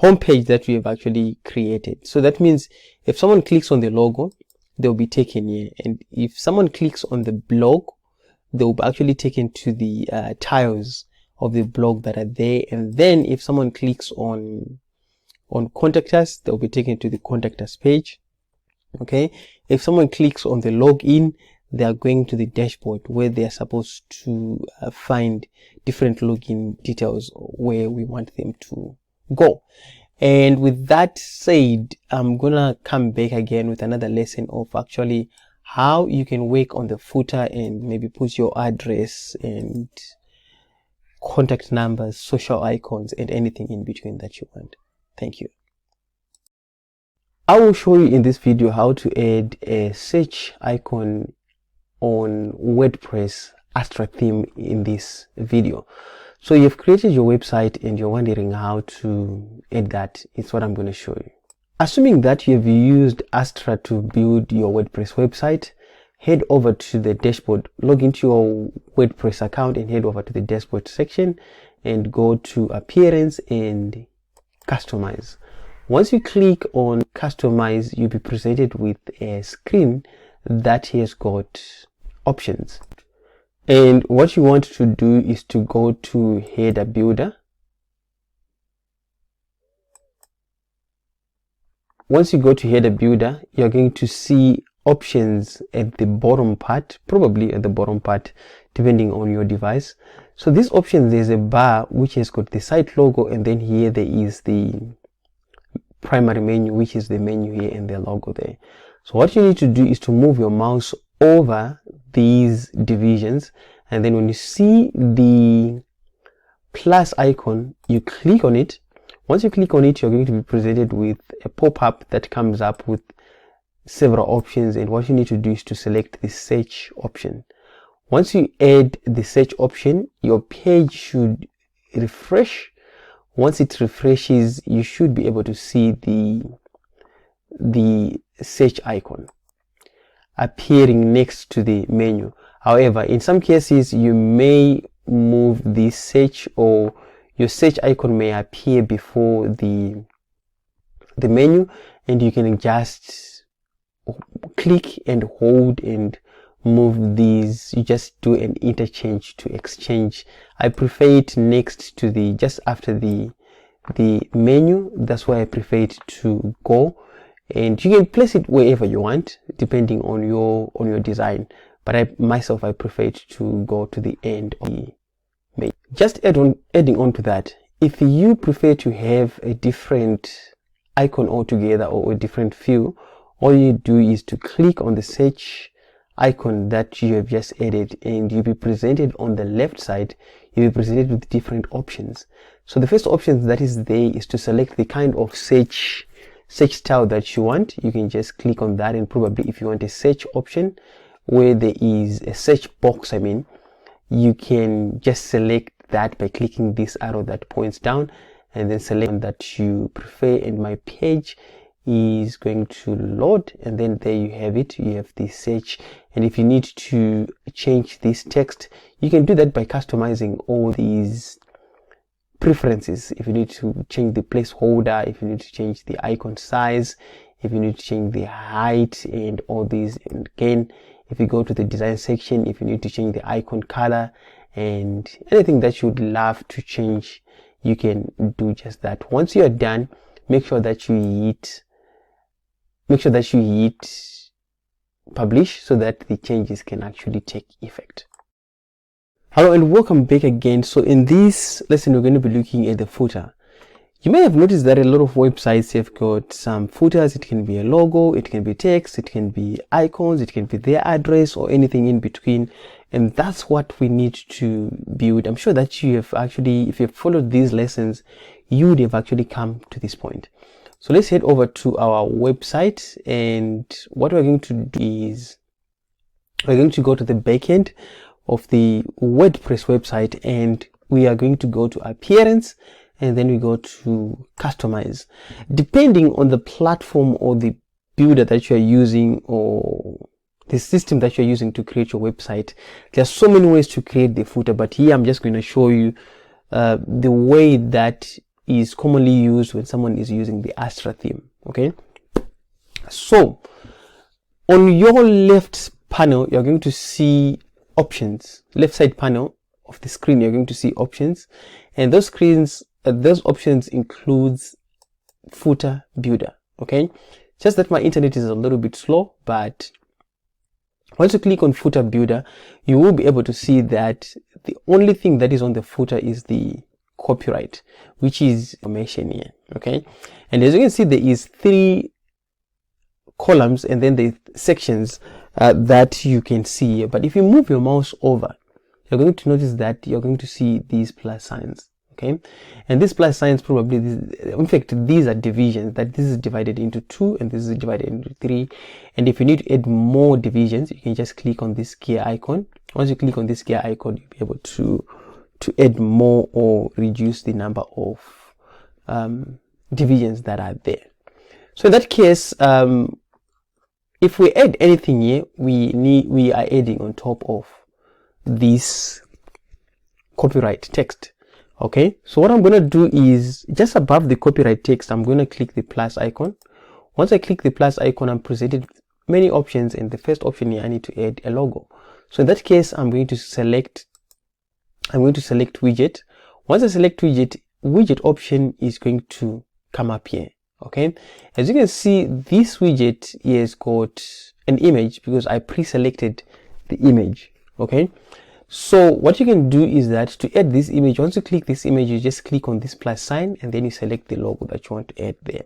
homepage that we have actually created. So that means if someone clicks on the logo, they'll be taken here, and if someone clicks on the blog, they'll be actually taken to the tiles of the blog that are there. And then if someone clicks on contact us, they'll be taken to the contact us page. Okay, if someone clicks on the login, they are going to the dashboard where they are supposed to find different login details where we want them to go. And with that said, I'm gonna come back again with another lesson of actually how you can work on the footer and maybe put your address and contact numbers, social icons, and anything in between that you want. Thank you. I will show you in this video how to add a search icon on WordPress Astra theme in this video. So you've created your website and you're wondering how to add that. It's what I'm going to show you. Assuming that you've used Astra to build your WordPress website, head over to the dashboard, log into your WordPress account and head over to the dashboard section and go to appearance and customize. Once you click on customize, you'll be presented with a screen that has got options. And what you want to do is to go to header builder. Once you go to header builder, you're going to see options at the bottom part, probably at the bottom part, depending on your device. So these options, there's a bar which has got the site logo, and then here there is the primary menu, which is the menu here and the logo there. So what you need to do is to move your mouse over these divisions, and then when you see the plus icon, you click on it. Once you click on it, you're going to be presented with a pop-up that comes up with several options, and what you need to do is to select the search option. Once you add the search option, your page should refresh. Once it refreshes, you should be able to see the search icon appearing next to the menu. However, in some cases, you may move the search, or your search icon may appear before the menu, and you can just click and hold and move these. You just do an interchange to exchange. I prefer it next to just after the menu. That's why I prefer it to go, and you can place it wherever you want depending on your design, but I prefer it to go to the end of the menu. Just adding on to that, if you prefer to have a different icon altogether or a different view, all you do is to click on the search icon that you have just added, and you'll be presented on the left side. You'll be presented with different options. So the first option that is there is to select the kind of search style that you want. You can just click on that, and probably if you want a search option where there is a search box, you can just select that by clicking this arrow that points down, and then select one that you prefer. And my page is going to load, and then there you have it. You have the search, and if you need to change this text, you can do that by customizing all these preferences. If you need to change the placeholder, if you need to change the icon size, if you need to change the height, and all these. And again, if you go to the design section, if you need to change the icon color and anything that you'd love to change, you can do just that. Once you are done, make sure that you hit publish so that the changes can actually take effect. Hello and welcome back again. So in this lesson, we're going to be looking at the footer. You may have noticed that a lot of websites have got some footers. It can be a logo, it can be text, it can be icons, it can be their address, or anything in between. And that's what we need to build. I'm sure that you have actually, if you've followed these lessons, you would have actually come to this point. So let's head over to our website, and what we're going to do is we're going to go to the backend of the WordPress website, and we are going to go to appearance, and then we go to customize. Depending on the platform or the builder that you are using, or the system that you're using to create your website. There's so many ways to create the footer, but here I'm just going to show you the way that is commonly used when someone is using the Astra theme. Okay, so on your left panel, you're going to see options. Left side panel of the screen, you're going to see options, and those options includes footer builder. Okay, just that my internet is a little bit slow, but once you click on footer builder, you will be able to see that the only thing that is on the footer is the copyright, which is information here. Okay, and as you can see, there is 3 columns and then the sections that you can see here. But if you move your mouse over, you're going to notice that you're going to see these plus signs. Okay, and these plus signs probably, in fact, these are divisions, that this is divided into 2 and this is divided into 3. And if you need to add more divisions, you can just click on this gear icon. Once you click on this gear icon, you'll be able to add more or reduce the number of divisions that are there. So in that case, if we add anything here, we are adding on top of this copyright text. Okay, so what I'm going to do is just above the copyright text, I'm going to click the plus icon. Once I click the plus icon, I'm presented with many options, and the first option here, I need to add a logo. So in that case, I'm going to select widget. Once I select widget option is going to come up here. Okay, as you can see, this widget here has got an image because I pre-selected the image. Okay, so what you can do is that to add this image, once you click this image, you just click on this plus sign and then you select the logo that you want to add there.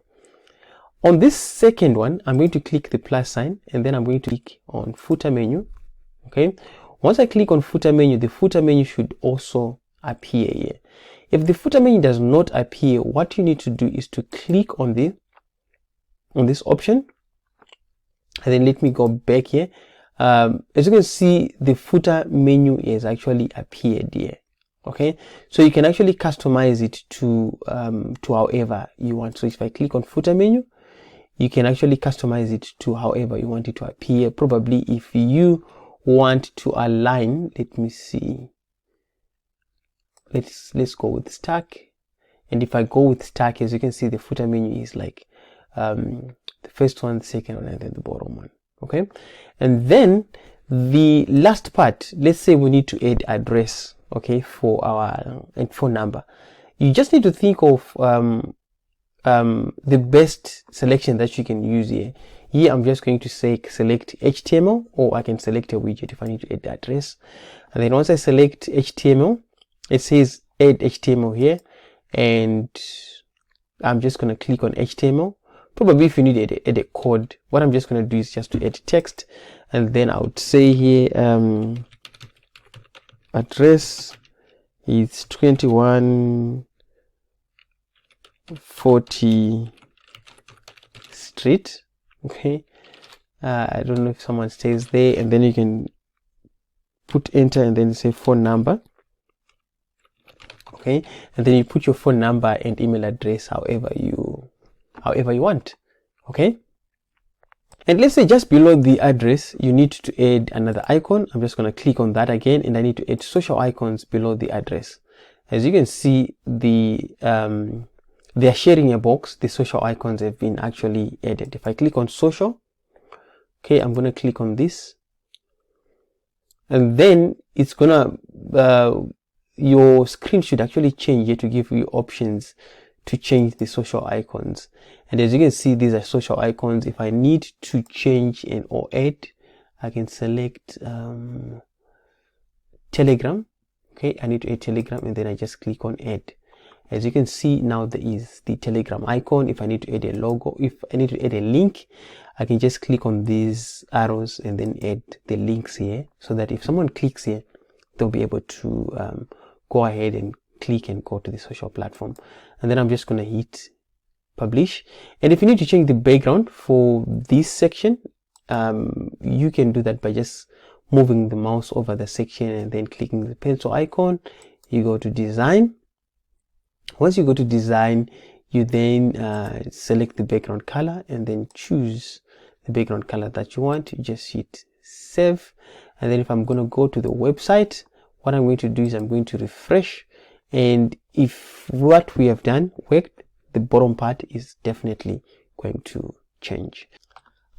On this second one, I'm going to click the plus sign and then I'm going to click on footer menu. Okay, once I click on footer menu, the footer menu should also appear here. If the footer menu does not appear, what you need to do is to click on this option, and then let me go back here. As you can see, the footer menu is actually appeared here. Okay, so you can actually customize it to however you want. So if I click on footer menu, you can actually customize it to however you want it to appear. Probably if you want to align, let me see, let's go with stack. And if I go with stack, as you can see, the footer menu is like the first one, the second one, and then the bottom one. Okay, and then the last part, let's say we need to add address, okay, for our and phone number. You just need to think of the best selection that you can use here. Here I'm just going to say select HTML, or I can select a widget if I need to add the address. And then once I select HTML, it says add HTML here, and I'm just going to click on HTML. Probably if you need to add a code, what I'm just going to do is just to add text, and then I would say here address is 2140 Street. Okay, I don't know if someone stays there, and then you can put enter and then say phone number. Okay, and then you put your phone number and email address however you want. Okay, and let's say just below the address you need to add another icon. I'm just going to click on that again, and I need to add social icons below the address. As you can see, they are sharing a box. The social icons have been actually added. If I click on social, okay, I'm going to click on this, and then it's gonna your screen should actually change here to give you options to change the social icons. And as you can see, these are social icons. If I need to change and or add, I can select Telegram. Okay, I need to add Telegram, and then I just click on add. As you can see, now there is the Telegram icon. If I need to add a logo, if I need to add a link, I can just click on these arrows and then add the links here, so that if someone clicks here, they'll be able to go ahead and click and go to the social platform. And then I'm just going to hit publish. And if you need to change the background for this section, you can do that by just moving the mouse over the section and then clicking the pencil icon. You go to design. Once you go to design, you then select the background color and then choose the background color that you want. You just hit save. And then if I'm going to go to the website, what I'm going to do is I'm going to refresh. And if what we have done worked, the bottom part is definitely going to change.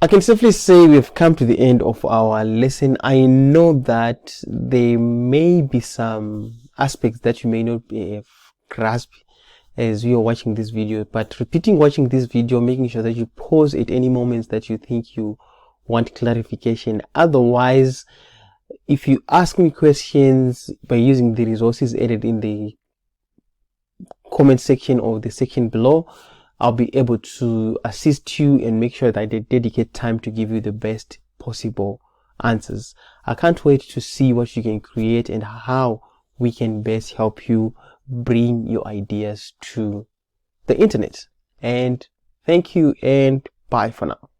I can safely say we've come to the end of our lesson. I know that there may be some aspects that you may not have grasped as you are watching this video, but repeating watching this video, making sure that you pause at any moments that you think you want clarification. Otherwise, if you ask me questions by using the resources added in the comment section or the section below, I'll be able to assist you and make sure that I dedicate time to give you the best possible answers. I can't wait to see what you can create and how we can best help you bring your ideas to the internet. And thank you and bye for now.